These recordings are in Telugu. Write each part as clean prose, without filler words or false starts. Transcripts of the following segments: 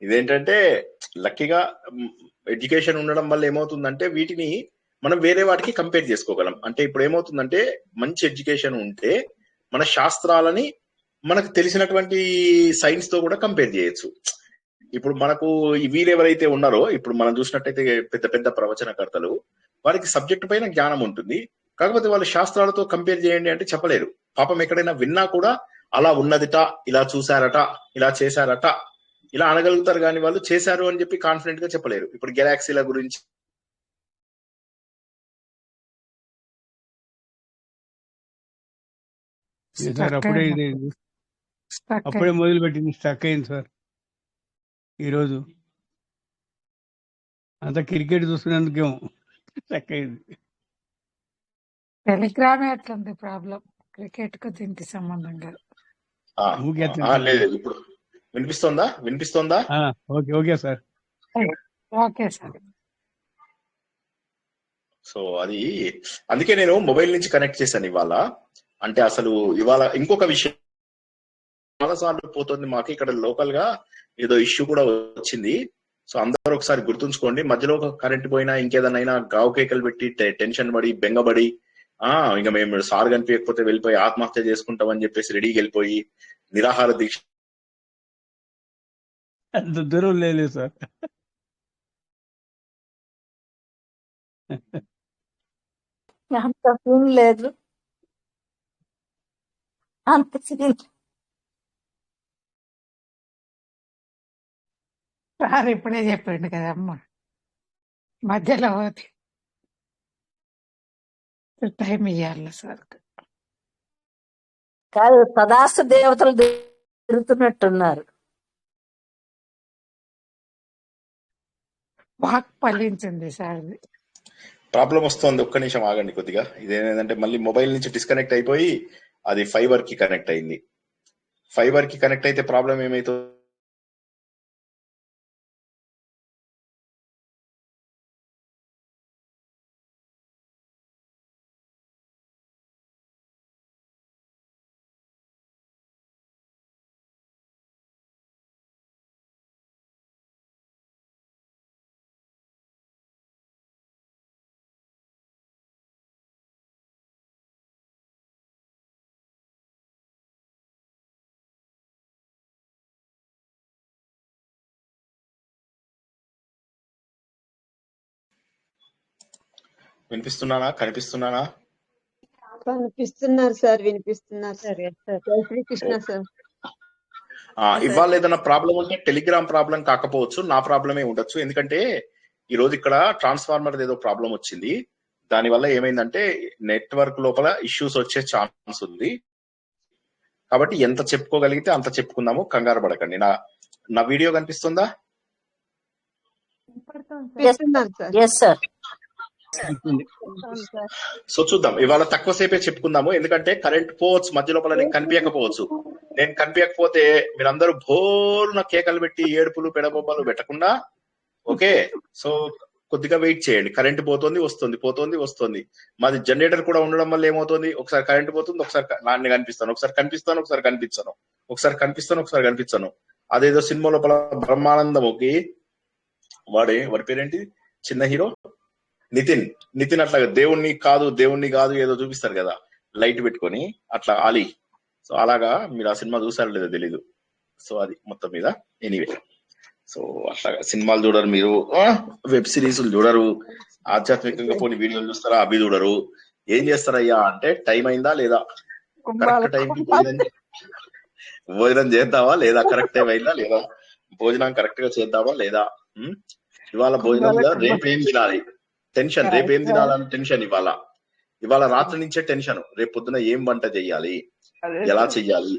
ఇదేంటంటే లక్కీగా ఎడ్యుకేషన్ ఉండడం వల్ల ఏమవుతుందంటే వీటిని మనం వేరే వాటికి కంపేర్ చేసుకోగలం. అంటే ఇప్పుడు ఏమవుతుందంటే మంచి ఎడ్యుకేషన్ ఉంటే మన శాస్త్రాలని మనకు తెలిసినటువంటి సైన్స్ తో కూడా కంపేర్ చేయొచ్చు. ఇప్పుడు మనకు వీళ్ళు ఎవరైతే ఉన్నారో ఇప్పుడు మనం చూసినట్టయితే పెద్ద పెద్ద ప్రవచనకర్తలు వారికి సబ్జెక్ట్ పైన జ్ఞానం ఉంటుంది, కాకపోతే వాళ్ళు శాస్త్రాలతో కంపేర్ చేయండి అంటే చెప్పలేరు. పాపం ఎక్కడైనా విన్నా కూడా అలా ఉన్నదిట, ఇలా చూసారట, ఇలా చేశారట, ఇలా అనగలుగుతారు, కానీ వాళ్ళు చేశారు అని చెప్పి కాన్ఫిడెంట్ గా చెప్పలేరు. ఇప్పుడు గెలాక్సీల గురించి సార్ అప్పుడే మొదలు పెట్టింది, స్టక్ అయింది సార్. ఈరోజు అంతా క్రికెట్ చూస్తున్నందుకేమో స్టక్ అయింది. టెలిగ్రామ్ ఎట్లుంది ప్రాబ్లం, క్రికెట్ కు దీనికి సంబంధం కాదు. లేదు. ఇప్పుడు వినిపిస్తోందా? Okay okay sir. Okay sir. So అది అందుకే నేను మొబైల్ నుంచి కనెక్ట్ చేశాను ఇవాళ. అంటే అసలు ఇవాళ ఇంకొక విషయం చాలా సార్లు పోతుంది మాకు ఇక్కడ లోకల్ గా ఏదో ఇష్యూ కూడా వచ్చింది. సో అందరూ ఒకసారి గుర్తుంచుకోండి, మధ్యలో కరెంట్ పోయినా ఇంకేదైనా గావు కేకలు పెట్టి టెన్షన్ పడి బెంగబడి ఇంకా మేము సార్ కనిపించకపోతే వెళ్ళిపోయి ఆత్మహత్య చేసుకుంటాం అని చెప్పేసి రెడీకి వెళ్ళిపోయి నిరాహార దీక్ష. అంత దూరం లేదు సార్. అంత సీన్ లేదు, అంత సీన్ సార్ ఇప్పుడే చెప్పిండు కదమ్మా, మధ్యలో పోతే టైం ఇవ్వాలి సార్. కాదు, తదాస్తు దేవతలు తిరుగుతున్నట్టున్నారు. వాక్ ఫలించింది సార్. ప్రాబ్లం వస్తుంది, ఒక్క నిమిషం ఆగండి కొద్దిగా. ఇదేంటంటే మళ్ళీ మొబైల్ నుంచి డిస్కనెక్ట్ అయిపోయి అది ఫైబర్ కి కనెక్ట్ అయింది. ఫైబర్ కి కనెక్ట్ అయితే ప్రాబ్లం ఏమైతుంది, వినిపిస్తున్నానా, కనిపిస్తున్నానా? కనిపిస్తున్నారు సార్, వినిపిస్తున్నారు సార్. జై శ్రీకృష్ణ సార్. ఇవాళ ఏదైనా ప్రాబ్లం ఉంటే టెలిగ్రామ్ ప్రాబ్లం కాకపోవచ్చు, నా ప్రాబ్లమే ఉండొచ్చు. ఎందుకంటే ఈ రోజు ఇక్కడ ట్రాన్స్ఫార్మర్ ఏదో ప్రాబ్లం వచ్చింది, దానివల్ల ఏమైందంటే నెట్వర్క్ లోపల ఇష్యూస్ వచ్చే ఛాన్స్ ఉంది. కాబట్టి ఎంత చెప్పుకోగలిగితే అంత చెప్పుకుందాము, కంగారు పడకండి. నా వీడియో కనిపిస్తుందా? సో చూద్దాం, ఇవాళ తక్కువ సేపే చెప్పుకుందాము. ఎందుకంటే కరెంట్ పోవచ్చు మధ్య లోపల, నేను కనిపించకపోవచ్చు. నేను కనిపించకపోతే మీరందరూ భోరున కేకలు పెట్టి ఏడుపులు పెడబొబ్బలు పెట్టకుండా, ఓకే? సో కొద్దిగా వెయిట్ చేయండి. కరెంట్ పోతుంది వస్తుంది. మాది జనరేటర్ కూడా ఉండడం వల్ల ఏమవుతుంది, ఒకసారి కరెంట్ పోతుంది, ఒకసారి నాన్న కనిపిస్తాను, ఒకసారి కనిపిస్తాను, ఒకసారి కనిపించాను, ఒకసారి కనిపించాను. అదేదో సినిమా లోపల బ్రహ్మానందముకి వాడి పేరేంటి, చిన్న హీరో నితిన్ అట్లా దేవుణ్ణి కాదు ఏదో చూపిస్తారు కదా లైట్ పెట్టుకొని, అట్లా ఆలీ. సో అలాగా మీరు ఆ సినిమా చూసారో లేదో తెలీదు. సో అది మొత్తం మీద ఎనీవే. సో అట్లాగా సినిమాలు చూడరు మీరు, వెబ్ సిరీస్లు చూడరు, ఆధ్యాత్మికంగా పోనీ వీడియోలు చూస్తారా, అవి చూడరు. ఏం చేస్తారయ్యా అంటే టైం అయిందా లేదా, కరెక్ట్ టైంకి భోజనం చేద్దామా లేదా, కరెక్ట్ టైం అయిందా లేదా, భోజనం కరెక్ట్ గా చేద్దామా లేదా, ఇవాళ భోజనం మీద రేపు ఏం తినాలి టెన్షన్, రేపు ఏం తినాలని టెన్షన్, ఇవాళ రాత్రి నుంచే టెన్షన్, రేపు పొద్దున ఏం వంట చెయ్యాలి, ఎలా చెయ్యాలి,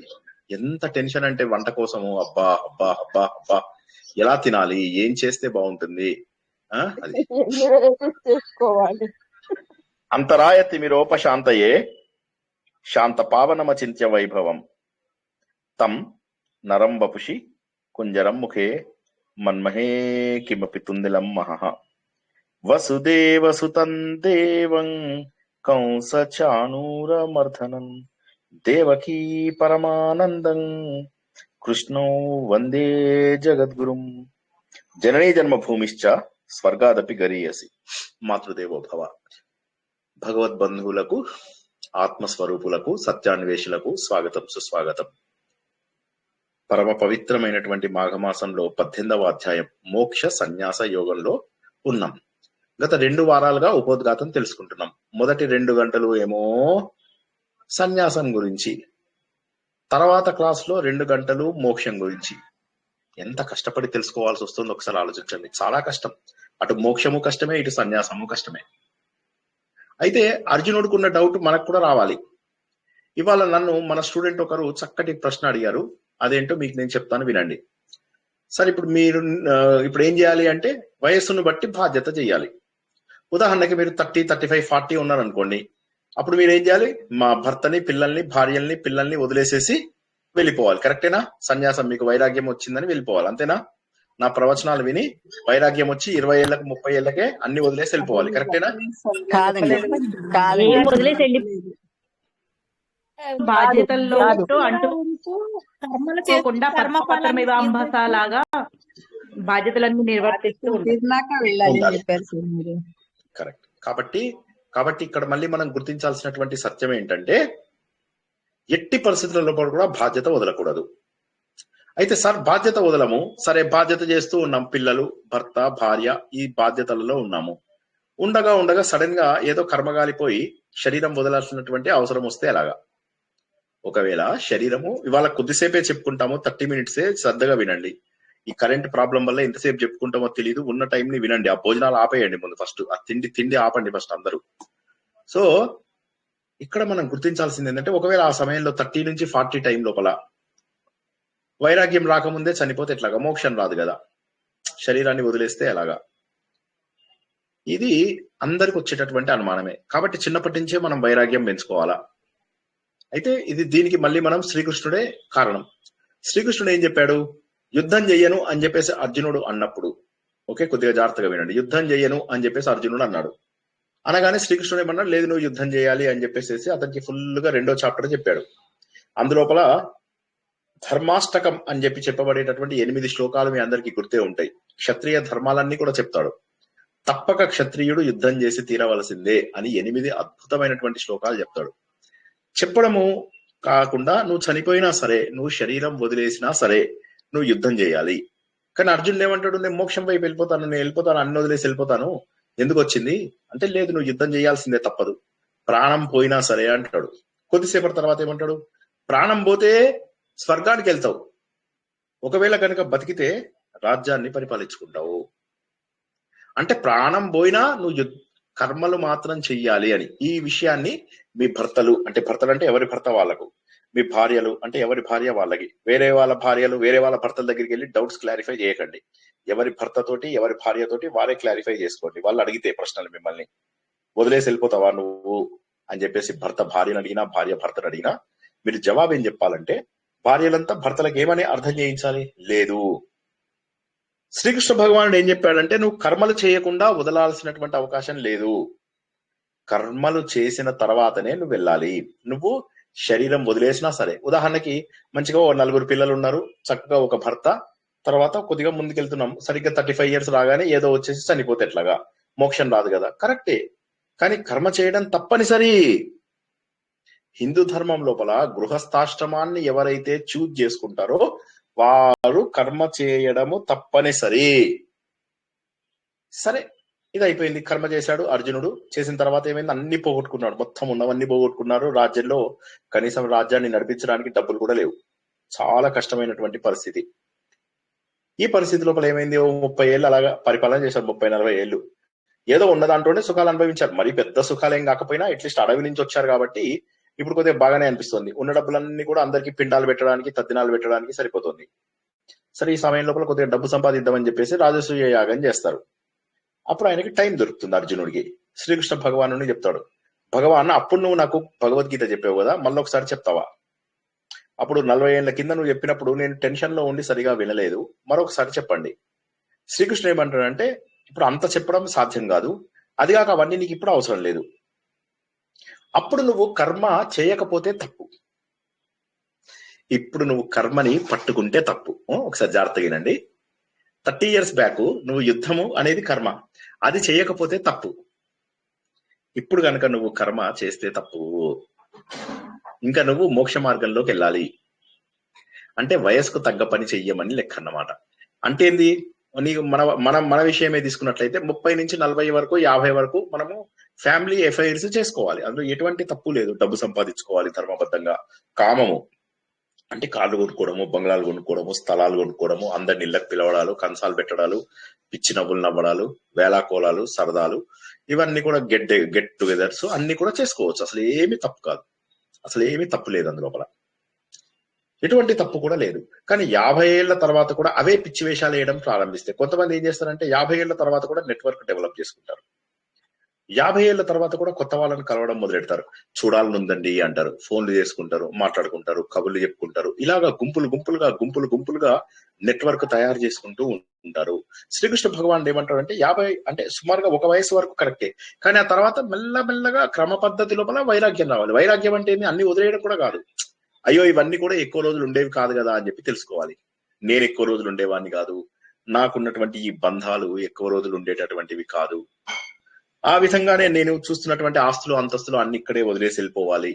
ఎంత టెన్షన్ అంటే వంట కోసము. అబ్బా అబ్బా అబ్బా అబ్బా, ఎలా తినాలి, ఏం చేస్తే బాగుంటుంది, అది అంతరాయ తిమిరోపశాంతయే శాంత పావనమచింత్య వైభవం తం నరం వపుషి కుంజరం ముఖే మన్మహే కిమపి తుందిలం మహః వసుదేవసుతం దేవం కంసచాణూరమర్ధనం దేవకీ పరమానందం కృష్ణో వందే జగద్గురుం జననీ జన్మభూమిశ్చ స్వర్గాదపి గరీయసి మాతృదేవో భవ. భగవద్బంధువులకు, ఆత్మస్వరూపులకు, సత్యాన్వేషులకు స్వాగతం, సుస్వాగతం. పరమ పవిత్రమైనటువంటి మాఘమాసంలో 18వ అధ్యాయం మోక్ష సన్యాస యోగంలో ఉన్నాం. గత 2 వారాలుగా ఉపోద్ఘాతం తెలుసుకుంటున్నాం. మొదటి 2 గంటలు ఏమో సన్యాసం గురించి, తర్వాత క్లాస్ లో 2 గంటలు మోక్షం గురించి. ఎంత కష్టపడి తెలుసుకోవాల్సి వస్తుందో ఒకసారి ఆలోచించండి. చాలా కష్టం. అటు మోక్షము కష్టమే, ఇటు సన్యాసము కష్టమే. అయితే అర్జునుడికి ఉన్న డౌట్ మనకు కూడా రావాలి. ఇవాళ నన్ను మన స్టూడెంట్ ఒకరు చక్కటి ప్రశ్న అడిగారు. అదేంటో మీకు నేను చెప్తాను, వినండి. సరే, ఇప్పుడు మీరు ఇప్పుడు ఏం చేయాలి అంటే వయస్సును బట్టి బాధ్యత చేయాలి. ఉదాహరణకి మీరు 30, 35, 40 ఉన్నారనుకోండి. అప్పుడు మీరు ఏం చేయాలి? మా భర్తని, పిల్లల్ని, భార్యల్ని, పిల్లల్ని వదిలేసేసి వెళ్ళిపోవాలి. కరెక్టేనా? సన్యాసం, మీకు వైరాగ్యం వచ్చిందని వెళ్ళిపోవాలి, అంతేనా? నా ప్రవచనాలు విని వైరాగ్యం వచ్చి 20 ఏళ్ళకి 30 ఏళ్ళకే అన్ని వదిలేసి వెళ్ళిపోవాలి. కరెక్టేనా? కాదండి ఏం కాదండి వదిలేసి వెళ్ళి బాధ్యతల్లో కాదు. అంటుకోకుండా పరమపత్రమివాంబస లాగా బాధ్యతలన్నీ నిర్వర్తిస్తూ ఉంటారు. తిన్నాక వెళ్ళాలి అని ఉండాలి. చెప్పారు సార్ మీరు. కరెక్ట్. కాబట్టి ఇక్కడ మళ్ళీ మనం గుర్తించాల్సినటువంటి సత్యం ఏంటంటే, ఎట్టి పరిస్థితులలో కూడా బాధ్యత వదలకూడదు. అయితే సార్ బాధ్యత వదలము, సరే బాధ్యత చేస్తూ ఉన్నాం, పిల్లలు, భర్త, భార్య, ఈ బాధ్యతలలో ఉన్నాము. ఉండగా సడన్ గా ఏదో కర్మగాలిపోయి శరీరం వదలాల్సినటువంటి అవసరం వస్తే ఎలాగా? ఒకవేళ శరీరము, ఇవాళ కొద్దిసేపే చెప్పుకుంటాము, 30 మినిట్సే, శ్రద్ధగా వినండి. ఈ కరెంట్ ప్రాబ్లం వల్ల ఎంతసేపు చెప్పుకుంటామో తెలియదు. ఉన్న టైం ని వినండి. ఆ భోజనాలు ఆపేయండి ముందు, ఫస్ట్ ఆ తిండి ఆపండి ఫస్ట్ అందరూ. సో ఇక్కడ మనం గుర్తించాల్సింది ఏంటంటే, ఒకవేళ ఆ సమయంలో 30 నుంచి 40 టైం లోపల వైరాగ్యం రాకముందే చనిపోతే ఎట్లాగా? మోక్షం రాదు కదా, శరీరాన్ని వదిలేస్తే ఎలాగా? ఇది అందరికి వచ్చేటటువంటి అనుమానమే. కాబట్టి చిన్నప్పటి నుంచే మనం వైరాగ్యం పెంచుకోవాలా. అయితే దీనికి మళ్ళీ మనం శ్రీకృష్ణుడే కారణం. శ్రీకృష్ణుడు ఏం చెప్పాడు? యుద్ధం చెయ్యను అని చెప్పేసి అర్జునుడు అన్నప్పుడు, ఓకే, కొద్దిగా జాగ్రత్తగా వినండి. యుద్ధం చెయ్యను అని చెప్పేసి అర్జునుడు అన్నాడు. అనగానే శ్రీకృష్ణుడు ఏమన్నాడు? లేదు, నువ్వు యుద్ధం చేయాలి అని చెప్పేసి అతనికి ఫుల్ గా 2వ చాప్టర్ చెప్పాడు. అందులోపల ధర్మాష్టకం అని చెప్పబడేటటువంటి 8 శ్లోకాలు మీ అందరికీ గుర్తే ఉంటాయి. క్షత్రియ ధర్మాలన్నీ కూడా చెప్తాడు. తప్పక క్షత్రియుడు యుద్ధం చేసి తీరవలసిందే అని 8 అద్భుతమైనటువంటి శ్లోకాలు చెప్తాడు. చెప్పడము కాకుండా నువ్వు చనిపోయినా సరే, నువ్వు శరీరం వదిలేసినా సరే నువ్వు యుద్ధం చేయాలి. కానీ అర్జునుడు ఏమంటాడు? నేను మోక్షం వైపు వెళ్ళిపోతాను, నేను వెళ్ళిపోతాను, అన్ని వదిలేసి వెళ్ళిపోతాను. ఎందుకు వచ్చింది అంటే, లేదు, నువ్వు యుద్ధం చేయాల్సిందే, తప్పదు, ప్రాణం పోయినా సరే అంటాడు. కొద్దిసేపటి తర్వాత ఏమంటాడు? ప్రాణం పోతే స్వర్గానికి వెళ్తావు, ఒకవేళ కనుక బతికితే రాజ్యాన్ని పరిపాలించుకుంటావు. అంటే ప్రాణం పోయినా నువ్వు కర్మలు మాత్రం చెయ్యాలి అని. ఈ విషయాన్ని మీ భర్తలు అంటే ఎవరి భర్త వాళ్ళకు, మీ భార్యలు అంటే ఎవరి భార్య వాళ్ళకి, వేరే వాళ్ళ భార్యలు వేరే వాళ్ళ భర్తల దగ్గరికి వెళ్ళి డౌట్స్ క్లారిఫై చేయకండి. ఎవరి భర్తతోటి, ఎవరి భార్యతోటి వారే క్లారిఫై చేసుకోండి. వాళ్ళు అడిగితే ప్రశ్నలు మిమ్మల్ని, వదిలేసి వెళ్ళిపోతావా నువ్వు అని చెప్పేసి భర్త భార్యను అడిగినా, భార్య భర్తను అడిగినా మీరు జవాబు ఏం చెప్పాలంటే, భార్యలంతా భర్తలకు ఏమని అర్థం చేయించాలి? లేదు, శ్రీకృష్ణ భగవానుడు ఏం చెప్పాడంటే, నువ్వు కర్మలు చేయకుండా వదలాల్సినటువంటి అవకాశం లేదు. కర్మలు చేసిన తర్వాతనే నువ్వు వెళ్ళాలి. నువ్వు శరీరం వదిలేసినా సరే, ఉదాహరణకి మంచిగా 4 పిల్లలు ఉన్నారు, చక్కగా ఒక భర్త, తర్వాత కొద్దిగా ముందుకెళ్తున్నాం, సరిగ్గా 35 ఇయర్స్ రాగానే ఏదో వచ్చేసి చనిపోతే ఎట్లాగా? మోక్షం రాదు కదా. కరెక్టే, కానీ కర్మ చేయడం తప్పనిసరి. హిందూ ధర్మం లోపల గృహస్థాశ్రమాన్ని ఎవరైతే చూజ్ చేసుకుంటారో వారు కర్మ చేయడము తప్పనిసరి. సరే, ఇది అయిపోయింది. కర్మ చేశాడు అర్జునుడు. చేసిన తర్వాత ఏమైంది? అన్ని పోగొట్టుకున్నాడు, మొత్తం ఉన్నవన్నీ పోగొట్టుకున్నారు. రాజ్యంలో కనీసం రాజ్యాన్ని నడిపించడానికి డబ్బులు కూడా లేవు. చాలా కష్టమైనటువంటి పరిస్థితి. ఈ పరిస్థితి లోపల ఏమైంది? 30 ఏళ్ళు అలాగా పరిపాలన చేశారు, 30-40 ఏళ్ళు. ఏదో ఉన్న దాంట్లోనే సుఖాలు అనుభవించారు. మరి పెద్ద సుఖాలు ఏం కాకపోయినా అట్లీస్ట్ అడవి నుంచి వచ్చారు కాబట్టి ఇప్పుడు కొద్దిగా బాగానే అనిపిస్తుంది. ఉన్న డబ్బులన్నీ కూడా అందరికి పిండాలు పెట్టడానికి, తద్దినాలు పెట్టడానికి సరిపోతుంది. సరే, ఈ సమయం లోపల కొద్దిగా డబ్బు సంపాదిద్దామని చెప్పేసి రాజసూయ యాగం చేస్తారు. అప్పుడు ఆయనకి టైం దొరుకుతుంది అర్జునుడికి. శ్రీకృష్ణ భగవాను చెప్తాడు, భగవాన్, అప్పుడు నువ్వు నాకు భగవద్గీత చెప్పావు కదా, మళ్ళీ ఒకసారి చెప్తావా? అప్పుడు 40 ఏళ్ల కింద నువ్వు చెప్పినప్పుడు నేను టెన్షన్ లో ఉండి సరిగా వినలేదు, మరొకసారి చెప్పండి. శ్రీకృష్ణ ఏమంటాడంటే, ఇప్పుడు అంత చెప్పడం సాధ్యం కాదు, అదిగాక అవన్నీ నీకు ఇప్పుడు అవసరం లేదు. అప్పుడు నువ్వు కర్మ చేయకపోతే తప్పు. ఇప్పుడు నువ్వు కర్మని పట్టుకుంటే తప్పు. ఒకసారి జాగ్రత్తగా వినండి. 30 years బ్యాక్ నువ్వు యుద్ధము అనేది కర్మ, అది చేయకపోతే తప్పు. ఇప్పుడు కనుక నువ్వు కర్మ చేస్తే తప్పు. ఇంకా నువ్వు మోక్ష మార్గంలోకి వెళ్ళాలి. అంటే వయస్సుకు తగ్గ పని చెయ్యమని లెక్క అన్నమాట. అంటే ఏంది, నీకు మన విషయమే తీసుకున్నట్లయితే 30 నుంచి 40 వరకు 50 వరకు మనము ఫ్యామిలీ అఫైర్స్ చేసుకోవాలి. అందులో ఎటువంటి తప్పు లేదు. డబ్బు సంపాదించుకోవాలి ధర్మబద్ధంగా. కామము అంటే కార్లు కొనుక్కోవడము, బంగ్లాలు కొనుక్కోవడము, స్థలాలు కొనుక్కోవడము, అందరిని ఇళ్ళకి పిలవడాలు, కంసాలు పెట్టడాలు, పిచ్చి నవ్వులు నవ్వడాలు, వేలాకోలాలు, సరదాలు, ఇవన్నీ కూడా గెట్ టుగెదర్స్ అన్ని కూడా చేసుకోవచ్చు. అసలు ఏమి తప్పు కాదు, అసలు ఏమి తప్పు లేదు అందులోపల, ఎటువంటి తప్పు కూడా లేదు. కానీ 50 ఏళ్ల తర్వాత కూడా అవే పిచ్చి వేషాలు వేయడం ప్రారంభిస్తే కొంతమంది ఏం చేస్తారంటే 50 ఏళ్ల తర్వాత కూడా నెట్వర్క్ డెవలప్ చేసుకుంటారు. 50 ఏళ్ల తర్వాత కూడా కొత్త వాళ్ళని కలవడం మొదలెడతారు. చూడాలనుందండి అంటారు, ఫోన్లు చేసుకుంటారు, మాట్లాడుకుంటారు, కబుర్లు చెప్పుకుంటారు. ఇలాగా గుంపులుగా నెట్వర్క్ తయారు చేసుకుంటూ ఉంటారు. శ్రీకృష్ణ భగవానుడు ఏమంటాడంటే 50 అంటే సుమారుగా ఒక వయసు వరకు కరెక్టే, కానీ ఆ తర్వాత మెల్లమెల్లగా క్రమ పద్ధతి లోపల వైరాగ్యం రావాలి. వైరాగ్యం అంటే ఏంది, అన్ని వదిలేయడం కూడా కాదు. అయ్యో ఇవన్నీ కూడా ఎక్కువ రోజులు ఉండేవి కాదు కదా అని చెప్పి తెలుసుకోవాలి. నేను ఎక్కువ రోజులు ఉండేవాడిని కాదు, నాకున్నటువంటి ఈ బంధాలు ఎక్కువ రోజులు ఉండేటటువంటివి కాదు. ఆ విధంగానే నేను చూస్తున్నటువంటి ఆస్తులు అంతస్తులు అన్ని ఇక్కడే వదిలేసి వెళ్ళిపోవాలి.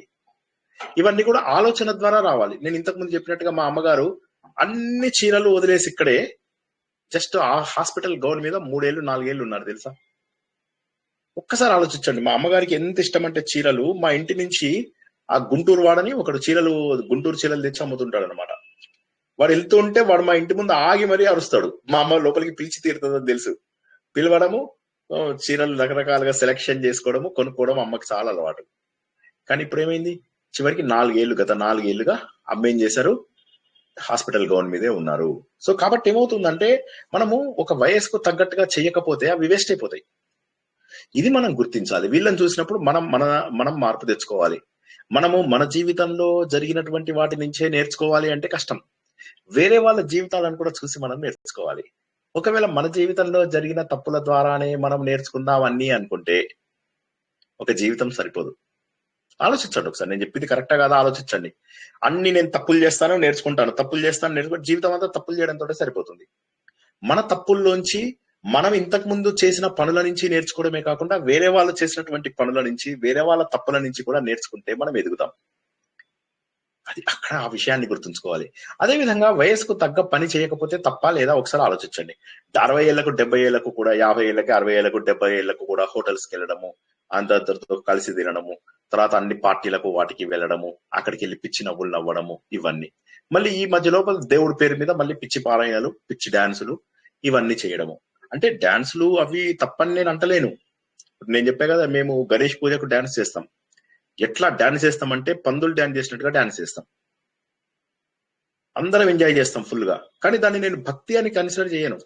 ఇవన్నీ కూడా ఆలోచన ద్వారా రావాలి. నేను ఇంతకు ముందు చెప్పినట్టుగా మా అమ్మగారు అన్ని చీరలు వదిలేసి ఇక్కడే జస్ట్ ఆ హాస్పిటల్ గౌన్ మీద 3 ఏళ్ళు 4 ఏళ్ళు ఉన్నారు తెలుసా. ఒక్కసారి ఆలోచించండి, మా అమ్మగారికి ఎంత ఇష్టం అంటే చీరలు. మా ఇంటి నుంచి ఆ గుంటూరు వాడని ఒకడు గుంటూరు చీరలు తెచ్చి అమ్ముతుంటాడు అనమాట. వాడు వెళ్తూ ఉంటే వాడు మా ఇంటి ముందు ఆగి మరీ అరుస్తాడు. మా అమ్మ లోపలికి పిలిచి తీరుతుందని తెలుసు. పిలవడము, చీరలు రకరకాలుగా సెలెక్షన్ చేసుకోవడము, కొనుక్కోవడం అమ్మకి చాలా అలవాటు. కానీ ఇప్పుడు ఏమైంది, చివరికి 4 ఏళ్ళు, గత 4 ఏళ్ళుగా అమ్మ ఏం చేశారు, హాస్పిటల్ గౌన్ మీదే ఉన్నారు. సో కాబట్టి ఏమవుతుందంటే మనము ఒక వయసుకు తగ్గట్టుగా చేయకపోతే అవి వేస్ట్ అయిపోతాయి. ఇది మనం గుర్తించాలి. వీళ్ళని చూసినప్పుడు మనం మార్పు తెచ్చుకోవాలి. మనము మన జీవితంలో జరిగినటువంటి వాటి నుంచే నేర్చుకోవాలి అంటే కష్టం. వేరే వాళ్ళ జీవితాలను కూడా చూసి మనం నేర్చుకోవాలి. ఒకవేళ మన జీవితంలో జరిగిన తప్పుల ద్వారానే మనం నేర్చుకుందాం అన్ని అనుకుంటే ఒక జీవితం సరిపోదు. ఆలోచించండి ఒకసారి, నేను చెప్పింది కరెక్టా కాదా ఆలోచించండి. అన్ని నేను తప్పులు చేస్తాను నేర్చుకుంటాను, జీవితం అంతా తప్పులు చేయడంతో సరిపోతుంది. మన తప్పుల్లోంచి మనం ఇంతకు ముందు చేసిన పనుల నుంచి నేర్చుకోవడమే కాకుండా వేరే వాళ్ళు చేసినటువంటి పనుల నుంచి, వేరే వాళ్ళ తప్పుల నుంచి కూడా నేర్చుకుంటే మనం ఎదుగుతాం. అది అక్కడ ఆ విషయాన్ని గుర్తుంచుకోవాలి. అదే విధంగా వయసుకు తగ్గ పని చేయకపోతే తప్ప లేదా ఒకసారి ఆలోచించండి. 60 ఏళ్లకు 70 ఏళ్లకు కూడా 50 ఏళ్ళకి 60 ఏళ్లకు 70 ఏళ్లకు కూడా హోటల్స్కి వెళ్ళడము, అందరితో కలిసి తినడము, తర్వాత అన్ని పార్టీలకు వాటికి వెళ్ళడము, అక్కడికి వెళ్ళి పిచ్చి నవ్వులు నవ్వడము, ఇవన్నీ మళ్ళీ ఈ మధ్య లోపల దేవుడి పేరు మీద మళ్ళీ పిచ్చి పారాయణలు, పిచ్చి డాన్సులు, ఇవన్నీ చేయడము. అంటే డాన్సులు అవి తప్పని నేను అంటలేను. నేను చెప్పా కదా, మేము గణేష్ పూజకు డాన్స్ చేస్తాం. ఎట్లా డాన్స్ చేస్తామంటే పందులు డాన్స్ చేసినట్టుగా డాన్స్ చేస్తాం, అందరం ఎంజాయ్ చేస్తాం ఫుల్ గా. కానీ దాన్ని నేను భక్తి అని కన్సిడర్ చేయను.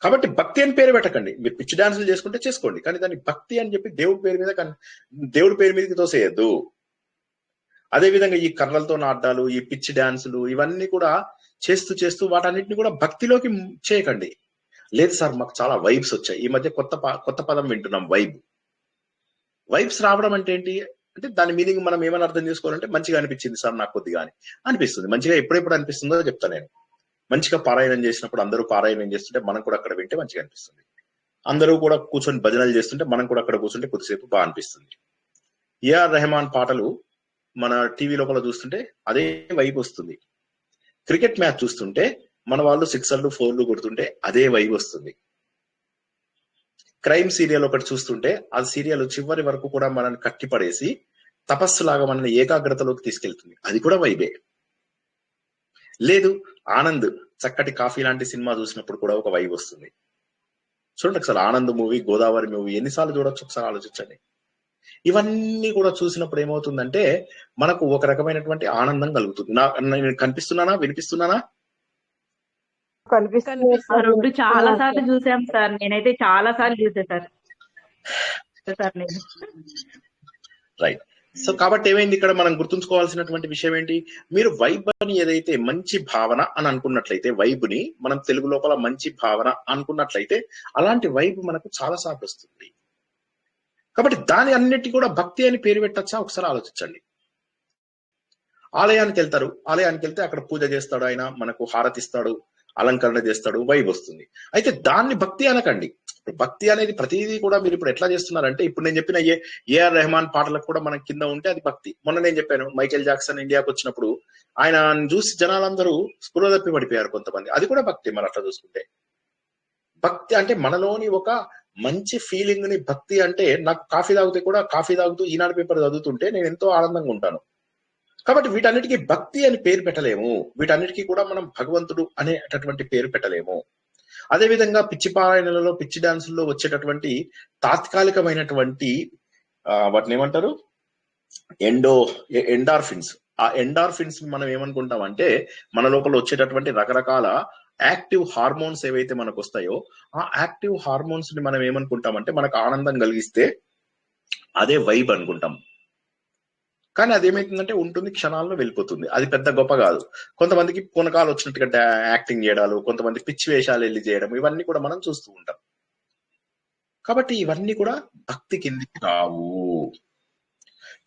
కాబట్టి భక్తి అని పేరు పెట్టకండి. మీరు పిచ్చి డాన్సులు చేసుకుంటే చేసుకోండి, కానీ దాన్ని భక్తి అని చెప్పి దేవుడి పేరు మీదకి తోసేయద్దు. అదే విధంగా ఈ కర్రలతో నాటాలు, ఈ పిచ్చి డాన్సులు, ఇవన్నీ కూడా చేస్తూ వాటన్నిటిని కూడా భక్తిలోకి చేయకండి. లేదు సార్ మాకు చాలా వైబ్స్ వచ్చాయి. ఈ మధ్య కొత్త పదం వింటున్నాం, వైబ్స్ రావడం అంటే ఏంటి అంటే దాని మీనింగ్ మనం ఏమని అర్థం చేసుకోవాలంటే మంచిగా అనిపించింది సార్ నాకు కొద్దిగా అని అనిపిస్తుంది. మంచిగా ఎప్పుడెప్పుడు అనిపిస్తుందో చెప్తా నేను. మంచిగా పారాయణం చేసినప్పుడు అందరూ పారాయణం చేస్తుంటే మనం కూడా అక్కడ వింటే మంచిగా అనిపిస్తుంది. అందరూ కూడా కూర్చొని భజనలు చేస్తుంటే మనం కూడా అక్కడ కూర్చుంటే కొద్దిసేపు బాగా అనిపిస్తుంది. ఏఆర్ రెహమాన్ పాటలు మన టీవీ లోపల చూస్తుంటే అదే వైబ్ వస్తుంది. క్రికెట్ మ్యాచ్ చూస్తుంటే మన వాళ్ళు 6ర్లు 4లు కొడుతుంటే అదే వైబ్ వస్తుంది. క్రైమ్ సీరియల్ ఒకటి చూస్తుంటే ఆ సీరియల్ చివరి వరకు కూడా మనల్ని కట్టిపడేసి తపస్సులాగా మనల్ని ఏకాగ్రతలోకి తీసుకెళ్తుంది, అది కూడా వైబే. లేదు ఆనంద్ చక్కటి కాఫీ లాంటి సినిమా చూసినప్పుడు కూడా ఒక వైబ్ వస్తుంది. చూడండి ఒకసారి ఆనంద్ మూవీ, గోదావరి మూవీ ఎన్నిసార్లు చూడొచ్చు ఒకసారి ఆలోచించండి. ఇవన్నీ కూడా చూసినప్పుడు ఏమవుతుందంటే మనకు ఒక రకమైనటువంటి ఆనందం కలుగుతుంది. నేను కనిపిస్తున్నానా, వినిపిస్తున్నానా? ఆ 2 చాలా సార్లు చూసాం సార్. నేనైతే చాలా సార్లు చూసా సార్ నేను. రైట్. సో కాబట్టి ఏమైంది, ఇక్కడ మనం గుర్తుంచుకోవాల్సినటువంటి విషయం ఏంటి, మీరు వైబ్ అని ఏదైతే మంచి భావన అని అనుకున్నట్లయితే, వైబ్ ని మనం తెలుగు లోపల మంచి భావన అనుకున్నట్లయితే అలాంటి వైబ్ మనకు చాలా సార్లు వస్తుంది. కాబట్టి దాని అన్నిటి కూడా భక్తి అని పేరు పెట్టచ్చా ఒకసారి ఆలోచించండి. ఆలయానికి వెళ్తారు, ఆలయానికి వెళ్తే అక్కడ పూజ చేస్తాడు, ఆయన మనకు హారతిస్తాడు, అలంకరణ చేస్తాడు, వైబ్ వస్తుంది. అయితే దాన్ని భక్తి అనకండి. భక్తి అనేది ప్రతిదీ కూడా మీరు ఇప్పుడు ఎట్లా చేస్తున్నారంటే, ఇప్పుడు నేను చెప్పిన ఏఆర్ రెహమాన్ పాటలకు కూడా మనకి కింద ఉంటే అది భక్తి. మొన్న నేను చెప్పాను మైకేల్ జాక్సన్ ఇండియాకి వచ్చినప్పుడు ఆయన చూసి జనాలందరూ స్పృహ తప్పి పడిపోయారు కొంతమంది, అది కూడా భక్తి. మరి అట్లా చూసుకుంటే భక్తి అంటే మనలోని ఒక మంచి ఫీలింగ్ ని భక్తి అంటే, నాకు కాఫీ తాగుతూ ఈనాడు పేపర్ చదువుతుంటే నేను ఎంతో ఆనందంగా ఉంటాను. కాబట్టి వీటన్నిటికీ భక్తి అని పేరు పెట్టలేము, వీటన్నిటికీ కూడా మనం భగవంతుడు అనేటటువంటి పేరు పెట్టలేము. అదేవిధంగా పిచ్చి పారాయణలలో, పిచ్చి డాన్సుల్లో వచ్చేటటువంటి తాత్కాలికమైనటువంటి వాటిని ఏమంటారు, ఎండార్ఫిన్స్. ఆ ఎండార్ఫిన్స్ మనం ఏమనుకుంటాం అంటే, మన లోపల వచ్చేటటువంటి రకరకాల యాక్టివ్ హార్మోన్స్ ఏవైతే మనకు వస్తాయో, ఆ యాక్టివ్ హార్మోన్స్ ని మనం ఏమనుకుంటామంటే మనకు ఆనందం కలిగిస్తే అదే వైబ్ అనుకుంటాం. కానీ అదేమైతుందంటే ఉంటుంది, క్షణాల్లో వెళ్ళిపోతుంది. అది పెద్ద గొప్ప కాదు. కొంతమందికి పూనకాలు వచ్చినట్టుగా యాక్టింగ్ చేయడాలు, కొంతమంది పిచ్చి వేషాలు వెళ్ళి చేయడం, ఇవన్నీ కూడా మనం చూస్తూ ఉంటాం. కాబట్టి ఇవన్నీ కూడా భక్తి కిందికి రావు.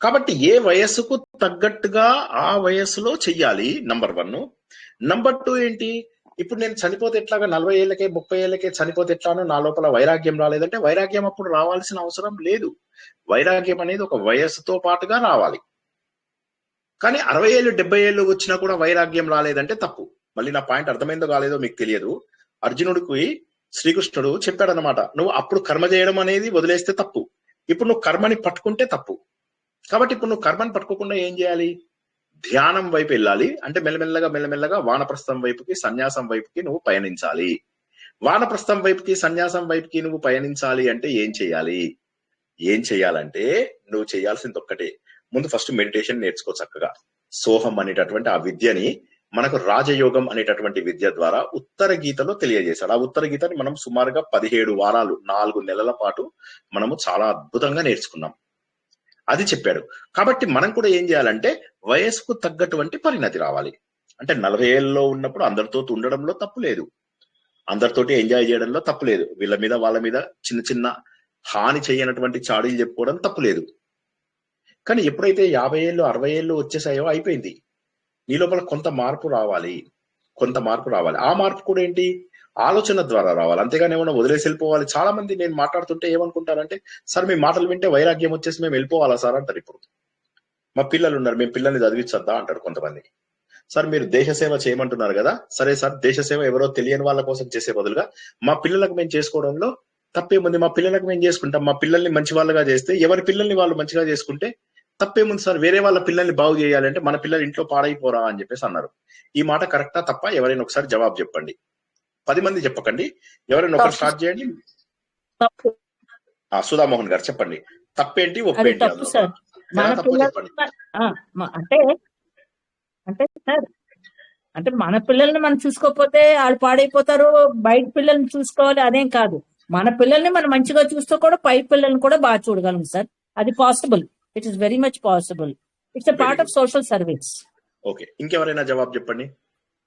కాబట్టి ఏ వయస్సుకు తగ్గట్టుగా ఆ వయస్సులో చెయ్యాలి, నంబర్ 1. నంబర్ 2 ఏంటి, ఇప్పుడు నేను చనిపోతే ఎట్లాగా 40 ఏళ్ళకే 30 ఏళ్ళకే చనిపోతే ఎట్లానో నా లోపల వైరాగ్యం రాలేదంటే, వైరాగ్యం అప్పుడు రావాల్సిన అవసరం లేదు. వైరాగ్యం అనేది ఒక వయస్సుతో పాటుగా రావాలి. కానీ 60 ఏళ్ళు 70 ఏళ్ళు వచ్చినా కూడా వైరాగ్యం రాలేదంటే తప్పు. మళ్ళీ నా పాయింట్ అర్థమైందో కాలేదో మీకు తెలియదు. అర్జునుడికి శ్రీకృష్ణుడు చెప్పాడనమాట, నువ్వు అప్పుడు కర్మ చేయడం అనేది వదిలేస్తే తప్పు, ఇప్పుడు నువ్వు కర్మని పట్టుకుంటే తప్పు. కాబట్టి ఇప్పుడు నువ్వు కర్మని పట్టుకోకుండా ఏం చేయాలి, ధ్యానం వైపు వెళ్ళాలి. అంటే మెల్లమెల్లగా వానప్రస్థం వైపుకి, సన్యాసం వైపుకి నువ్వు పయనించాలి. వానప్రస్థం వైపుకి, సన్యాసం వైపుకి నువ్వు పయనించాలి అంటే ఏం చేయాలంటే నువ్వు చేయాల్సింది ఒక్కటే. ముందు ఫస్ట్ మెడిటేషన్ నేర్చుకో చక్కగా. సోహం అనేటటువంటి ఆ విద్యని మనకు రాజయోగం అనేటటువంటి విద్య ద్వారా ఉత్తర గీతలో తెలియజేశాడు. ఆ ఉత్తర గీతని మనం సుమారుగా 17 వారాలు 4 నెలల పాటు మనము చాలా అద్భుతంగా నేర్చుకున్నాం. అది చెప్పాడు. కాబట్టి మనం కూడా ఏం చేయాలంటే వయస్సుకు తగ్గటువంటి పరిణతి రావాలి. అంటే 40 ఏళ్ళలో ఉన్నప్పుడు అందరితో ఉండడంలో తప్పు లేదు, అందరితోటి ఎంజాయ్ చేయడంలో తప్పు లేదు, వీళ్ళ మీద వాళ్ళ మీద చిన్న చిన్న హాని చేయనటువంటి చాడీలు చెప్పుకోవడం తప్పు లేదు. కానీ ఎప్పుడైతే 50 ఏళ్ళు 60 ఏళ్ళు వచ్చేసాయో అయిపోయింది. నీ లోపల కొంత మార్పు రావాలి. ఆ మార్పు కూడా ఏంటి, ఆలోచన ద్వారా రావాలి. అంతేగాని ఏమన్నా వదిలేసి వెళ్ళిపోవాలి. చాలా మంది నేను మాట్లాడుతుంటే ఏమనుకుంటారంటే, సార్ మీ మాటలు వింటే వైరాగ్యం వచ్చేసి మేము వెళ్ళిపోవాలా సార్ అంటారు. ఇప్పుడు మా పిల్లలు ఉన్నారు, మేము పిల్లల్ని చదివించొద్దా అంటారు కొంతమంది. సార్ మీరు దేశ సేవ చేయమంటున్నారు కదా, సరే సార్ దేశ సేవ ఎవరో తెలియని వాళ్ళ కోసం చేసే బదులుగా మా పిల్లలకు మేము చేసుకోవడంలో తప్పేముంది, మా పిల్లలకు మేము చేసుకుంటాం. మా పిల్లల్ని మంచి వాళ్ళగా చేస్తే, ఎవరి పిల్లల్ని వాళ్ళు మంచిగా చేసుకుంటే తప్పేముంది సార్, వేరే వాళ్ళ పిల్లల్ని బాగు చేయాలంటే మన పిల్లలు ఇంట్లో పాడైపోరా అని చెప్పేసి అన్నారు. ఈ మాట కరెక్టా తప్ప? ఎవరైనా ఒకసారి జవాబు చెప్పండి. 10 మంది చెప్పకండి, ఎవరైనా ఒకరు స్టార్ట్ చేయండి. సుధామోహన్ గారు చెప్పండి, తప్పేంటి ఒప్పేంటి? తప్పు సార్. చెప్పండి. అంటే మన పిల్లల్ని మనం చూసుకోకపోతే వాళ్ళు పాడైపోతారు, బయట పిల్లల్ని చూసుకోవాలి అదేం కాదు. మన పిల్లల్ని మనం మంచిగా చూస్తూ కూడా పై పిల్లల్ని కూడా బాగా చూడగలం సార్. అది possible, it is very much possible. It's a part of social service. Okay, ఇంకెవరైనా జవాబు చెప్పండి.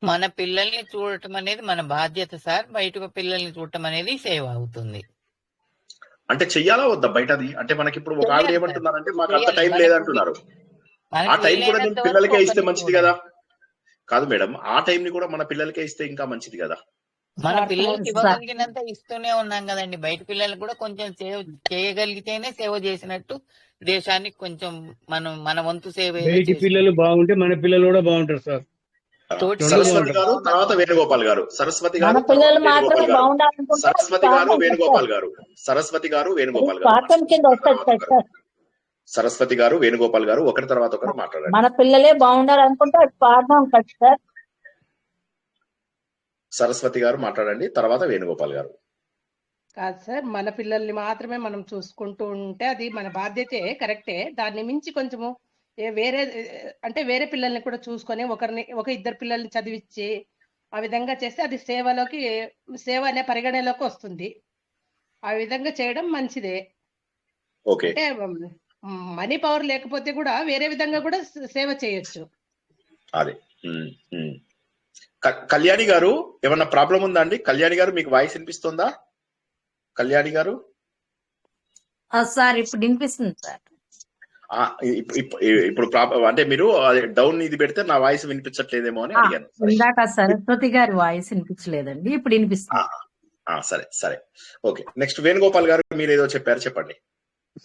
మన పిల్లల్ని చూడటం అనేది మన బాధ్యత సార్, బయట పిల్లల్ని చూడటం అనేది సేవ అవుతుంది. అంటే చెయ్యాలా వద్దా బయటది? అంటే మనకి ఇప్పుడు ఒక ఆవిడ ఏమంటున్నారంటే మాకు అంత టైం లేదంటున్నారు. ఆ టైం కూడా నేను పిల్లలకే ఇస్తే మంచిది కదా? కాదు మేడం, ఆ టైం ని కూడా మన పిల్లలకే ఇస్తే ఇంకా మంచిది కదా? మన పిల్లలకి ఇవ్వగలిగినంత ఇస్తూనే ఉన్నాం కదండి. బయట పిల్లలు కూడా కొంచెం సేవ చేయగలిగితేనే సేవ చేసినట్టు, దేశానికి కొంచెం మన వంతు సేవ. బయటి పిల్లలు బాగుంటే మన పిల్లలు కూడా బాగుంటారు సార్. సరస్వతి గారు, తర్వాత వేణుగోపాల్ గారు. సరస్వతి గారు, వేణుగోపాల్ గారు. సరస్వతి గారు, వేణుగోపాల్ గారు ఒకరి తర్వాత ఒకరు మాట్లాడారు. మన పిల్లలే బాగుండాలి అనుకుంటే పాడడం కష్టం సార్. సరస్వతి గారు మాట్లాడండి, తర్వాత వేణుగోపాల్ గారు. కాదు సార్, మన పిల్లల్ని మాత్రమే మనం చూసుకుంటూ ఉంటే అది మన బాధ్యతే, కరెక్టే. దాన్ని మించి కొంచెము వేరే పిల్లల్ని కూడా చూసుకొని ఒక ఇద్దరు పిల్లల్ని చదివించి ఆ విధంగా చేస్తే అది సేవ అనే పరిగణలోకి వస్తుంది. ఆ విధంగా చేయడం మంచిదే. అంటే మనీ పవర్ లేకపోతే కూడా వేరే విధంగా కూడా సేవ చేయొచ్చు. అదే. కళ్యాణి గారు, ఏమన్నా ప్రాబ్లం ఉందా అండి? కళ్యాణి గారు, మీకు వాయిస్ వినిపిస్తుందా? కళ్యాణి గారు సార్ ఇప్పుడు వినిపిస్తుంది సార్. ఇప్పుడు అంటే మీరు డౌన్ ఇది పెడితే నా వాయిస్ వినిపించట్లేదేమో అని అడిగాను. ఇందాక సరస్వతి గారి వాయిస్ వినిపించలేదండి, ఇప్పుడు వినిపిస్తుంది. సరే సరే, ఓకే. నెక్స్ట్ వేణుగోపాల్ గారు మీరు ఏదో చెప్పారు, చెప్పండి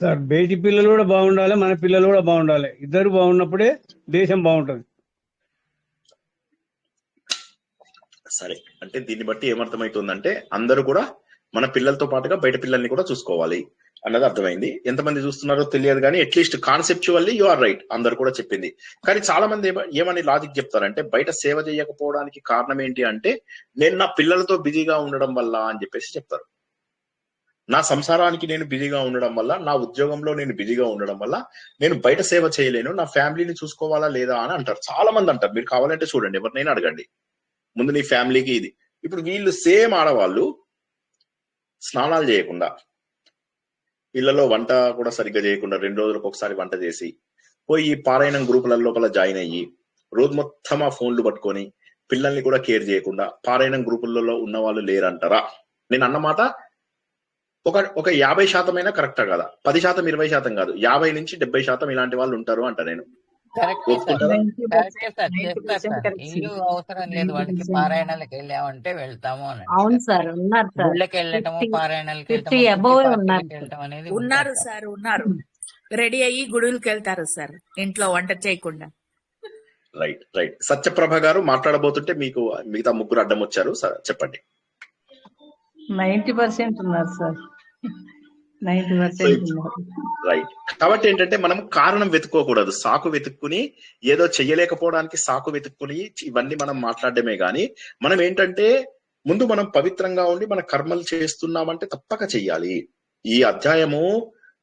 సార్. బయటి పిల్లలు కూడా బాగుండాలి, మన పిల్లలు కూడా బాగుండాలి. ఇద్దరు బాగున్నప్పుడే దేశం బాగుంటుంది. సరే, అంటే దీన్ని బట్టి ఏమర్థమవుతుందంటే అందరూ కూడా మన పిల్లలతో పాటుగా బయట పిల్లల్ని కూడా చూసుకోవాలి అన్నది అర్థమైంది. ఎంతమంది చూస్తున్నారో తెలియదు కానీ at least conceptually you are right, అందరు కూడా చెప్పింది. కానీ చాలా మంది ఏమని లాజిక్ చెప్తారంటే బయట సేవ చేయకపోవడానికి కారణం ఏంటి అంటే నేను నా పిల్లలతో బిజీగా ఉండడం వల్ల అని చెప్పేసి చెప్తారు. నా సంసారానికి నేను బిజీగా ఉండడం వల్ల, నా ఉద్యోగంలో నేను బిజీగా ఉండడం వల్ల నేను బయట సేవ చేయలేను, నా ఫ్యామిలీని చూసుకోవాలా లేదా అని అంటారు. చాలా మంది అంటారు. మీరు కావాలంటే చూడండి, ఎవరినైనా అడగండి, ముందు నీ ఫ్యామిలీకి ఇది. ఇప్పుడు వీళ్ళు సేమ్ ఆడవాళ్ళు స్నానాలు చేయకుండా, ఇళ్లలో వంట కూడా సరిగ్గా చేయకుండా 2 రోజులకు ఒకసారి వంట చేసి పోయి పారాయణం గ్రూపుల లోపల జాయిన్ అయ్యి రోజు మొత్తం ఆ ఫోన్లు పట్టుకొని పిల్లల్ని కూడా కేర్ చేయకుండా పారాయణం గ్రూపులలో ఉన్న వాళ్ళు లేరంటారా? నేను అన్నమాట ఒక 50% కరెక్టా కదా? 10%, 20% కాదు, 50 నుంచి 70% ఇలాంటి వాళ్ళు ఉంటారు అంట. నేను కరెక్టే సార్, చేస్తారు సార్. ఇల్లు అవసరం లేదు వాడికి, పారాయణాలకు వెళ్ళామంటే వెళ్తాము అని. అవును సార్, ఉన్నారు సార్. గుళ్ళకి వెళ్ళటము, పారాయణాలకు 50 above ఉన్నారు. వెళ్ళటం అనేది ఉన్నారు సార్, ఉన్నారు. రెడీ అయ్యి గుడులకు వెళ్తారు సార్, ఇంట్లో వంట చేయకుండా. Right right. సత్యప్రభ గారు మాట్లాడబోతుంటే మీకు మిగతా ముగ్గురు అడ్డం వచ్చారు సార్, చెప్పండి. 90% ఉన్నారు సార్, 90% ఉన్నారు. రైట్. కాబట్టి ఏంటంటే మనం కారణం వెతుక్కోకూడదు, సాకు వెతుక్కుని ఏదో చెయ్యలేకపోవడానికి సాకు వెతుక్కుని ఇవన్నీ మనం మాట్లాడడమే గాని, మనం ఏంటంటే ముందు మనం పవిత్రంగా ఉండి మన కర్మలు చేస్తున్నామంటే తప్పక చెయ్యాలి. ఈ అధ్యాయము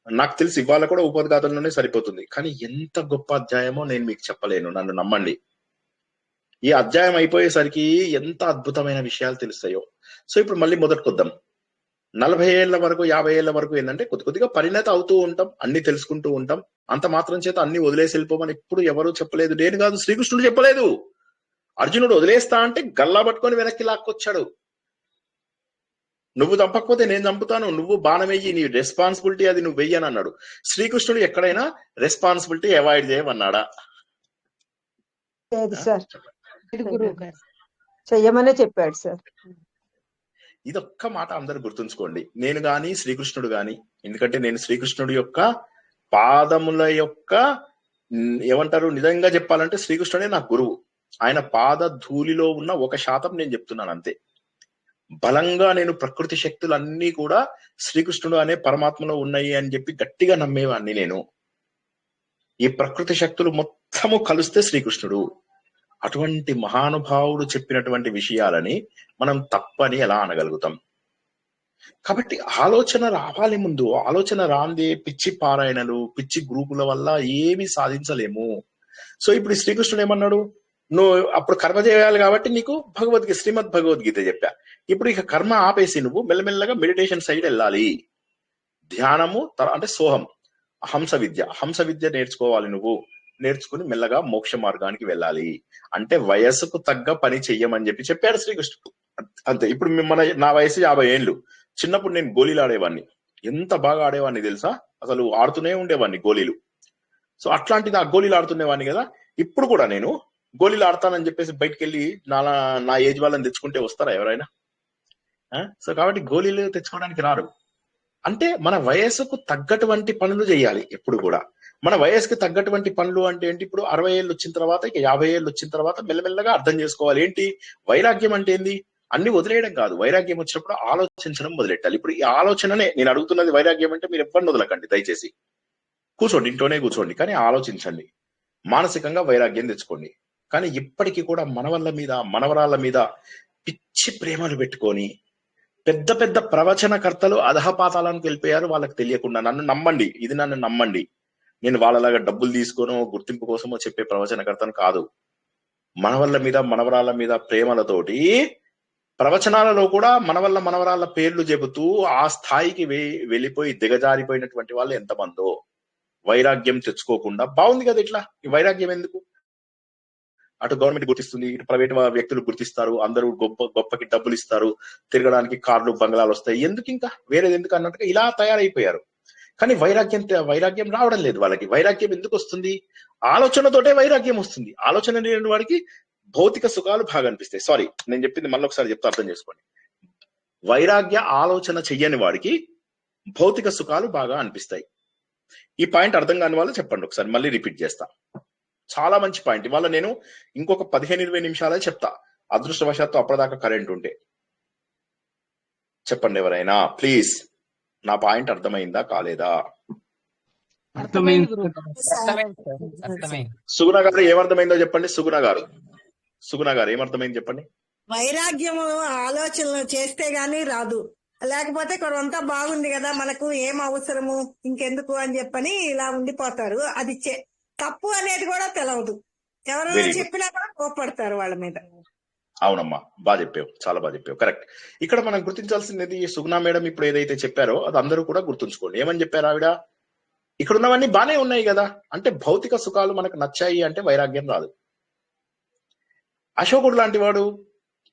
నాకు తెలిసి ఇవాళ కూడా ఉపోద్ఘాతంలోనే సరిపోతుంది, కానీ ఎంత గొప్ప అధ్యాయమో నేను మీకు చెప్పలేను, నన్ను నమ్మండి. ఈ అధ్యాయం అయిపోయేసరికి ఎంత అద్భుతమైన విషయాలు తెలుస్తాయో. సో ఇప్పుడు మళ్ళీ మొదటికొద్దాం. 40 ఏళ్ల వరకు 50 ఏళ్ల వరకు ఏంటంటే కొద్దిగా పరిణతి అవుతూ ఉంటాం, అన్ని తెలుసుకుంటూ ఉంటాం. అంత మాత్రం చేత అన్ని వదిలేసి వెళ్ళిపోమని ఎప్పుడు ఎవరు చెప్పలేదు. నేను కాదు, శ్రీకృష్ణుడు చెప్పలేదు. అర్జునుడు వదిలేస్తా అంటే గల్లా పట్టుకొని వెనక్కి లాక్కొచ్చాడు. నువ్వు చంపకపోతే నేను చంపుతాను, నువ్వు బాణం వెయ్యి, నీ రెస్పాన్సిబిలిటీ అది నువ్వు వెయ్యని అన్నాడు. శ్రీకృష్ణుడు ఎక్కడైనా రెస్పాన్సిబిలిటీ అవాయిడ్ చేయమన్నాడా? లేదు సార్, గురువు గారు చెయ్యమనే చెప్పాడు సార్. ఇదొక్క మాట అందరు గుర్తుంచుకోండి. నేను గాని శ్రీకృష్ణుడు గాని, ఎందుకంటే నేను శ్రీకృష్ణుడి యొక్క పాదముల యొక్క ఏమంటారు, నిజంగా చెప్పాలంటే శ్రీకృష్ణుడే నా గురువు. ఆయన పాద ధూళిలో ఉన్న 1% నేను చెప్తున్నాను అంతే. బలంగా నేను ప్రకృతి శక్తులన్నీ కూడా శ్రీకృష్ణుడు అనే పరమాత్మలో ఉన్నాయి అని చెప్పి గట్టిగా నమ్మేవాడిని నేను. ఈ ప్రకృతి శక్తులు మొత్తము కలిస్తే శ్రీకృష్ణుడు. అటువంటి మహానుభావుడు చెప్పినటువంటి విషయాలని మనం తప్పని ఎలా అనగలుగుతాం? కాబట్టి ఆలోచన రావాలి ముందు. ఆలోచన రాందే పిచ్చి పారాయణలు, పిచ్చి గ్రూపుల వల్ల ఏమి సాధించలేము. సో ఇప్పుడు శ్రీకృష్ణుడు ఏమన్నాడు, నువ్వు అప్పుడు కర్మ చేయాలి కాబట్టి నీకు శ్రీమద్ భగవద్గీత చెప్పా. ఇప్పుడు ఇక కర్మ ఆపేసి నువ్వు మెల్లమెల్లగా మెడిటేషన్ సైడ్ వెళ్ళాలి. ధ్యానము అంటే సోహం, హంస విద్య నేర్చుకోవాలి. నువ్వు నేర్చుకుని మెల్లగా మోక్ష మార్గానికి వెళ్ళాలి. అంటే వయస్సుకు తగ్గ పని చెయ్యమని చెప్పాడు శ్రీకృష్ణుడు. అంతే. ఇప్పుడు నా వయసు 50 ఏళ్ళు. చిన్నప్పుడు నేను గోళీలు ఆడేవాడిని. ఎంత బాగా ఆడేవాడిని తెలుసా? అసలు ఆడుతూనే ఉండేవాడిని గోళీలు. సో అట్లాంటిది ఆ గోళీలు ఆడుతుండేవాడిని కదా. ఇప్పుడు కూడా నేను గోళీలు ఆడతానని చెప్పేసి బయటకు వెళ్ళి నా ఏజ్ వాళ్ళని తెచ్చుకుంటే వస్తారా ఎవరైనా? సో కాబట్టి గోళీలు తెచ్చుకోవడానికి రారు. అంటే మన వయస్సుకు తగ్గటువంటి పనులు చేయాలి ఎప్పుడు కూడా. మన వయస్సుకి తగ్గటువంటి పనులు అంటే ఏంటి? ఇప్పుడు 60 ఏళ్ళు వచ్చిన తర్వాత, ఇక 50 ఏళ్ళు వచ్చిన తర్వాత మెల్లమెల్లగా అర్థం చేసుకోవాలి. ఏంటి వైరాగ్యం అంటే? ఏంది? అన్ని వదిలేయడం కాదు. వైరాగ్యం వచ్చినప్పుడు ఆలోచించడం మొదలెట్టాలి. ఇప్పుడు ఈ ఆలోచననే నేను అడుగుతున్నది. వైరాగ్యం అంటే మీరు ఎవరిని వదలకండి దయచేసి. కూర్చోండి, ఇంట్లోనే కూర్చోండి, కానీ ఆలోచించండి. మానసికంగా వైరాగ్యం తెచ్చుకోండి. కానీ ఇప్పటికీ కూడా మనవళ్ళ మీద, మనవరాళ్ళ మీద పిచ్చి ప్రేమలు పెట్టుకొని పెద్ద పెద్ద ప్రవచనకర్తలు అధపాతాలకు వెళ్ళిపోయారు వాళ్ళకి తెలియకుండా. నన్ను నమ్మండి, ఇది నన్ను నమ్మండి. నేను వాళ్ళలాగా డబ్బులు తీసుకోనో గుర్తింపు కోసమో చెప్పే ప్రవచనకర్తను కాదు. మనవళ్ళ మీద, మనవరాళ్ళ మీద ప్రేమలతోటి ప్రవచనాలలో కూడా మనవళ్ళ మనవరాళ్ళ పేర్లు చెబుతూ ఆ స్థాయికి వెళ్ళిపోయి దిగజారిపోయినటువంటి వాళ్ళు ఎంతమందో. వైరాగ్యం తెచ్చుకోకుండా బాగుంది కదా. ఇట్లా ఈ వైరాగ్యం ఎందుకు? అటు గవర్నమెంట్ గుర్తిస్తుంది, ఇటు ప్రైవేట్ వ్యక్తులు గుర్తిస్తారు, అందరూ గొప్పకి డబ్బులు ఇస్తారు, తిరగడానికి కార్లు బంగ్లాలు వస్తాయి. ఎందుకు ఇంకా వేరేది ఎందుకు అన్నట్టుగా ఇలా తయారైపోయారు. కానీ వైరాగ్యం రావడం లేదు వాళ్ళకి. వైరాగ్యం ఎందుకు వస్తుంది? ఆలోచనతోటే వైరాగ్యం వస్తుంది. ఆలోచన లేని వాడికి భౌతిక సుఖాలు బాగా అనిపిస్తాయి. సారీ, నేను చెప్పింది మళ్ళీ ఒకసారి చెప్తే అర్థం చేసుకోండి. వైరాగ్య ఆలోచన చెయ్యని వాడికి భౌతిక సుఖాలు బాగా అనిపిస్తాయి. ఈ పాయింట్ అర్థం కాని వాళ్ళు చెప్పండి ఒకసారి, మళ్ళీ రిపీట్ చేస్తా. చాలా మంచి పాయింట్. ఇవాళ నేను ఇంకొక 15-20 నిమిషాలే చెప్తా, అదృష్టవశాత్తు అప్పటిదాకా కరెంట్ ఉంటే. చెప్పండి ఎవరైనా ప్లీజ్, నా పాయింట్ అర్థమైందా కాలేదా? అర్థమైంది గురువు. అర్థమైంది సార్, అర్థమైంది. సుగుణ గారు ఏమర్థమైందో చెప్పండి. సుగుణ గారు ఏమర్థమైంది చెప్పండి. వైరాగ్యము ఆలోచనలు చేస్తే గానీ రాదు, లేకపోతే కొంత బాగుంది కదా మనకు ఏం అవసరము ఇంకెందుకు అని చెప్పని ఇలా ఉండిపోతారు. అది తప్పు అనేది కూడా తెలవదు, ఎవరైనా Very good. చెప్పినా కూడా కోప్పడతారు వాళ్ళ మీద. అవునమ్మా, బాగా చెప్పావు, చాలా బాగా చెప్పావు, కరెక్ట్. ఇక్కడ మనం గుర్తించాల్సింది సుగుణ మేడం ఇప్పుడు ఏదైతే చెప్పారో అది అందరూ కూడా గుర్తుంచుకోండి. ఏమని చెప్పారు ఆవిడ? ఇక్కడ ఉన్నవన్నీ బానే ఉన్నాయి కదా, అంటే భౌతిక సుఖాలు మనకు నచ్చాయి అంటే వైరాగ్యం రాదు. అశోకుడు లాంటి వాడు,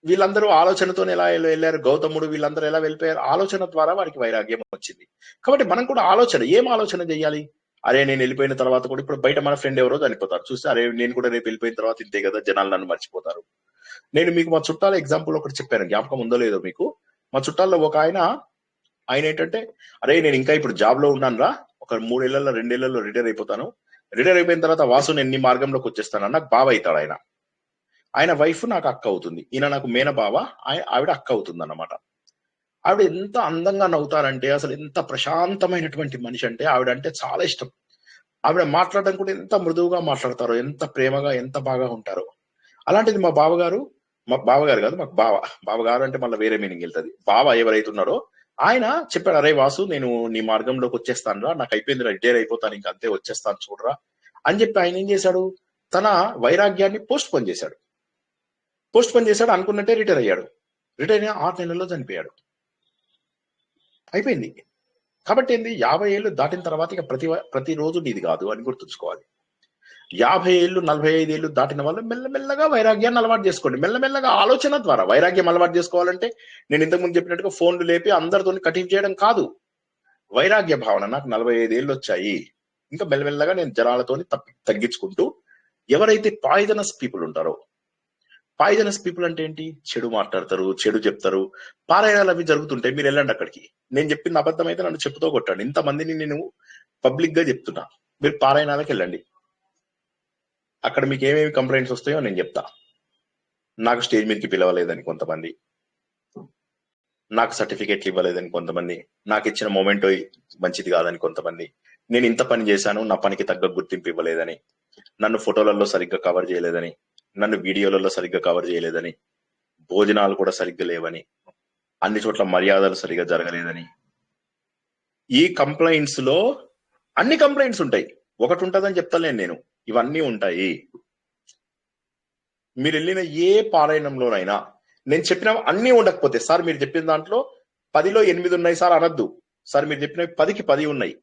వీళ్ళందరూ ఆలోచనతో ఎలా వెళ్ళారు, గౌతముడు వీళ్ళందరూ ఎలా వెళ్ళిపోయారు, ఆలోచన ద్వారా వారికి వైరాగ్యం వచ్చింది. కాబట్టి మనం కూడా ఏం ఆలోచన చేయాలి? అరే నేను వెళ్ళిపోయిన తర్వాత కూడా, ఇప్పుడు బయట మన ఫ్రెండ్ ఎవరో చనిపోతారు చూస్తే, అరే నేను కూడా రేపు వెళ్ళిపోయిన తర్వాత ఇంతే కదా, జనాలు నన్ను మర్చిపోతారు. నేను మీకు మా చుట్టాల ఎగ్జాంపుల్ ఒకటి చెప్పాను, జ్ఞాపకం ఉందో లేదో మీకు. మా చుట్టాల్లో ఒక ఆయన ఏంటంటే, అరే నేను ఇంకా ఇప్పుడు జాబ్ లో ఉన్నాను రా, ఒక 3 ఏళ్లలో 2 ఏళ్లలో రిటైర్ అయిపోతాను, రిటైర్ అయిపోయిన తర్వాత వాసు నేను నీ మార్గంలోకి వచ్చేస్తాను. నాకు బావ అవుతాడు ఆయన వైఫ్ నాకు అక్క అవుతుంది, ఈయన నాకు మేన బావ, ఆవిడ అక్క అవుతుంది అన్నమాట. ఆవిడ ఎంత అందంగా నవ్వుతారంటే, అసలు ఎంత ప్రశాంతమైనటువంటి మనిషి అంటే, ఆవిడ అంటే చాలా ఇష్టం. ఆవిడ మాట్లాడడం కూడా ఎంత మృదువుగా మాట్లాడతారో, ఎంత ప్రేమగా, ఎంత బాగా ఉంటారో. అలాంటిది మా బావగారు కాదు, మాకు బావగారు అంటే మళ్ళీ వేరే మీనింగ్ వెళ్తుంది. బావ ఎవరైతున్నారో ఆయన చెప్పాడు, అరే వాసు నేను నీ మార్గంలోకి వచ్చేస్తాను రా, నాకు అయిపోయింది, రిటైర్ అయిపోతాను, ఇంక అంతే వచ్చేస్తాను చూడరా అని చెప్పి ఆయన ఏం చేశాడు, తన వైరాగ్యాన్ని పోస్ట్ పోన్ చేశాడు. అనుకున్నట్టే రిటైర్ అయ్యాడు. రిటైర్ అయిన 6 నెలల్లో చనిపోయాడు. అయిపోయింది. కాబట్టి ఏంది, 50 ఏళ్ళు దాటిన తర్వాత ఇక ప్రతిరోజు నీది కాదు అని గుర్తుంచుకోవాలి. 50 ఏళ్ళు 45 ఏళ్ళు దాటిన వాళ్ళు మెల్లమెల్లగా వైరాగ్యాన్ని అలవాటు చేసుకోండి. మెల్లమెల్లగా ఆలోచన ద్వారా వైరాగ్యం అలవాటు చేసుకోవాలంటే నేను ఇంతకుముందు చెప్పినట్టుగా ఫోన్లు లేపి అందరితో కటింగ్ చేయడం కాదు. వైరాగ్య భావన, నాకు 45 ఏళ్ళు వచ్చాయి, ఇంకా మెల్లమెల్లగా నేను జనాలతో తగ్గించుకుంటూ, ఎవరైతే పాయిజనస్ పీపుల్ ఉంటారో, పాయిజనస్ పీపుల్ అంటే ఏంటి, చెడు మాట్లాడతారు, చెడు చెప్తారు, పారాయణాలు అవి జరుగుతుంటాయి, మీరు వెళ్ళండి అక్కడికి. నేను చెప్పింది అబద్ధం అయితే నన్ను చెప్పుతో కొట్టండి. ఇంతమందిని నేను పబ్లిక్ గా చెప్తున్నా, మీరు పారాయణాలకు వెళ్ళండి. అక్కడ మీకు ఏమేమి కంప్లైంట్స్ వస్తాయో నేను చెప్తా. నాకు స్టేజ్ మీదకి పిలవలేదని కొంతమంది, నాకు సర్టిఫికేట్లు ఇవ్వలేదని కొంతమంది, నాకు ఇచ్చిన మొమెంటో మంచిది కాదని కొంతమంది, నేను ఇంత పని చేశాను నా పనికి తగ్గ గుర్తింపు ఇవ్వలేదని, నన్ను ఫోటోలలో సరిగ్గా కవర్ చేయలేదని, నన్ను వీడియోలలో సరిగ్గా కవర్ చేయలేదని, భోజనాలు కూడా సరిగ్గా లేవని, అన్ని చోట్ల మర్యాదలు సరిగ్గా జరగలేదని. ఈ కంప్లైంట్స్ లో అన్ని కంప్లైంట్స్ ఉంటాయి, ఒకటి ఉంటుందని చెప్తాను నేను, ఇవన్నీ ఉంటాయి. మీరు వెళ్ళిన ఏ పారాయణంలోనైనా నేను చెప్పిన అన్ని ఉండకపోతే, సార్ మీరు చెప్పిన దాంట్లో 10లో 8 ఉన్నాయి సార్ అనద్దు. సార్ మీరు చెప్పినవి 10కి 10 ఉన్నాయి.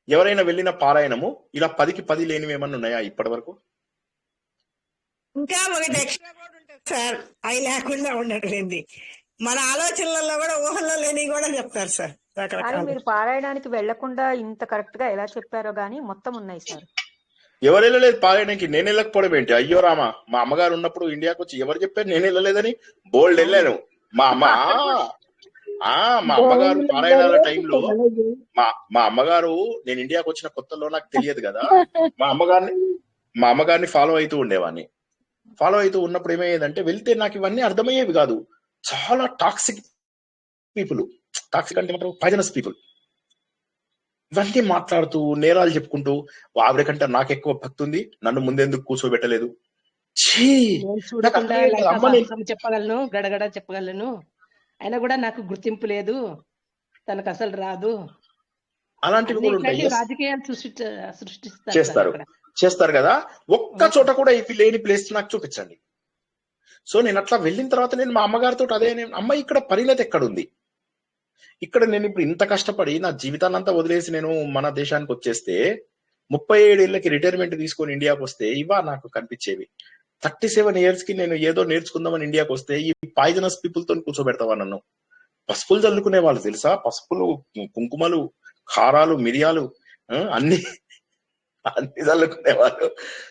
ఎవరైనా వెళ్ళిన పారాయణము ఇలా 10కి 10 లేనివి ఏమన్నా ఉన్నాయా ఇప్పటి వరకు? ఇంకా ఒకటి ఎక్స్ట్రా కూడా ఉంటుంది సార్, అవి లేకుండా ఉండట్లేదు. మన ఆలోచనలలో కూడా ఊహల్లో లేని కూడా చెప్తారు సార్. కానీ మీరు పారాయణానికి వెళ్లకుండా ఇంత కరెక్ట్ గా ఎలా చెప్పారో గానీ మొత్తం ఉన్నాయి సార్. ఎవరు వెళ్ళలేదు పారాయణానికి? నేను వెళ్ళకపోవడం ఏంటి? అయ్యో రామా, మా అమ్మగారు ఉన్నప్పుడు ఇండియాకి వచ్చి ఎవరు చెప్పారు నేను వెళ్ళలేదని? బోల్డ్ వెళ్ళాను. మా అమ్మగారు పారాయణాల టైంలో, మా అమ్మగారు, నేను ఇండియాకి వచ్చిన కొత్తలో నాకు తెలియదు కదా, మా అమ్మగారిని ఫాలో అవుతూ ఉండేవాడిని. ఫాలో అవుతూ ఉన్నప్పుడు ఏమయ్యేదంటే, వెళ్తే నాకు ఇవన్నీ అర్థమయ్యేవి కాదు. చాలా టాక్సిక్ పీపుల్, టాక్సిక్ అంటే మాత్రం పాయిజనస్ పీపుల్, ఇవన్నీ మాట్లాడుతూ నేరాలు చెప్పుకుంటూ, ఆవిడ కంటే నాకు ఎక్కువ భక్తి ఉంది, నన్ను ముందెందుకు కూర్చోబెట్టలేదు, చెప్పగలను, గడగడ చెప్పగలను, అయినా కూడా నాకు గుర్తింపు లేదు, తనకు అసలు రాదు, అలాంటివి కూడా ఉంటాయి. రాజకీయాలు చేస్తారు కదా. ఒక్క చోట కూడా ఇవి లేని ప్లేస్ నాకు చూపించండి. సో నేను అట్లా వెళ్ళిన తర్వాత నేను మా అమ్మగారితో అదే, అమ్మ ఇక్కడ పరిణతి ఎక్కడుంది, ఇక్కడ నేను ఇప్పుడు ఇంత కష్టపడి నా జీవితాన్ని అంతా వదిలేసి నేను మన దేశానికి వచ్చేస్తే, 37 ఏళ్ళకి రిటైర్మెంట్ తీసుకొని ఇండియాకి వస్తే ఇవా నాకు కనిపించేవి. 37 years కి నేను ఏదో నేర్చుకుందామని ఇండియాకి వస్తే ఈ పాయిజనస్ పీపుల్ తో కూర్చోబెడతావా నన్ను? పసుపులు చల్లుకునే వాళ్ళు తెలుసా, పసుపులు, కుంకుమలు, కారాలు, మిరియాలు, అన్ని అన్ని చల్లుకునేవాళ్ళు.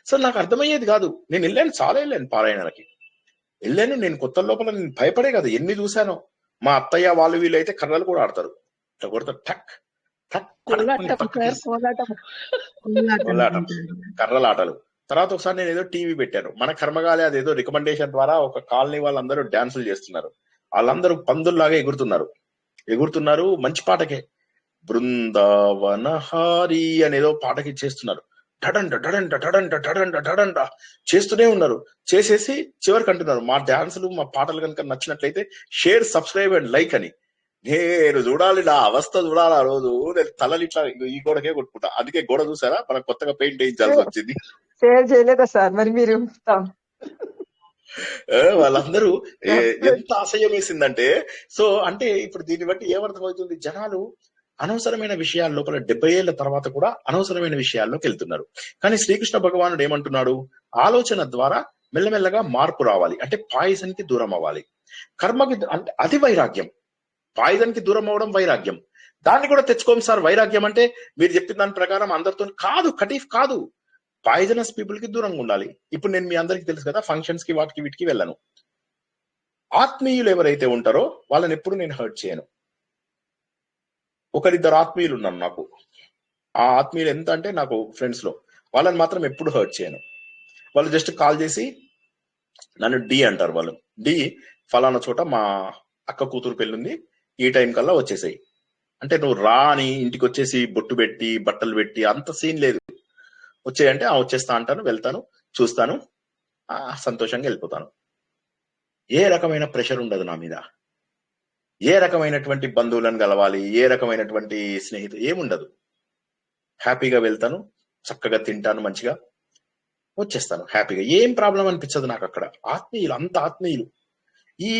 సో నాకు అర్థమయ్యేది కాదు. నేను వెళ్ళాను, చాలా వెళ్ళాను పారాయణలకి వెళ్ళాను. నేను కొత్త లోపల నేను భయపడే కదా, ఎన్ని చూశాను. మా అత్తయ్య వాళ్ళు వీళ్ళు అయితే కర్రలు కూడా ఆడతారు, ఇట్లా కొడతారు, టక్ టక్ కోలాటం, కర్రల ఆటలు. తర్వాత ఒకసారి నేను ఏదో టీవీ పెట్టాను, మన కర్మగాలి అదేదో రికమెండేషన్ ద్వారా ఒక కాలనీ వాళ్ళందరూ డాన్సులు చేస్తున్నారు. వాళ్ళందరూ పందుల్లాగా ఎగురుతున్నారు మంచి పాటకే. బృందావనహారి అనేదో పాటకి చేస్తున్నారు. డడంట డడంట డడంట డడంట డడంట చేస్తూనే ఉన్నారు. చేసేసి చివరికి అంటున్నారు, మా డాన్సులు మా పాటలు కనుక నచ్చినట్లయితే షేర్, సబ్స్క్రైబ్ అండ్ లైక్ అని. నేను చూడాలి, నా అవస్థ చూడాలి. ఆ రోజు నేను తలలు ఇట్లా ఈ గోడకే కొట్టుకుంటా. అందుకే గోడ చూసారా, మనకు కొత్తగా పెయింట్ వేయించాల్సి వచ్చింది. షేర్ చేయలేదా సార్ మరి మీరు? వాళ్ళందరూ ఎంత అసహ్యం వేసిందంటే, సో అంటే ఇప్పుడు దీన్ని బట్టి ఏమర్థమవుతుంది, జనాలు అనవసరమైన విషయాల లోపల 70 ఏళ్ల తర్వాత కూడా అనవసరమైన విషయాల్లోకి వెళ్తున్నారు. కానీ శ్రీకృష్ణ భగవానుడు ఏమంటున్నాడు, ఆలోచన ద్వారా మెల్లమెల్లగా మార్పు రావాలి, అంటే పాయిజన్ కి దూరం అవ్వాలి. కర్మకి అంటే అది వైరాగ్యం. పాయిజన్ కి దూరం అవ్వడం వైరాగ్యం. దాన్ని కూడా తెచ్చుకోం సార్. వైరాగ్యం అంటే మీరు చెప్పిన దాని ప్రకారం అందరితో కాదు, కటీఫ్ కాదు, పాయిజనస్ పీపుల్ కి దూరంగా ఉండాలి. ఇప్పుడు నేను మీ అందరికి తెలుసు కదా, ఫంక్షన్స్ కి వాటికి వీటికి వెళ్ళను. ఆత్మీయులు ఎవరైతే ఉంటారో వాళ్ళని ఎప్పుడు నేను హర్ట్ చేయను. ఒకరిద్దరు ఆత్మీయులు ఉన్నారు నాకు. ఆ ఆత్మీయులు ఎంత అంటే నాకు ఫ్రెండ్స్ లో, వాళ్ళని మాత్రం ఎప్పుడు హర్ట్ చేయను. వాళ్ళు జస్ట్ కాల్ చేసి నన్ను డి అంటారు. వాళ్ళు డి ఫలానా చోట మా అక్క కూతురు పెళ్ళుంది, ఈ టైం కల్లా వచ్చేసాయి అంటే, నువ్వు రా అని ఇంటికి వచ్చేసి బొట్టు పెట్టి బట్టలు పెట్టి అంత సీన్ లేదు. వచ్చేయంటే వచ్చేస్తా అంటాను, వెళ్తాను, చూస్తాను, సంతోషంగా వెళ్ళిపోతాను. ఏ రకమైన ప్రెషర్ ఉండదు నా మీద, ఏ రకమైనటువంటి బంధువులను కలవాలి, ఏ రకమైనటువంటి స్నేహితులు ఏముండదు. హ్యాపీగా వెళ్తాను, చక్కగా తింటాను, మంచిగా వచ్చేస్తాను హ్యాపీగా. ఏం ప్రాబ్లం అనిపించదు నాకు అక్కడ. ఆత్మీయులు, అంత ఆత్మీయులు. ఈ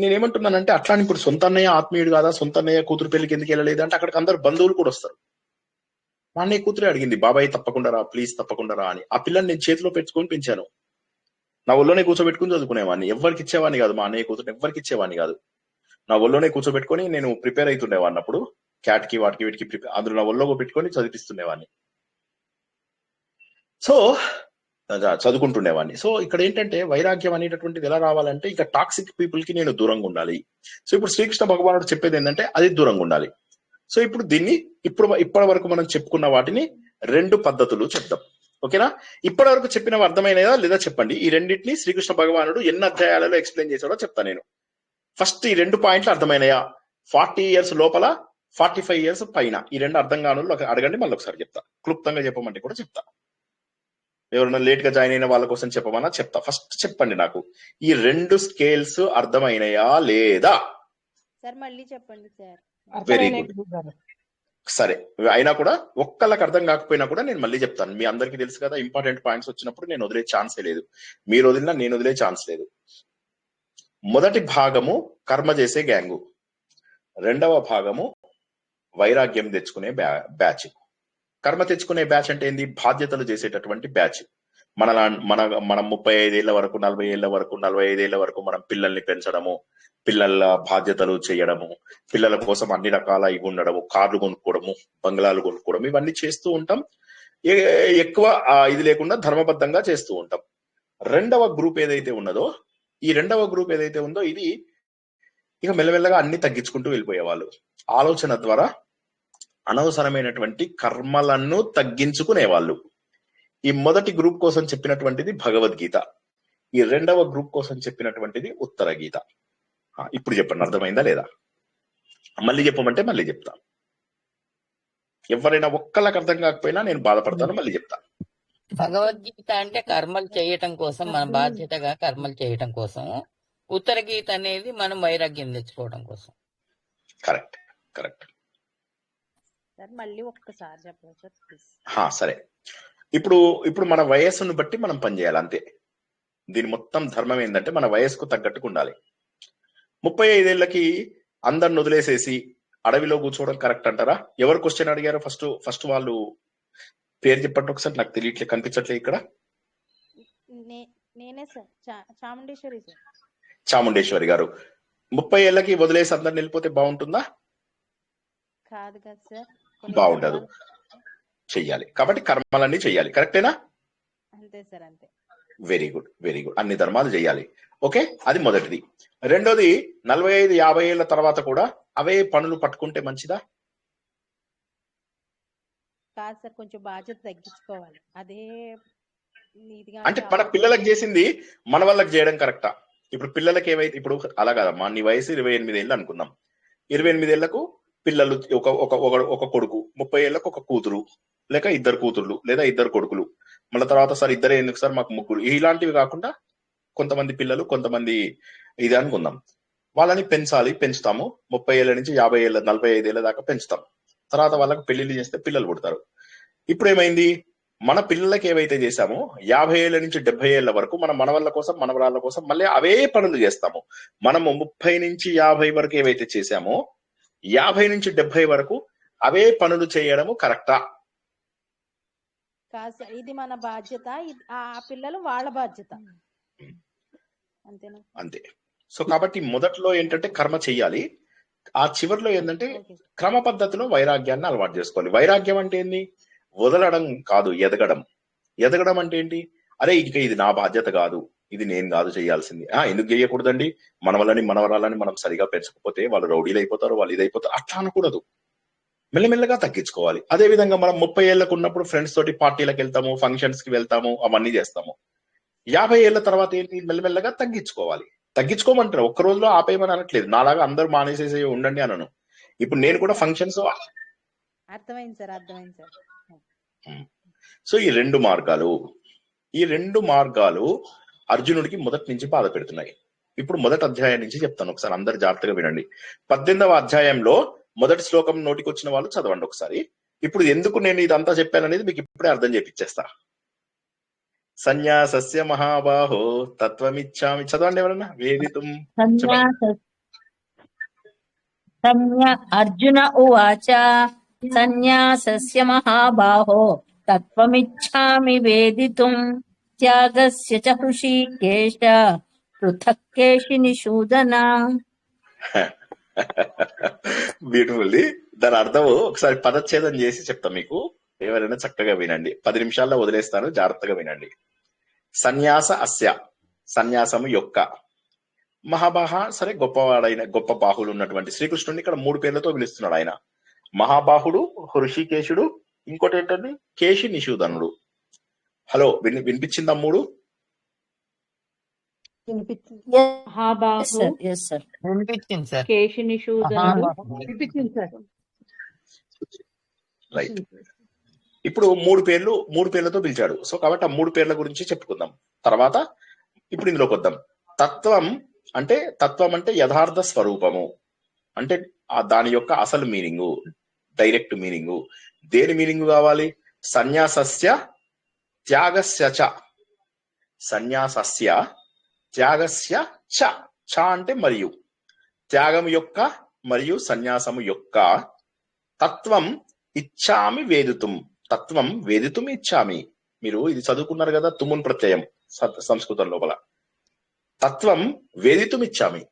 నేనేమంటున్నానంటే, అట్లా ఇప్పుడు సొంత అన్నయ్య ఆత్మీయుడు కాదా, సొంత అన్నయ్య కూతురు పెళ్లికి ఎందుకు వెళ్ళలేదు అంటే, అక్కడికి అందరు బంధువులు కూడా వస్తారు. మా అన్నయ్య కూతురే అడిగింది, బాబాయ్ తప్పకుండా రా, ప్లీజ్ తప్పకుండా రా అని. ఆ పిల్లని నేను చేతిలో పెట్టుకొని పెంచాను. నా ఒళ్ళోనే కూర్చోబెట్టుకుని చదువుకునేవాడిని. ఎవరికి ఇచ్చేవాడిని కాదు, మా అన్నయ్య కూతురు ఎవరికి ఇచ్చేవాడిని కాదు. నా ఒళ్ళోనే కూర్చోబెట్టుకొని నేను ప్రిపేర్ అవుతుండేవాడిని. అప్పుడు క్యాట్ కి వాటికి వీటికి ప్రిపేర్, అందులో నా ఒళ్ళో పెట్టుకొని చదివిస్తుండేవాడిని. సో చదువుకుంటుండేవాడిని. సో ఇక్కడ ఏంటంటే, వైరాగ్యం అనేటటువంటిది ఎలా రావాలంటే, ఇక టాక్సిక్ పీపుల్ కి నేను దూరంగా ఉండాలి. సో ఇప్పుడు శ్రీకృష్ణ భగవానుడు చెప్పేది ఏంటంటే, అది దూరంగా ఉండాలి. సో ఇప్పుడు దీన్ని ఇప్పటి వరకు మనం చెప్పుకున్న వాటిని 2 పద్ధతులు చెప్దాం. ఓకేనా? ఇప్పటి వరకు చెప్పినవి అర్థమైనదా లేదా చెప్పండి. ఈ రెండింటిని శ్రీకృష్ణ భగవానుడు ఎన్ని అధ్యాయాలలో ఎక్స్ప్లెయిన్ చేశాడో చెప్తా నేను. ఫస్ట్ ఈ 2 పాయింట్లు అర్థమైనయా? 40 ఇయర్స్ లోపల, 45 ఇయర్స్ పైన, ఈ 2 అర్థం కాను అడగండి, మళ్ళీ ఒకసారి చెప్తా. క్లుప్తంగా చెప్పమంటే కూడా చెప్తా. ఎవరైనా లేట్ గా జాయిన్ అయిన వాళ్ళ కోసం చెప్పమన్నా చెప్తా. ఫస్ట్ చెప్పండి నాకు, ఈ 2 స్కేల్స్ అర్థమైనయా లేదా? సార్ మళ్ళీ చెప్పండి సార్. Very good. సరే, అయినా కూడా ఒక్కళ్ళకి అర్థం కాకపోయినా కూడా నేను మళ్ళీ చెప్తాను. మీ అందరికీ తెలుసు కదా, ఇంపార్టెంట్ పాయింట్స్ వచ్చినప్పుడు నేను వదిలే ఛాన్సే లేదు. మీరు వదిలినా నేను వదిలే ఛాన్స్ లేదు. మొదటి భాగము కర్మ చేసే గ్యాంగు, 2వ భాగము వైరాగ్యం తెచ్చుకునే బ్యాచ్. కర్మ తెచ్చుకునే బ్యాచ్ అంటే ఏంది? బాధ్యతలు చేసేటటువంటి బ్యాచ్. మనం 35 ఏళ్ల వరకు, 40 ఏళ్ల వరకు, 45 ఏళ్ల వరకు మనం పిల్లల్ని పెంచడము, పిల్లల బాధ్యతలు చేయడము, పిల్లల కోసం అన్ని రకాల ఇవి ఉండడము, కార్లు కొనుక్కోవడము, బంగ్లాలు కొనుక్కోవడం, ఇవన్నీ చేస్తూ ఉంటాం. ఎక్కువ ఇది లేకుండా ధర్మబద్ధంగా చేస్తూ ఉంటాం. 2వ గ్రూప్ ఏదైతే ఉన్నదో, ఈ 2వ గ్రూప్ ఏదైతే ఉందో, ఇది ఇక మెల్లమెల్లగా అన్ని తగ్గించుకుంటూ వెళ్ళిపోయేవాళ్ళు. ఆలోచన ద్వారా అనవసరమైనటువంటి కర్మలను తగ్గించుకునేవాళ్ళు. ఈ మొదటి గ్రూప్ కోసం చెప్పినటువంటిది భగవద్గీత, ఈ 2వ గ్రూప్ కోసం చెప్పినటువంటిది ఉత్తర గీత. ఇప్పుడు చెప్పండి, అర్థమైందా లేదా? మళ్ళీ చెప్పమంటే మళ్ళీ చెప్తా. ఎవరైనా ఒక్కళ్ళకి అర్థం కాకపోయినా నేను బాధపడతాను, మళ్ళీ చెప్తా. భగవద్గీత అంటే కర్మలు చేయటం కోసం, మన బాధ్యతగా కర్మలు చేయటం కోసం. ఉత్తర గీత అనేది మనం వైరాగ్యం తెచ్చుకోవడం కోసం. Correct, correct. సార్ మళ్ళీ ఒక్కసారి చెప్పండి సార్ ప్లీజ్. సరే, ఇప్పుడు మన వయస్సును బట్టి మనం పనిచేయాలి, అంతే. దీని మొత్తం ధర్మం ఏంటంటే, మన వయస్సుకు తగ్గట్టుకు ఉండాలి. 35 ఏళ్లకి అందరిని వదిలేసేసి అడవిలో కూర్చోవడం కరెక్ట్ అంటారా? ఎవరు క్వశ్చన్ అడిగారు? ఫస్ట్ వాళ్ళు పేరు చెప్పండి ఒకసారి, నాకు తెలియట్లే, కనిపించట్లే ఇక్కడ. నేనే సార్, చాముండేశ్వరి సార్. చాముండేశ్వరి గారు, 30 ఏళ్ళకి వదిలేసి అందరిని వెళ్ళిపోతే బాగుంటుందా? కాదు కదా సార్, కొన్ని బాగుండదు. ధర్మాలు చెయ్యాలి. కాబట్టి కర్మలన్నీ చెయ్యాలి. కరెక్టేనా? అంతే సార్, అంతే. Very good, very good. అన్ని ధర్మాలు చేయాలి. ఓకే, అది మొదటిది. రెండోది 45-50 ఏళ్ల తర్వాత కూడా అవే పనులు పట్టుకుంటే మంచిదా? కాదు సార్, కొంచెం బాధ్యత తగ్గించుకోవాలి. అదే ఇదిగా అంటే అంటే మన అవ్వదు. పిల్లలకు చేసింది మన వాళ్ళకి చేయడం కరెక్టా? ఇప్పుడు పిల్లలకి ఏమైతే, ఇప్పుడు అలా కాదమ్మా, నీ వయసు 28 ఏళ్ళు అనుకుందాం. 28 ఏళ్లకు పిల్లలు ఒక ఒక ఒక- ఒక కొడుకు, 30 ఏళ్లకు ఒక కూతురు, లేక ఇద్దరు కూతుర్లు లేదా ఇద్దరు కొడుకులు, మళ్ళీ తర్వాత సార్ ఇద్దరే ఎందుకు సార్ మాకు ముగ్గురు, ఇలాంటివి కాకుండా కొంతమంది పిల్లలు కొంతమంది ఇది అనుకుందాం. వాళ్ళని పెంచుతాము. 30 ఏళ్ల నుంచి 50 ఏళ్ళ 45 ఏళ్ళ దాకా పెంచుతాం. తర్వాత వాళ్ళకి పెళ్లిళ్ళు చేస్తే పిల్లలు పుడతారు. ఇప్పుడు ఏమైంది, మన పిల్లలకి ఏవైతే చేశామో 50 ఏళ్ల నుంచి 70 ఏళ్ల వరకు మన మనవళ్ళ కోసం మనవరాళ్ళ కోసం మళ్ళీ అవే పనులు చేస్తాము. మనము 30 నుంచి 50 వరకు ఏవైతే చేశామో 50 నుంచి 70 వరకు అవే పనులు చేయడము కరెక్టా? కాదు సార్, ఇది మన బాధ్యత, ఆ పిల్లలు వాళ్ళ బాధ్యత. అంతేనా? అంతే. సో కాబట్టి మొదట్లో ఏంటంటే కర్మ చెయ్యాలి. ఆ చివరిలో ఏంటంటే ఓకే. క్రమ పద్ధతిలో వైరాగ్యాన్ని అలవాటు చేసుకోవాలి. వైరాగ్యం అంటే ఏంది? వదలడం కాదు, ఎదగడం. ఎదగడం అంటే ఏంటి? అరే ఇక ఇది నా బాధ్యత కాదు, ఇది నేను కాదు చేయాల్సింది. ఎందుకు చేయకూడదండి? మనవలని మనవరాలని మనం సరిగా పెంచకపోతే వాళ్ళు రౌడీలు అయిపోతారు, వాళ్ళు ఇది అయిపోతారు, అట్లా అనకూడదు. మెల్లమెల్లగా తగ్గించుకోవాలి. అదే విధంగా మనం 30 ఏళ్ళకు ఉన్నప్పుడు ఫ్రెండ్స్ తోటి పార్టీలకు వెళ్తాము, ఫంక్షన్స్ కి వెళ్తాము, అవన్నీ చేస్తాము. 50 ఏళ్ల తర్వాత ఏంటి? మెల్లమెల్లగా తగ్గించుకోవాలి. తగ్గించుకోమంటారు, ఒక్క రోజులో ఆపేయమని అనట్లేదు. నాలాగా అందరూ మానేసేసి ఉండండి అనను. ఇప్పుడు నేను కూడా ఫంక్షన్స్. అర్థమైంది సార్, అర్థమైంది సార్. సో ఈ రెండు మార్గాలు అర్జునుడికి మొదటి నుంచి బాధ పెడుతున్నాయి. ఇప్పుడు మొదటి అధ్యాయం నుంచి చెప్తాను, ఒకసారి అందరు జాగ్రత్తగా వినండి. 18వ అధ్యాయంలో మొదటి శ్లోకం నోటికి వచ్చిన వాళ్ళు చదవండి ఒకసారి. ఇప్పుడు ఎందుకు నేను ఇదంతా చెప్పాననేది మీకు ఇప్పుడే అర్థం చేపిచ్చేస్తా. సన్యాసస్య మహాబాహో తత్వమిచ్చామి. చదవండి ఎవరన్నా. వేదితుం. అర్జున ఉవాచ సన్యాసస్య మహాబాహో తత్వమిచ్ఛామి వేదితుం త్యాగస్య చ హృషీకేశ పృథక్ కేశినిషూదన. బ్యూటిఫుల్. దాని అర్థం ఒకసారి పదచ్ఛేదం చేసి చెప్తా మీకు. ఎవరైనా చక్కగా వినండి. 10 నిమిషాల్లో వదిలేస్తాను, జాగ్రత్తగా వినండి. సన్యాస అస్య, సన్యాసము యొక్క, మహాబాహ, సరే గొప్పవాడైన గొప్ప బాహులు ఉన్నటువంటి శ్రీకృష్ణుడిని ఇక్కడ 3 పేర్లతో పిలుస్తున్నాడు ఆయన. మహాబాహుడు, హృషికేశుడు, ఇంకోటి ఏంటండి కేశి నిషూదనుడు. హలో, వినిపించిందా? 3 మహాబాహు, వినిపించింది సార్. కేశినిషూదనుడు. రైట్. ఇప్పుడు 3 పేర్లతో పిలిచాడు. సో కాబట్టి ఆ 3 పేర్ల గురించి చెప్పుకుందాం. తర్వాత ఇప్పుడు ఇందులోకి వద్దాం. తత్వం అంటే యథార్థ స్వరూపము, అంటే దాని యొక్క అసలు మీనింగు, డైరెక్ట్ మీనింగు. దేని మీనింగ్ కావాలి? సన్యాసస్య త్యాగస్య చ. సన్యాసస్య త్యాగస్య చ. చ అంటే మరియు, త్యాగము యొక్క మరియు సన్యాసము యొక్క. తత్వం ఇచ్చామి వేదితుం. తత్వం వేదితుం ఇచ్చామి. మీరు ఇది చదువుకున్నారు కదా, తుమున్ ప్రత్యయం సంస్కృతం లోపల. తత్వం వేదితుం ఇచ్చామి.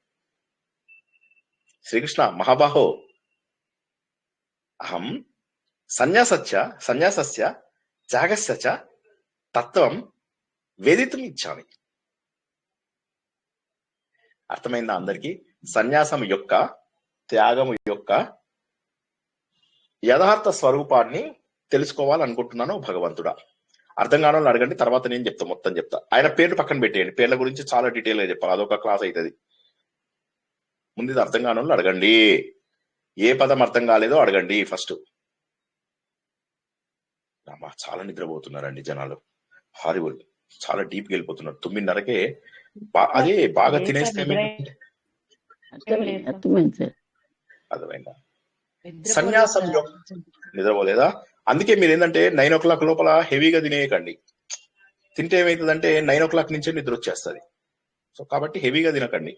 శ్రీకృష్ణ మహాబాహో అహం సన్యాసస్య త్యాగస్య చ తత్వం వేదితుం ఇచ్చామి. అర్థమైందా అందరికీ? సన్యాసం యొక్క, త్యాగము యొక్క యథార్థ స్వరూపాన్ని తెలుసుకోవాలనుకుంటున్నాను భగవంతుడా. అర్థం కాని వాళ్ళు అడగండి, తర్వాత నేను చెప్తా, మొత్తం చెప్తా. ఆయన పేర్లు పక్కన పెట్టేయండి, పేర్ల గురించి చాలా డీటెయిల్ గా చెప్పాలి, అదొక క్లాస్ అవుతుంది. ముందు ఇది అర్థం కాని వాళ్ళు అడగండి, ఏ పదం అర్థం కాలేదో అడగండి ఫస్ట్. చాలా నిద్రపోతున్నారండి జనాలు, హారిబుల్. చాలా డీప్ గా వెళ్ళిపోతున్నారు. 9:30కే అదే బాగా తినేస్తే అర్థమైందా? సన్యాసం నిద్రపోలేదా? అందుకే మీరు ఏంటంటే 9 o'clock లోపల హెవీగా తినేయకండి. తింటే ఏమవుతుందంటే 9 o'clock నుంచే నిద్ర వచ్చేస్తుంది. సో కాబట్టి హెవీగా తినకండి,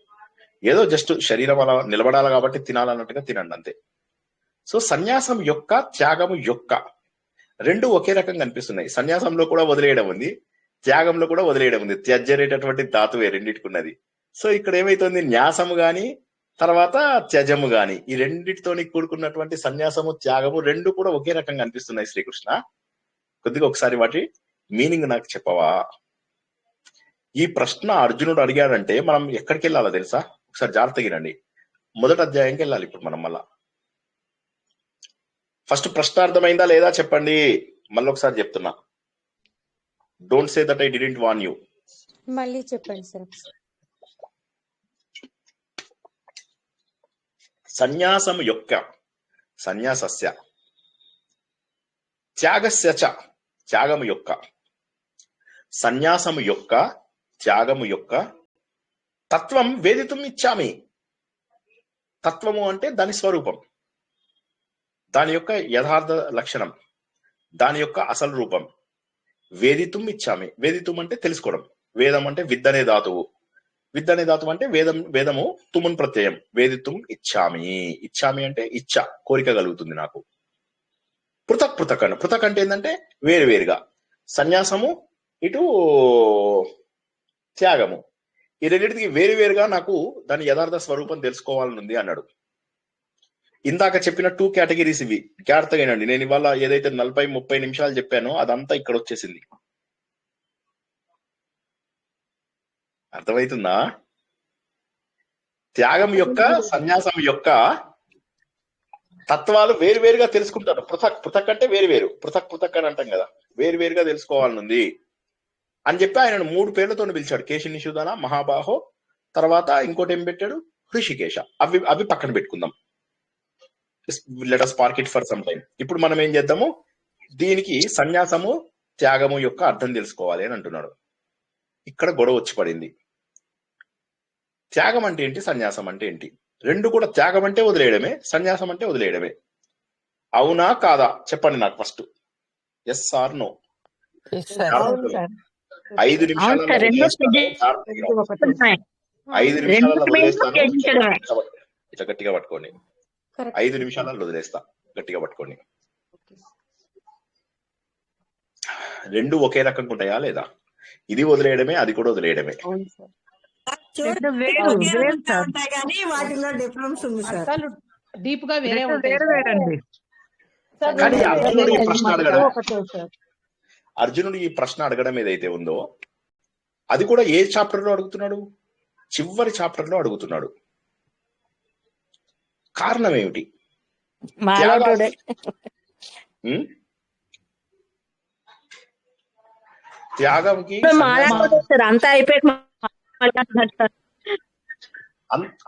ఏదో జస్ట్ శరీరం అలా నిలబడాలి కాబట్టి తినాలన్నట్టుగా తినండి అంతే. సో సన్యాసం యొక్క, త్యాగము యొక్క రెండు ఒకే రకంగా అనిపిస్తున్నాయి. సన్యాసంలో కూడా వదిలేయడం ఉంది, త్యాగంలో కూడా వదిలేయడం ఉంది. త్యజ్యరేటటువంటి ధాతువే రెండింటికి ఉన్నది. సో ఇక్కడ ఏమైతుంది, న్యాసము గాని తర్వాత త్యజము గాని, ఈ రెండిటితోని కూడుకున్నటువంటి సన్యాసము త్యాగము రెండు కూడా ఒకే రకంగా అనిపిస్తున్నాయి శ్రీకృష్ణ. కొద్దిగా ఒకసారి వాటి మీనింగ్ నాకు చెప్పవా? ఈ ప్రశ్న అర్జునుడు అడిగాడంటే మనం ఎక్కడికి వెళ్ళాలో తెలుసా? ఒకసారి జాగ్రత్తగా వినండి. మొదటి అధ్యాయంకి వెళ్ళాలి ఇప్పుడు మనం. మళ్ళా ఫస్ట్ ప్రశ్న అర్థమైందా లేదా చెప్పండి. మళ్ళీ ఒకసారి చెప్తున్నా, don't say that I didn't warn you. మళ్ళీ చెప్పండి సార్. సన్యాసము యొక్క, సన్యాసస్య, త్యాగస్య చ, త్యాగము యొక్క, సన్యాసము యొక్క, త్యాగము యొక్క తత్వం వేదితుం ఇచ్చామి. తత్వము అంటే దాని స్వరూపం, దాని యొక్క యథార్థ లక్షణం, దాని యొక్క అసలు రూపం. వేదితుం ఇచ్చామి. వేదితుం అంటే తెలుసుకోవడం. వేదం అంటే విద్ అనే ధాతువు. విద్ అనే ధాతువు అంటే వేదము తుమున్ ప్రత్యయం. వేదితుం ఇచ్చామి. ఇచ్చామి అంటే ఇచ్చ, కోరిక కలుగుతుంది నాకు. పృథక్ పృథక్ అని, పృథక్ అంటే ఏంటంటే వేరు వేరుగా. సన్యాసము ఇటు త్యాగము, ఈ రెండింటికి వేరు వేరుగా నాకు దాని యథార్థ స్వరూపం తెలుసుకోవాలనుంది అన్నాడు. ఇందాక చెప్పిన 2 కేటగిరీస్ ఇవి. జాగ్రత్తగా వినండి. నేను ఇవాళ ఏదైతే 40-30 నిమిషాలు చెప్పానో అదంతా ఇక్కడ వచ్చేసింది. అర్థమవుతుందా? త్యాగం యొక్క, సన్యాసం యొక్క తత్వాలు వేరువేరుగా తెలుసుకుంటారు. పృథక్ పృథక్ అంటే వేరు వేరు, పృథక్ పృథక్ అని అంటాం కదా, వేరువేరుగా తెలుసుకోవాలనుంది అని చెప్పి ఆయన 3 పేర్లతో పిలిచాడు. కేశినిషూదన, మహాబాహో, తర్వాత ఇంకోటి ఏం పెట్టాడు, హృషికేశ. అవి పక్కన పెట్టుకుందాం. Let us park it for some time. ఇప్పుడు మనం ఏం చేద్దాము, దీనికి సన్యాసము త్యాగము యొక్క అర్థం తెలుసుకోవాలి అని అంటున్నాడు. ఇక్కడ గొడవ వచ్చి పడింది. త్యాగం అంటే ఏంటి, సన్యాసం అంటే ఏంటి? రెండు కూడా త్యాగం అంటే వదిలేయడమే, సన్యాసం అంటే వదిలేయడమే. అవునా కాదా చెప్పండి నాకు ఫస్ట్. Yes or no? 5 నిమిషాలలో 5 నిమిషాలలో వదిలేస్తాను. ఇట్లా గట్టిగా పట్టుకోండి. 5 నిమిషాలలో వదిలేస్తా, గట్టిగా పట్టుకోండి. రెండు ఒకే రకంగా ఉంటాయా లేదా? ఇది వదిలేయడమే, అది కూడా వదిలేయడమే. ఉంటాయి కానీ వాటిలో డిఫరెన్స్ ఉంది సార్. డీప్ గా వేరే కానీ అర్జునుడు ఈ ప్రశ్న అడగడం, అర్జునుడు ఈ ప్రశ్న అడగడం ఏదైతే ఉందో అది కూడా ఏ చాప్టర్ లో అడుగుతున్నాడు? చివరి చాప్టర్ లో అడుగుతున్నాడు. కారణం ఏమిటి? త్యాగంకి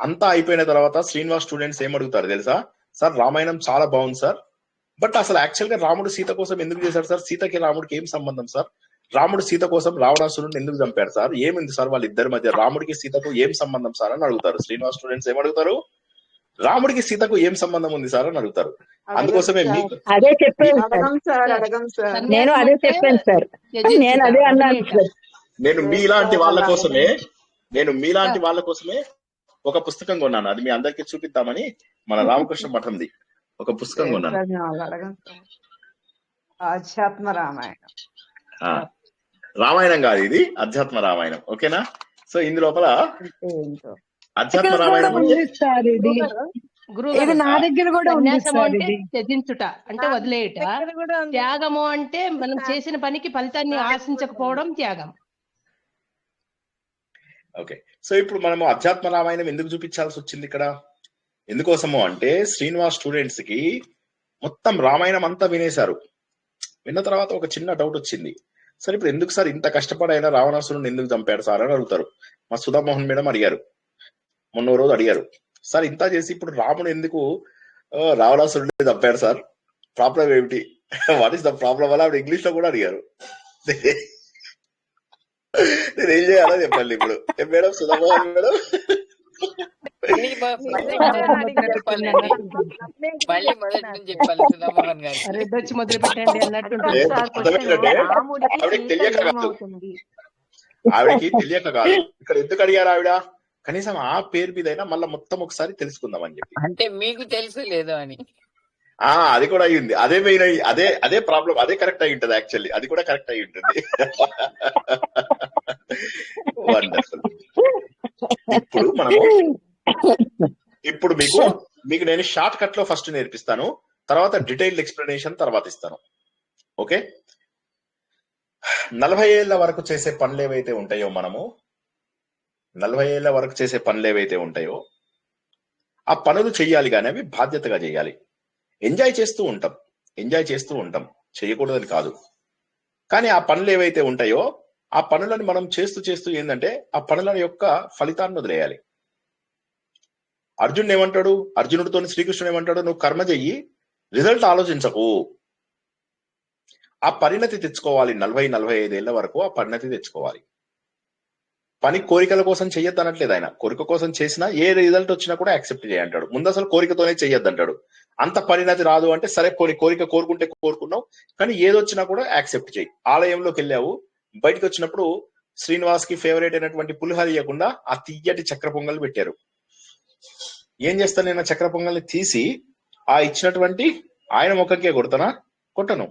అంతా అయిపోయిన తర్వాత శ్రీనివాస్ స్టూడెంట్స్ ఏం అడుగుతారు తెలుసా? సార్ రామాయణం చాలా బాగుంది సార్, బట్ అసలు యాక్చువల్ గా రాముడు సీత కోసం ఎందుకు చేశాడు సార్? సీతకి రాముడికి ఏం సంబంధం సార్? రాముడు సీత కోసం రావణాసురుడిని ఎందుకు చంపాడు సార్? ఏమింది సార్ వాళ్ళిద్దరి మధ్య? రాముడికి సీతకు ఏం సంబంధం సార్ అని అడుగుతారు. శ్రీనివాస్ స్టూడెంట్స్ ఏమడుగుతారు? రాముడికి సీతకు ఏం సంబంధం ఉంది సార్ అని అడుగుతారు. అందుకోసమే మీకు అదే చెప్పాను సార్, నేను అదే చెప్పాను సార్, నేను అదే అన్నాను సార్. నేను మీలాంటి వాళ్ళ కోసమే ఒక పుస్తకం కొన్నాను. అది మీ అందరికీ చూపిద్దామని, మన రామకృష్ణ మఠంది ఒక పుస్తకం కొన్నాను. ఆధ్యాత్మ రామాయణం. రామాయణం కాదు ఇది, అధ్యాత్మ రామాయణం. ఓకేనా? సో ఇందు లోపల అధ్యాత్మ రామాయణం ఇది నా దగ్గర కూడా అంటే త్యజించుట అంటే వదిలేయుట, త్యాగము అంటే మనం చేసిన పనికి ఫలితాన్ని ఆశించకపోవడం త్యాగం. ఓకే, సో ఇప్పుడు మనము అధ్యాత్మ రామాయణం ఎందుకు చూపించాల్సి వచ్చింది ఇక్కడ? ఎందుకోసము అంటే శ్రీనివాస్ స్టూడెంట్స్ కి మొత్తం రామాయణం అంతా వినేశారు. విన్న తర్వాత ఒక చిన్న డౌట్ వచ్చింది. సార్ ఇప్పుడు ఎందుకు సార్ ఇంత కష్టపడైనా రావణాసురుడిని ఎందుకు చంపాడు సార్ అని అడుగుతారు. మా సుధామోహన్ మేడం అడిగారు, మొన్న రోజు అడిగారు, సార్ ఇంత చేసి ఇప్పుడు రాముడు ఎందుకు రావణాసురుడిని చంపాడు సార్? ప్రాబ్లం ఏమిటి? వాట్ ఈస్ ద ప్రాబ్లం అని ఆవిడ ఇంగ్లీష్ లో కూడా అడిగారు. నేను ఏం చేయాలో చెప్పండి ఇప్పుడు మేడం, సుధామోహన్ మేడం. మొదలు పెట్టండి ఆవిడకి తెలియక కాదు. ఇక్కడ ఎందుకు అడిగారు ఆవిడ? కనీసం ఆ పేరు మీదైనా మళ్ళీ మొత్తం ఒకసారి తెలుసుకుందాం అని చెప్పి. అంటే మీకు తెలుసు లేదో అని. అది కూడా అయ్యింది. అదే మెయిన్ అదే ప్రాబ్లం. అదే కరెక్ట్ అయి ఉంటుంది. యాక్చువల్లీ అది కూడా కరెక్ట్ అయి ఉంటుంది. వండర్ఫుల్. ఇప్పుడు మనము ఇప్పుడు మీకు నేను షార్ట్ కట్ లో ఫస్ట్ నేర్పిస్తాను, తర్వాత డీటెయిల్డ్ ఎక్స్ప్లెనేషన్ తర్వాత ఇస్తాను. ఓకే, 40 ఏళ్ల వరకు చేసే పనులు ఏవైతే ఉంటాయో, 40 ఏళ్ల వరకు చేసే పనులు ఏవైతే ఉంటాయో ఆ పనులు చెయ్యాలి, కానీ అవి బాధ్యతగా చేయాలి. ఎంజాయ్ చేస్తూ ఉంటాం, చేయకూడదని కాదు. కానీ ఆ పనులు ఏవైతే ఉంటాయో ఆ పనులను మనం చేస్తూ ఏంటంటే ఆ పనుల యొక్క ఫలితాన్ని వదిలేయాలి. అర్జునుడితో శ్రీకృష్ణుడు ఏమంటాడు, నువ్వు కర్మ చెయ్యి, రిజల్ట్ ఆలోచించకు, ఆ పరిణతి తెచ్చుకోవాలి. 40-45 ఏళ్ల వరకు ఆ పరిణతి తెచ్చుకోవాలి. పని కోరికల కోసం చెయ్యొద్దు అనట్లేదు ఆయన. కోరిక కోసం చేసినా ఏ రిజల్ట్ వచ్చినా కూడా యాక్సెప్ట్ చేయంటాడు. ముందు అసలు కోరికతోనే చెయ్యొద్దు అంటాడు. అంత పరిణతి రాదు అంటే సరే, కోరిక కోరుకుంటే కోరుకున్నావు, కానీ ఏదొచ్చినా కూడా యాక్సెప్ట్ చేయి. ఆలయంలోకి వెళ్ళావు, బయటకు వచ్చినప్పుడు శ్రీనివాస్ కి ఫేవరెట్ అయినటువంటి పులిహోర ఇవ్వకుండా ఆ తియ్యటి చక్ర పొంగల్ పెట్టారు. ఏం చేస్తాను నేను? చక్ర పొంగల్ని తీసి ఆ ఇచ్చినటువంటి ఆయన ముఖంకే కొట్టను,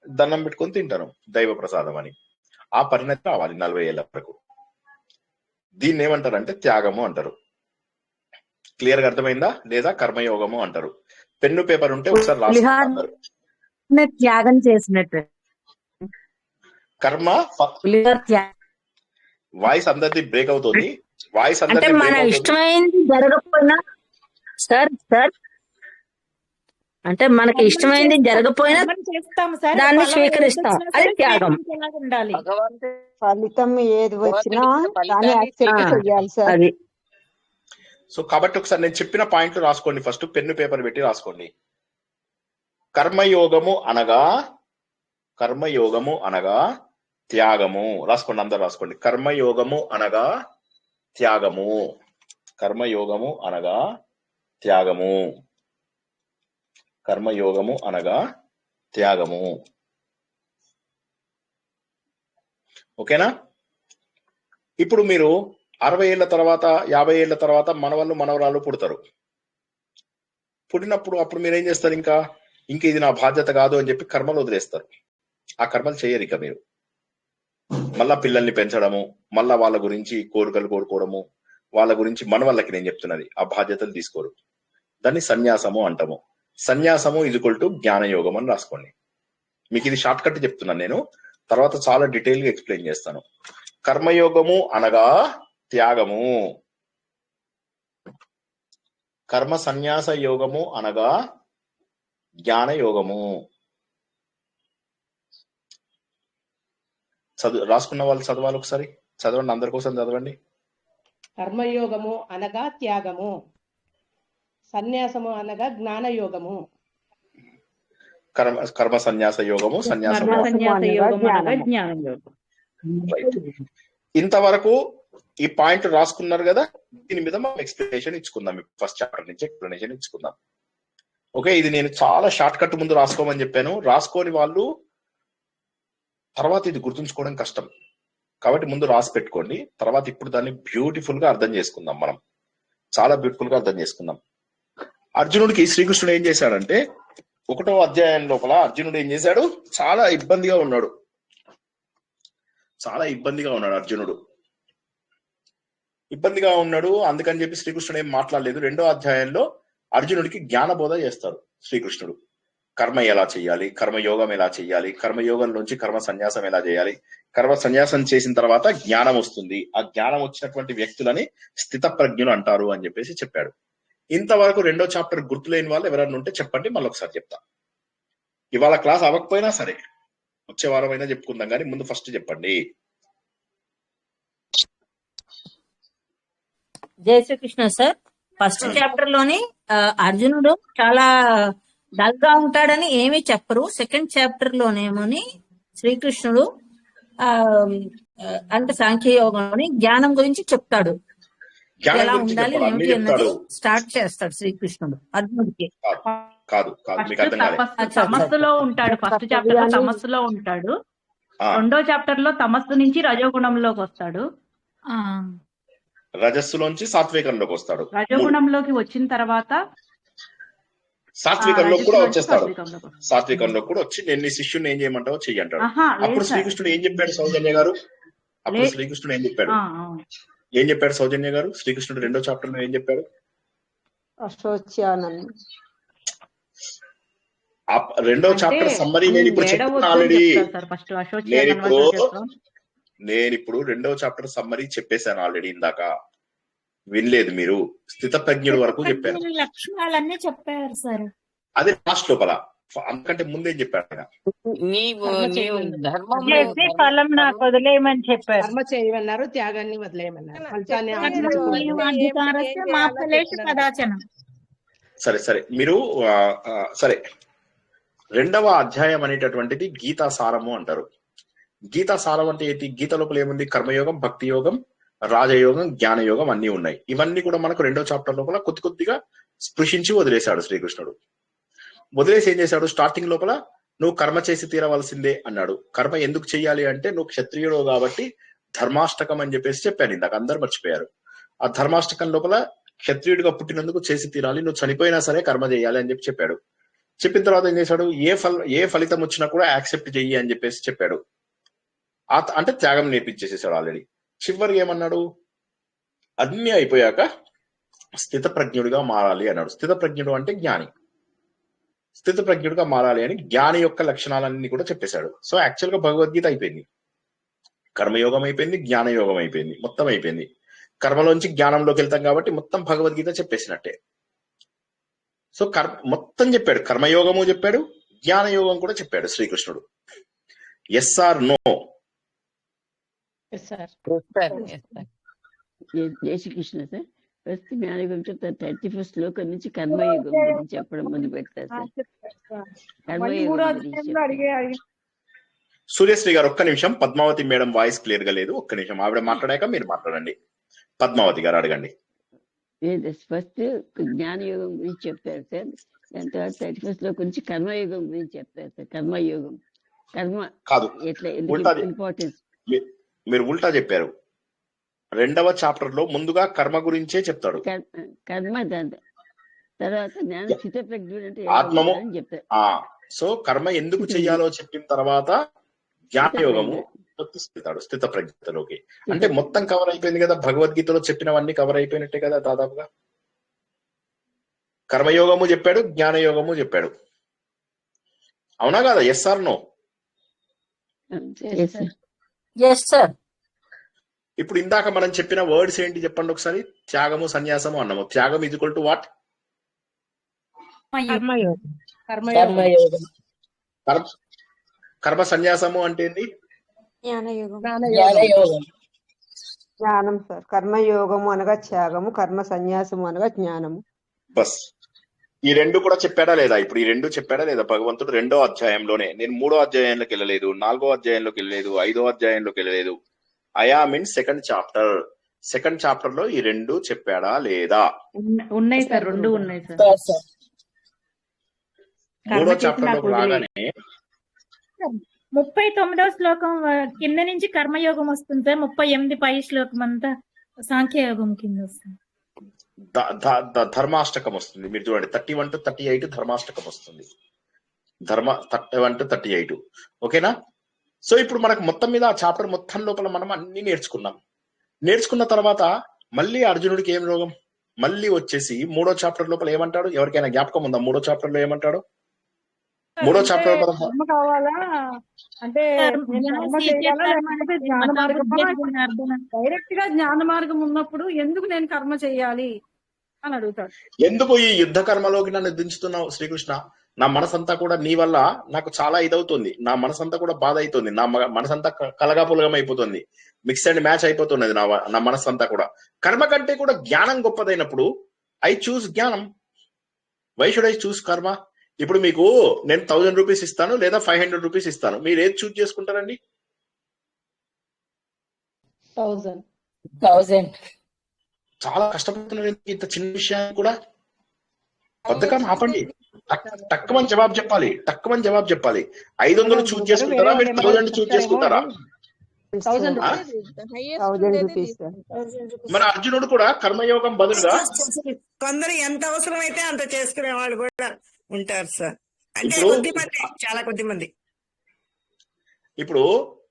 దండం పెట్టుకొని తింటాను, దైవ ప్రసాదం అని. ఆ పరిణతి రావాలి 40 ఏళ్ల వరకు. దీన్ని ఏమంటారంటే త్యాగము అంటారు. క్లియర్ గా అర్థమైందా? లేదా కర్మయోగము అంటారు. పెన్ను పేపర్ ఉంటే ఒకసారి రాసుకుంటారు. త్యాగం చేసినట్టు కర్మ. వాయిస్ అందరిది బ్రేక్ అవుతుంది. అంటే మన ఇష్టమైంది జరగకపోయినా అంటే మనకి ఇష్టమైంది జరగకపోయినా దాన్ని స్వీకరిస్తాం, అది త్యాగం. ఫలితం ఏది వచ్చినా దాన్ని యాక్సెప్ట్ చేయాలి సార్. సో కాబట్టి ఒకసారి నేను చెప్పిన పాయింట్లు రాసుకోండి. ఫస్ట్ పెన్ను పేపర్ పెట్టి రాసుకోండి. కర్మయోగము అనగా త్యాగము. రాసుకోండి, అందరు రాసుకోండి. కర్మయోగము అనగా త్యాగము. కర్మయోగము అనగా త్యాగము. కర్మయోగము అనగా త్యాగము. ఓకేనా? ఇప్పుడు మీరు 60 ఏళ్ల తర్వాత 50 ఏళ్ల తర్వాత మనవళ్ళు మనవరాలు పుడతారు. పుట్టినప్పుడు అప్పుడు మీరు ఏం చేస్తారు? ఇంకా ఇది నా బాధ్యత కాదు అని చెప్పి కర్మలు వదిలేస్తారు. ఆ కర్మలు చేయరు ఇక మీరు. మళ్ళా పిల్లల్ని పెంచడము, మళ్ళా వాళ్ళ గురించి కోరికలు కోరుకోవడము, వాళ్ళ గురించి మనవళ్ళకి నేను చెప్తున్నది, ఆ బాధ్యతలు తీసుకోరు. దాన్ని సన్యాసము అంటాము. సన్యాసము ఈక్వల్ టు జ్ఞానయోగం అని రాసుకోండి. మీకు ఇది షార్ట్ కట్ చెప్తున్నాను నేను, తర్వాత చాలా డీటెయిల్ గా ఎక్స్ప్లెయిన్ చేస్తాను. కర్మయోగము అనగా త్యాగము. కర్మ సన్యాస యోగము అనగా జ్ఞానయోగము. రాసుకున్న వాళ్ళు చదవాలి, ఒకసారి చదవండి, అందరి కోసం చదవండి. కర్మయోగము అనగా త్యాగము, సన్యాసము అనగా జ్ఞానయోగము. కర్మ సన్యాస యోగము, సన్యాసము ఇంతవరకు ఈ పాయింట్ రాసుకున్నారు కదా. దీని మీద మనం ఎక్స్ప్లెనేషన్ ఇచ్చుకుందాం. ఫస్ట్ చాప్టర్ నుంచి ఎక్స్ప్లెనేషన్ ఇచ్చుకుందాం. ఓకే, ఇది నేను చాలా షార్ట్ కట్ ముందు రాసుకోమని చెప్పాను. రాసుకోని వాళ్ళు తర్వాత ఇది గుర్తుంచుకోవడం కష్టం, కాబట్టి ముందు రాసి పెట్టుకోండి. తర్వాత ఇప్పుడు దాన్ని బ్యూటిఫుల్ గా అర్థం చేసుకుందాం. మనం చాలా బ్యూటిఫుల్ గా అర్థం చేసుకుందాం. అర్జునుడికి శ్రీకృష్ణుడు ఏం చేశాడంటే, 1వ అధ్యాయం లోపల అర్జునుడు ఏం చేశాడు? చాలా ఇబ్బందిగా ఉన్నాడు. అర్జునుడు ఇబ్బందిగా ఉన్నాడు. అందుకని చెప్పి శ్రీకృష్ణుడు ఏం మాట్లాడలేదు. 2వ అధ్యాయంలో అర్జునుడికి జ్ఞానబోధ చేస్తాడు శ్రీకృష్ణుడు. కర్మ ఎలా చేయాలి, కర్మయోగం ఎలా చేయాలి, కర్మయోగం నుంచి కర్మ సన్యాసం ఎలా చేయాలి, కర్మ సన్యాసం చేసిన తర్వాత జ్ఞానం వస్తుంది, ఆ జ్ఞానం వచ్చినటువంటి వ్యక్తులని స్థిత ప్రజ్ఞులు అంటారు అని చెప్పేసి చెప్పాడు. ఇంతవరకు 2వ చాప్టర్ గుర్తులేని వాళ్ళు ఎవరైనా ఉంటే చెప్పండి, మళ్ళీ ఒకసారి చెప్తా. ఇవాళ క్లాస్ అవ్వకపోయినా సరే వచ్చే వారం అయినా చెప్పుకుందాం, కానీ ముందు ఫస్ట్ చెప్పండి. జై శ్రీకృష్ణ సార్. ఫస్ట్ చాప్టర్ లోని అర్జునుడు చాలా డల్ గా ఉంటాడని ఏమీ చెప్పరు. సెకండ్ చాప్టర్ లోనేమోని శ్రీకృష్ణుడు అంటే సాంఖ్యయోగంలోని జ్ఞానం గురించి చెప్తాడు. ఎలా ఉండాలి ఏమిటి అన్నది స్టార్ట్ చేస్తాడు శ్రీకృష్ణుడు అర్జునుడికి. తమస్సులో ఉంటాడు. ఫస్ట్ చాప్టర్ లో తమస్సులో ఉంటాడు. 2వ చాప్టర్ లో తమస్సు నుంచి రజోగుణంలోకి వస్తాడు. రజస్సులోంచి సాత్వికంలోకి వస్తాడు. రజోగుణంలోకి వచ్చిన తర్వాత సాత్వికంలో కూడా వచ్చేస్తాడు. సాత్వికంలో కూడా వచ్చి నేను నీ శిష్యుని ఏం చేయమంటావో చెయ్యి అంటాడు. అప్పుడు శ్రీకృష్ణుడు ఏం చెప్పాడు సౌజన్య గారు? సౌజన్య గారు శ్రీకృష్ణుడు 2వ చాప్టర్ లో ఏం చెప్పాడు? అశోచ్యానం. రెండో అంటే చాప్టర్ సమ్మరీ నేను ఇప్పుడు చెప్తున్నా ఏడవద్దు అని ఆల్రెడీ. చెప్తారు సార్ ఫస్ట్ అశోచ్య నేను ఇప్పుడు రెండో చాప్టర్ సమ్మరీ చెప్పేశాను ఆల్రెడీ ఇందాక. వినలేదు మీరు. స్థిత ప్రజ్ఞుడు వరకు చెప్పాను. లక్షణాలన్నీ చెప్పారు సార్. అదే లాస్ట్ లోపల, అంతకంటే ముందేం చెప్పాడు ఆయన? నీవు ధర్మం ఫలం నాకు వదిలేయమని చెప్పారు. కర్మ చేయమన్నారు, త్యాగాన్ని వదిలేయమన్నారు, ఫలితాన్ని సరే సరే మీరు సరే, రెండవ అధ్యాయం అనేటటువంటిది గీతా సారము అంటారు. గీతా సారం అంటే ఏంటి? గీత లోపల ఏముంది? కర్మయోగం, భక్తి యోగం, రాజయోగం, జ్ఞానయోగం అన్ని ఉన్నాయి. ఇవన్నీ కూడా మనకు రెండో చాప్టర్ లోపల కొద్ది కొద్దిగా స్పృశించి వదిలేశాడు శ్రీకృష్ణుడు. వదిలేసి ఏం చేశాడు? స్టార్టింగ్ లోపల నువ్వు కర్మ చేసి తీరవలసిందే అన్నాడు. కర్మ ఎందుకు చెయ్యాలి అంటే నువ్వు క్షత్రియుడు కాబట్టి ధర్మాష్టకం అని చెప్పేసి చెప్పాను ఇందాక, అందరు మర్చిపోయారు. ఆ ధర్మాష్టకం లోపల క్షత్రియుడిగా పుట్టినందుకు చేసి తీరాలి, నువ్వు చనిపోయినా సరే కర్మ చేయాలి అని చెప్పి చెప్పాడు. చెప్పిన తర్వాత ఏం చేశాడు? ఏ ఫలితం వచ్చినా కూడా యాక్సెప్ట్ చెయ్యి అని చెప్పేసి చెప్పాడు. అంటే త్యాగం నేర్పించేసేసాడు ఆల్రెడీ. చివరికి ఏమన్నాడు? అన్ని అయిపోయాక స్థిత ప్రజ్ఞుడిగా మారాలి అన్నాడు. స్థిత ప్రజ్ఞుడు అంటే జ్ఞాని. స్థిత ప్రజ్ఞుడిగా మారాలి అని జ్ఞాని యొక్క లక్షణాలన్నీ కూడా చెప్పేశాడు. సో యాక్చువల్ గా భగవద్గీత అయిపోయింది, కర్మయోగం అయిపోయింది, జ్ఞానయోగం అయిపోయింది, మొత్తం అయిపోయింది. కర్మలోంచి జ్ఞానంలోకి వెళ్తాం కాబట్టి మొత్తం భగవద్గీత చెప్పేసినట్టే. సో మొత్తం చెప్పాడు, కర్మయోగము చెప్పాడు, జ్ఞానయోగం కూడా చెప్పాడు శ్రీకృష్ణుడు. Yes or no? జై శ్రీకృష్ణ సార్. ఫస్ట్ జ్ఞానయోగం చెప్తారు. 31st శ్లోకం నుంచి కర్మయోగం గురించి చెప్పడం మొదలు పెడతారు సార్. కర్మయోగం సూర్యశ్రీ గారు ఒక్క నిమిషం. పద్మావతి మేడం వాయిస్ క్లియర్ గా లేదు, ఒక్క నిమిషం. ఆవిడ మాట్లాడాక మీరు మాట్లాడండి. పద్మావతి గారు అడగండి. ఫస్ట్ జ్ఞానయోగం గురించి చెప్తారు సార్. దాని తర్వాత 31st శ్లోకం నుంచి కర్మయోగం గురించి చెప్తారు సార్. కర్మయోగం, కర్మ కాదు, ఎట్లా ఇంపార్టెన్స్. మీరు ఉల్టా చెప్పారు. రెండవ చాప్టర్ లో ముందుగా కర్మ గురించే చెప్తాడు. కర్మ తర్వాత జ్ఞాన స్థిత ప్రజ్ఞుడు అంటే ఆత్మము చెప్తారు. సో కర్మ ఎందుకు చెయ్యాలో చెప్పిన తర్వాత జ్ఞానయోగము తీసుకెళ్తాడు స్థిత ప్రజ్ఞతలోకి. అంటే మొత్తం కవర్ అయిపోయింది కదా, భగవద్గీతలో చెప్పినవన్నీ కవర్ అయిపోయినట్టే కదా దాదాపుగా. కర్మయోగము చెప్పాడు, జ్ఞానయోగము చెప్పాడు, అవునా కదా? Yes or no? ఇప్పుడు ఇందాక మనం చెప్పిన వర్డ్స్ ఏంటి చెప్పండి ఒకసారి. త్యాగము, సన్యాసము అన్నము. త్యాగం ఈజ్ ఈక్వల్ టు వాట్? కర్మ. సన్యాసము అంటే ఏంటి? జ్ఞానం సార్. కర్మయోగము అనగా త్యాగము, కర్మ సన్యాసము అనగా జ్ఞానము. బస్. ఈ రెండు కూడా చెప్పాడా లేదా? ఇప్పుడు ఈ రెండు చెప్పాడా లేదా భగవంతుడు? రెండో అధ్యాయంలోనే. నేను 3వ అధ్యాయంలోకి వెళ్ళలేదు, 4వ అధ్యాయంలోకి వెళ్ళలేదు, 5వ అధ్యాయంలోకి వెళ్ళలేదు. ఐ మీన్ సెకండ్ చాప్టర్ లో ఈ రెండు చెప్పాడా లేదా? ఉన్నాయి సార్, రెండు ఉన్నాయి సార్. 3వ చాప్టర్ లో రాగానే 39వ శ్లోకం కింద నుంచి కర్మయోగం వస్తుంది సార్. 38 పై శ్లోకం అంతా సాంఖ్యయోగం కింద వస్తుంది. ధర్మాష్టకం వస్తుంది. మీరు చూడండి, 31 to 38 ధర్మాష్టకం వస్తుంది. 31 to 38. ఓకేనా? సో ఇప్పుడు మనకు మొత్తం మీద ఆ చాప్టర్ మొత్తం లోపల మనం అన్ని నేర్చుకున్నాం. నేర్చుకున్న తర్వాత మళ్ళీ అర్జునుడికి ఏం రోగం? మళ్ళీ వచ్చేసి 3వ చాప్టర్ లోపల ఏమంటాడు? ఎవరికైనా జ్ఞాపకం ఉందా 3వ చాప్టర్ లో ఏమంటాడు? 3వ చాప్టర్ కావాలా అంటే డైరెక్ట్ గా జ్ఞాన మార్గం ఉన్నప్పుడు ఎందుకు నేను కర్మ చేయాలి అని అడుగుతాడు. ఎందుకు ఈ యుద్ధ కర్మలోకి నన్ను దించుతున్నావు శ్రీకృష్ణ? నా మనసంతా కూడా నీ వల్ల నాకు చాలా ఇదవుతుంది. నా మనసంతా కూడా బాధ అవుతుంది. నా మనసంతా కలగాపులగం అయిపోతుంది. మిక్స్ అండ్ మ్యాచ్ అయిపోతున్నది నా మనసంతా కూడా. కర్మ కంటే కూడా జ్ఞానం గొప్పదైనప్పుడు ఐ చూస్ జ్ఞానం. వై షుడ్ ఐ చూస్ కర్మ? ఇప్పుడు మీకు నేను 1000 రూపీస్ ఇస్తాను లేదా 500 రూపీస్ ఇస్తాను, మీరు ఏది చూస్ చేసుకుంటారండి? 1000. చాలా కష్టపడుతున్నారు ఇంత చిన్న విషయాన్ని కూడా. బద్ధకం ఆపండి. తక్కువని జవాబు చెప్పాలి, తక్కువని జవాబు చెప్పాలి. 500 చూస్ చేసుకుంటారా, మీరు 1000 చూస్ చేసుకుంటారా? మన అర్జునుడు కూడా కర్మయోగం బదులుగా కొందరు ఎంత అవసరమైతే అంత చేసుకునే వాళ్ళు కూడా ఉంటారు సార్. అంటే కొద్దిమంది, చాలా కొద్దిమంది. ఇప్పుడు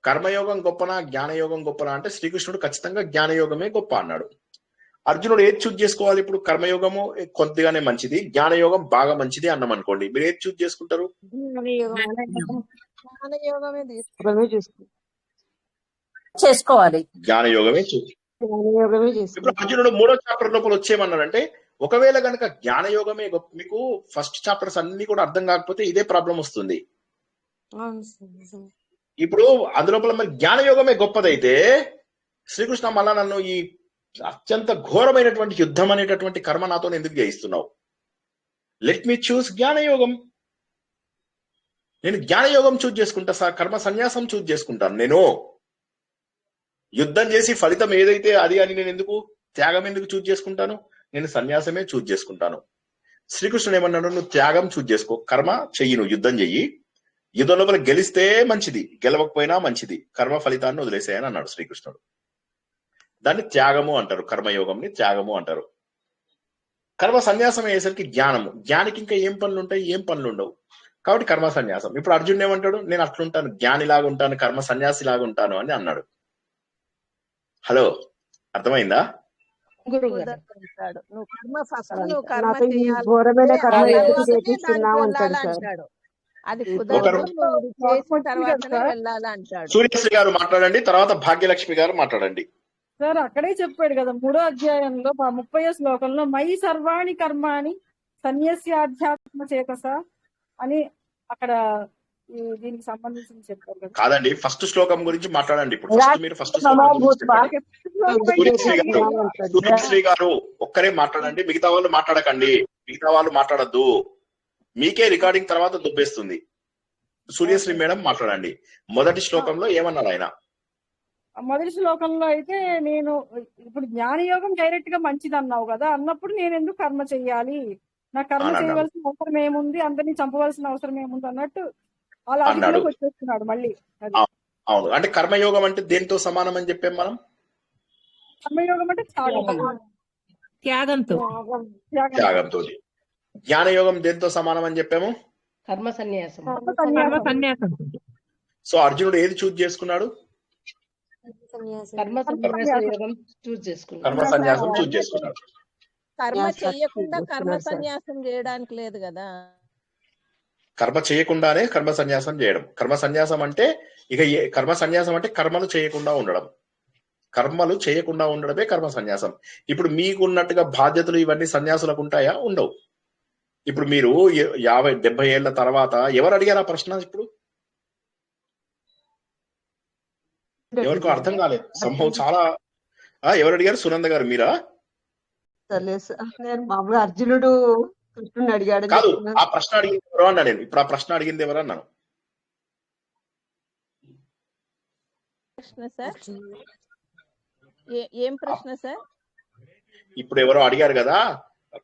కర్మయోగం గొప్పనా జ్ఞానయోగం గొప్పనా అంటే శ్రీకృష్ణుడు ఖచ్చితంగా జ్ఞానయోగమే గొప్ప అన్నాడు. అర్జునుడు ఏది చూజ్ చేసుకోవాలి ఇప్పుడు? కర్మయోగము కొద్దిగానే మంచిది, జ్ఞానయోగం బాగా మంచిది అన్నాం అనుకోండి, మీరు ఏది చూజ్ చేసుకుంటారు? చేసుకోవాలి. జ్ఞానయోగమే ఇప్పుడు అర్జునుడు 3వ చాప్టర్ లోపల వచ్చేయమన్నాడంటే, ఒకవేళ గనక జ్ఞానయోగమే మీకు ఫస్ట్ చాప్టర్స్ అన్ని కూడా అర్థం కాకపోతే ఇదే ప్రాబ్లం వస్తుంది. ఇప్పుడు అందులోపల మరి జ్ఞానయోగమే గొప్పదైతే శ్రీకృష్ణ మళ్ళా నన్ను ఈ అత్యంత ఘోరమైనటువంటి యుద్ధం అనేటటువంటి కర్మ నాతో ఎందుకు చేయిస్తున్నావు? లెట్ మీ చూస్ జ్ఞానయోగం. నేను జ్ఞానయోగం చూజ్ చేసుకుంటా సార్, కర్మ సన్యాసం చూజ్ చేసుకుంటాను. నేను యుద్ధం చేసి ఫలితం ఏదైతే అది అని నేను ఎందుకు త్యాగం ఎందుకు చూజ్ చేసుకుంటాను? నేను సన్యాసమే చూజ్ చేసుకుంటాను. శ్రీకృష్ణుడు ఏమన్నాడు? నువ్వు త్యాగం చూజ్ చేసుకో, కర్మ చెయ్యి, నువ్వు యుద్ధం చెయ్యి, యుద్ధం లోపల గెలిస్తే మంచిది, గెలవకపోయినా మంచిది, కర్మ ఫలితాన్ని వదిలేసాయని అన్నాడు శ్రీకృష్ణుడు. దాన్ని త్యాగము అంటారు, కర్మయోగంని త్యాగము అంటారు. కర్మ సన్యాసం అయ్యేసరికి జ్ఞానము, జ్ఞానికి ఇంకా ఏం పనులు ఉంటాయి? ఏం పనులు ఉండవు. కాబట్టి కర్మ సన్యాసం. ఇప్పుడు అర్జునుడు ఏమంటాడు? నేను అట్లుంటాను, జ్ఞానిలాగా ఉంటాను, కర్మ సన్యాసిలాగా ఉంటాను అని అన్నాడు. హలో, అర్థమైందా? నువ్వు కర్మ చేయాలంటాడు. అది కుదరదు, చేసిన తర్వాతనే వెళ్ళాలంటాడు. సూర్యశ్రీ గారు మాట్లాడండి, తర్వాత భాగ్యలక్ష్మి గారు మాట్లాడండి. సార్ అక్కడే చెప్పాడు కదా 3వ అధ్యాయంలో 30వ శ్లోకంలో మయి సర్వాణి కర్మాణి సన్యస్యాధ్యాత్మ చేతస అని అక్కడ దీనికి సంబంధించి చెప్పారు కదా. కాదండి, ఫస్ట్ శ్లోకం గురించి మాట్లాడండి. ఇప్పుడు మీరు ఫస్ట్ సూర్యశ్రీ గారు ఒక్కరే మాట్లాడండి, మిగతా వాళ్ళు మాట్లాడకండి, మిగతా వాళ్ళు మాట్లాడద్దు, మీకే రికార్డింగ్ తర్వాత దుబ్బేస్తుంది. సూర్యశ్రీ మేడం మాట్లాడండి. మొదటి శ్లోకంలో ఏమన్నాడు ఆయన? మొదటి శ్లోకంలో అయితే నేను ఇప్పుడు జ్ఞానయోగం డైరెక్ట్ గా మంచిది అన్నావు కదా, అన్నప్పుడు నేను ఎందుకు కర్మ చెయ్యాలి, నా కర్మ చేయవలసిన అవసరం ఏముంది, అందరినీ చంపవలసిన అవసరం ఏముంది అన్నట్టు అలా వచ్చేస్తున్నాడు మళ్ళీ. అవును, అంటే కర్మయోగం అంటే దేంతో సమానం అని చెప్పాం మనం? కర్మయోగం అంటే త్యాగంతో. జ్ఞానయోగం దేంతో సమానం అని చెప్పాము? కర్మ సన్యాసం. సో అర్జునుడు ఏది చూజ్ చేసుకున్నాడు? కర్మ సన్యాసం చూజ్ చేసుకున్నాడు. కర్మ చేయకుండా కర్మ సన్యాసం చేయడానికి లేదు కదా. కర్మ చేయకుండానే కర్మ సన్యాసం చేయడం. కర్మ సన్యాసం అంటే కర్మ సన్యాసం అంటే కర్మలు చేయకుండా ఉండడం. కర్మలు చేయకుండా ఉండడమే కర్మ సన్యాసం. ఇప్పుడు మీకున్నట్టుగా బాధ్యతలు ఇవన్నీ సన్యాసులకు ఉంటాయా? ఉండవు. ఇప్పుడు మీరు 50-70 ఏళ్ల తర్వాత ఎవరు అడిగారు ఆ ప్రశ్న? ఇప్పుడు ఎవరికో అర్థం కాలేదు సంభవం చాలా. ఎవరు అడిగారు? సునంద గారు మీరా? మామూలు అర్జునుడు కృష్ణుని అడిగాడు కాదు, ఆ ప్రశ్న అడిగింది ఎవరు అన్నా నేను. ఇప్పుడు ఆ ప్రశ్న అడిగింది ఎవరు అన్నాను? ప్రశ్న సార్, ఏం ప్రశ్న సార్? ఇప్పుడు ఎవరో అడిగారు కదా,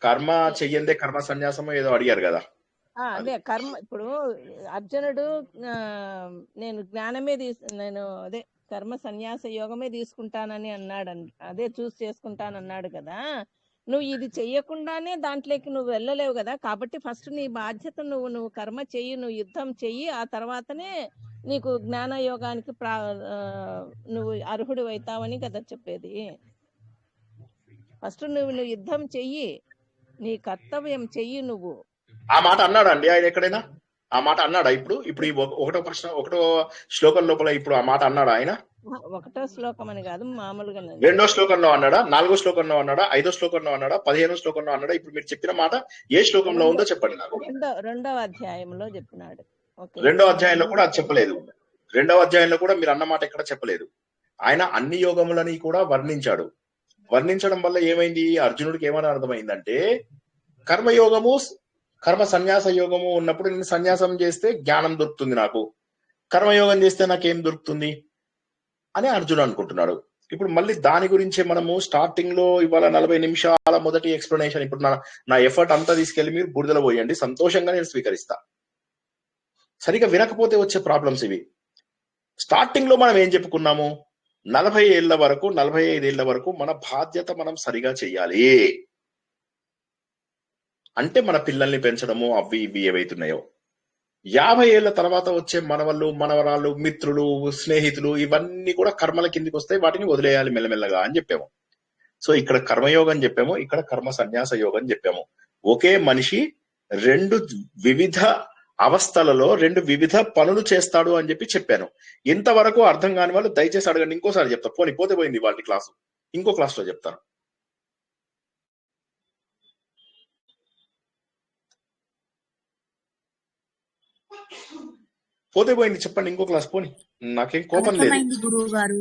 కర్మ చెయ్యందే కర్మ సన్యాసమో ఏదో అడిగారు కదా. అదే కర్మ. ఇప్పుడు అర్జునుడు నేను జ్ఞానమే నేను అదే కర్మ సన్యాస యోగమే తీసుకుంటానని అన్నాడు, అదే చూస్ చేసుకుంటానన్నాడు కదా. నువ్వు ఇది చెయ్యకుండానే దాంట్లోకి నువ్వు వెళ్ళలేవు కదా. కాబట్టి ఫస్ట్ నీ బాధ్యత నువ్వు కర్మ చెయ్యి, నువ్వు యుద్ధం చెయ్యి, ఆ తర్వాతనే నీకు జ్ఞాన యోగానికి నువ్వు అర్హుడు అవుతావని కదా చెప్పేది. ఫస్ట్ నువ్వు యుద్ధం చెయ్యి, నీ కర్తవ్యం చెయ్యి నువ్వు. ఆ మాట అన్నాడా అండి ఆయన ఎక్కడైనా? ఆ మాట అన్నాడా? ఇప్పుడు ఈ ఒకటో శ్లోకం లోపల ఇప్పుడు ఆ మాట అన్నాడా ఆయన? ఒకటో శ్లోకం అని కాదు, మామూలుగా 2వ శ్లోకంలో అన్నాడా? 4వ శ్లోకంలో అన్నాడా? 5వ శ్లోకంలో అన్నాడా? 15వ శ్లోకంలో అన్నాడా? ఇప్పుడు మీరు చెప్పిన మాట ఏ శ్లోకంలో ఉందో చెప్పండి నాకు. 2వ అధ్యాయంలో చెప్పినాడు. 2వ అధ్యాయంలో కూడా అది చెప్పలేదు. 2వ అధ్యాయంలో కూడా మీరు అన్న మాట ఎక్కడ చెప్పలేదు. ఆయన అన్ని యోగములని కూడా వర్ణించాడు. వర్ణించడం వల్ల ఏమైంది? అర్జునుడికి ఏమని అర్థమైందంటే, కర్మయోగము కర్మ సన్యాస యోగము ఉన్నప్పుడు నేను సన్యాసం చేస్తే జ్ఞానం దొరుకుతుంది, నాకు కర్మయోగం చేస్తే నాకేం దొరుకుతుంది అని అర్జునుడు అనుకుంటున్నాడు. ఇప్పుడు మళ్ళీ దాని గురించే మనము స్టార్టింగ్ లో ఇవాళ 40 నిమిషాల మొదటి ఎక్స్ప్లెనేషన్. ఇప్పుడు నా ఎఫర్ట్ అంతా తీసుకెళ్లి మీరు బూడిదలో పోయండి, సంతోషంగా నేను స్వీకరిస్తా. సరిగా వినకపోతే వచ్చే ప్రాబ్లమ్స్ ఇవి. స్టార్టింగ్ లో మనం ఏం చెప్పుకున్నాము? 45 ఏళ్ల వరకు మన బాధ్యత మనం సరిగా చెయ్యాలి. అంటే మన పిల్లల్ని పెంచడము అవి ఇవి ఏవైతున్నాయో. 50 ఏళ్ల తర్వాత వచ్చే మనవళ్ళు, మనవరాళ్ళు, మిత్రులు, స్నేహితులు ఇవన్నీ కూడా కర్మల కిందికి వస్తాయి, వాటిని వదిలేయాలి మెల్లమెల్లగా అని చెప్పాము. సో ఇక్కడ కర్మయోగం చెప్పాము, ఇక్కడ కర్మ సన్యాస యోగం చెప్పాము. ఒకే మనిషి రెండు వివిధ అవస్థలలో రెండు వివిధ పనులు చేస్తాడు అని చెప్పాను. ఇంతవరకు అర్థం కాని వాళ్ళు దయచేసి అడగండి, ఇంకోసారి చెప్తా. పోతే పోయింది వాళ్ళ క్లాసు, ఇంకో క్లాస్ లో చెప్తాను. పోతే పోయింది, చెప్పండి ఇంకో క్లాస్. పోని, నాకేం కోపం లేదు. గురువు గారు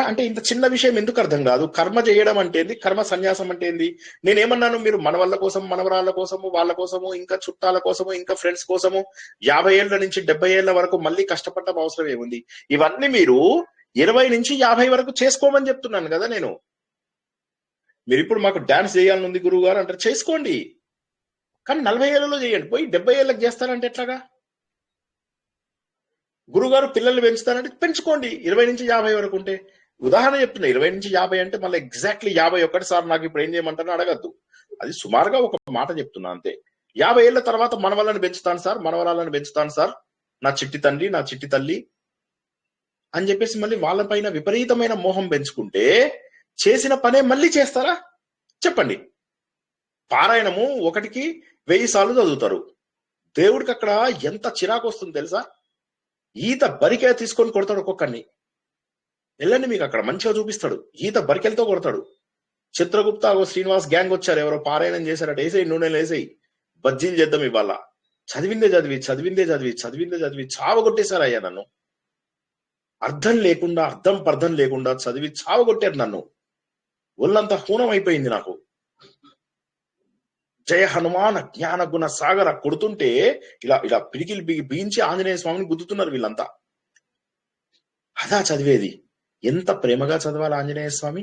అంటే ఇంత చిన్న విషయం ఎందుకు అర్థం కాదు? కర్మ చేయడం అంటే ఏంది, కర్మ సన్యాసం అంటే ఏంది? నేనేమన్నాను, మీరు మనవళ్ళ కోసం, మనవరాళ్ళ కోసము, వాళ్ళ కోసము, ఇంకా చుట్టాల కోసము, ఇంకా ఫ్రెండ్స్ కోసము 50 ఏళ్ల నుంచి 70 ఏళ్ల వరకు మళ్ళీ కష్టపడటం అవసరం ఏముంది? ఇవన్నీ మీరు 20 నుంచి 50 వరకు చేసుకోమని చెప్తున్నాను కదా నేను. మీరు ఇప్పుడు మాకు డాన్స్ చేయాలని ఉంది గురువు గారు అంటారు, చేసుకోండి, కానీ 40 ఏళ్లలో చేయండి. పోయి 70 ఏళ్ళకి చేస్తారంటే ఎట్లాగా? గురుగారు పిల్లల్ని పెంచుతానంటే పెంచుకోండి 20 నుంచి 50 వరకు ఉంటే. ఉదాహరణ చెప్తున్నా, 20 నుంచి 50 అంటే మళ్ళీ ఎగ్జాక్ట్లీ 51 సార్ నాకు ఇప్పుడు ఏం చేయమంటారో అడగద్దు. అది సుమారుగా ఒక మాట చెప్తున్నా అంతే. 50 ఏళ్ల తర్వాత మనవళ్ళని పెంచుతాను సార్, మనవరాలను పెంచుతాను సార్, నా చిట్టి తండ్రి, నా చిట్టి తల్లి అని చెప్పేసి మళ్ళీ వాళ్ళపైన విపరీతమైన మోహం పెంచుకుంటే చేసిన పనే మళ్ళీ చేస్తారా? చెప్పండి. పారాయణము 1కి 1000 సార్లు చదువుతారు. దేవుడికి అక్కడ ఎంత చిరాకు వస్తుంది తెలుసా? ఈత బరికె తీసుకొని కొడతాడు ఒక్కొక్కడిని. వెళ్ళండి, మీకు అక్కడ మంచిగా చూపిస్తాడు. ఈత బరికెలతో కొడతాడు. చిత్రగుప్త, శ్రీనివాస్ గ్యాంగ్ వచ్చారు, ఎవరో పారాయణం చేశారట, వేసేయి, నూనెలు వేసేయి, బజ్జీలు చేద్దాం ఇవాళ. చదివిందే చదివి చావగొట్టేశారు అయ్యా నన్ను. అర్థం లేకుండా, అర్థం పర్థం లేకుండా చదివి చావగొట్టారు నన్ను. ఒళ్ళంతా హూనం అయిపోయింది నాకు. జయ హనుమాన్ జ్ఞాన గుణ సాగర కొడుతుంటే ఇలా పిడికిలు బిగించి ఆంజనేయ స్వామిని గుద్దుతున్నారు వీళ్ళంతా. అదా చదివేది. ఎంత ప్రేమగా చదవాలి ఆంజనేయ స్వామి.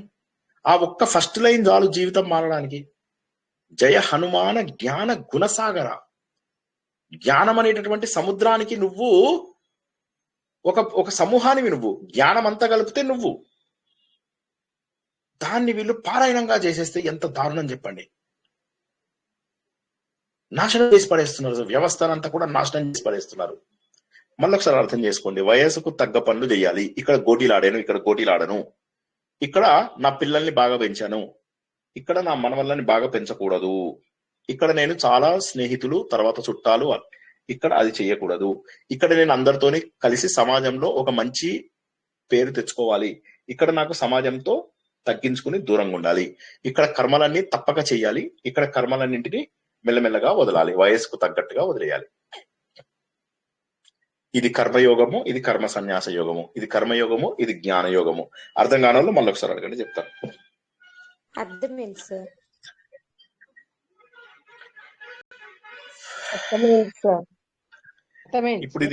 ఆ ఒక్క ఫస్ట్ లైన్ చాలు జీవితం మారడానికి. జయ హనుమాన జ్ఞాన గుణసాగర. జ్ఞానం అనేటటువంటి సముద్రానికి నువ్వు ఒక సమూహానివి. నువ్వు జ్ఞానం అంతా కలిపితే నువ్వు. దాన్ని వీళ్ళు పారాయణంగా చేసేస్తే ఎంత దారుణం చెప్పండి. నాశనం చేసి పడేస్తున్నారు. వ్యవస్థనంతా కూడా నాశనం చేసి పడేస్తున్నారు. మళ్ళొకసారి అర్థం చేసుకోండి. వయసుకు తగ్గ పనులు చేయాలి. ఇక్కడ గోటీలాడాను, ఇక్కడ గోటీలాడను. ఇక్కడ నా పిల్లల్ని బాగా పెంచాను, ఇక్కడ నా మనవళ్ళని బాగా పెంచకూడదు. ఇక్కడ నేను చాలా స్నేహితులు, తర్వాత చుట్టాలు, ఇక్కడ అది చేయకూడదు. ఇక్కడ నేను అందరితోని కలిసి సమాజంలో ఒక మంచి పేరు తెచ్చుకోవాలి. ఇక్కడ నాకు సమాజంతో తగ్గించుకుని దూరంగా ఉండాలి. ఇక్కడ కర్మలన్నీ తప్పక చేయాలి. ఇక్కడ కర్మలన్నింటినీ మెల్లమెల్లగా వదలాలి, వయస్సుకు తగ్గట్టుగా వదిలేయాలి. ఇది కర్మయోగము, ఇది కర్మ సన్యాస యోగము. ఇది కర్మయోగము, ఇది జ్ఞాన యోగము. అర్థం కాని వాళ్ళు మళ్ళీ ఒకసారి అడగండి, చెప్తాను. అర్థమైంది సార్. ఇప్పుడు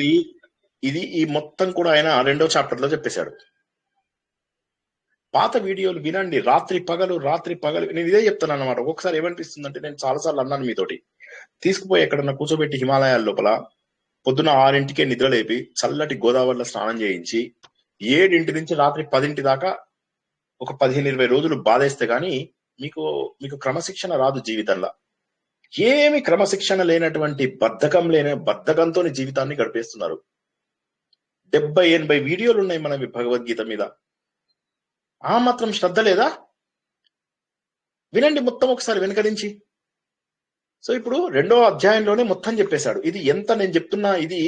ఇది ఈ మొత్తం కూడా ఆయన 2వ చాప్టర్ లో చెప్పేశాడు. పాత వీడియోలు వినండి, రాత్రి పగలు. నేను ఇదే చెప్తాను అన్నమాట. ఒక్కొక్కసారి ఏమనిపిస్తుంది అంటే, నేను చాలాసార్లు అన్నాను మీతోటి, తీసుకుపోయి ఎక్కడన్నా కూర్చోబెట్టి హిమాలయాల లోపల పొద్దున 6ంటికే నిద్ర లేపి చల్లటి గోదావరిలో స్నానం చేయించి 7 నుంచి రాత్రి 10 దాకా ఒక 15-20 రోజులు బాధేస్తే గానీ మీకు క్రమశిక్షణ రాదు జీవితంలో. ఏమి క్రమశిక్షణ లేనటువంటి బద్ధకంతో జీవితాన్ని గడిపేస్తున్నారు. 70-80 వీడియోలు ఉన్నాయి మన భగవద్గీత మీద. ఆ మాత్రం శ్రద్ధ లేదా? వినండి మొత్తం ఒకసారి వెనక నుంచి. సో ఇప్పుడు 2వ అధ్యాయంలోనే మొత్తం చెప్పేశాడు. ఇది ఎంత నేను చెప్తున్నా, ఇది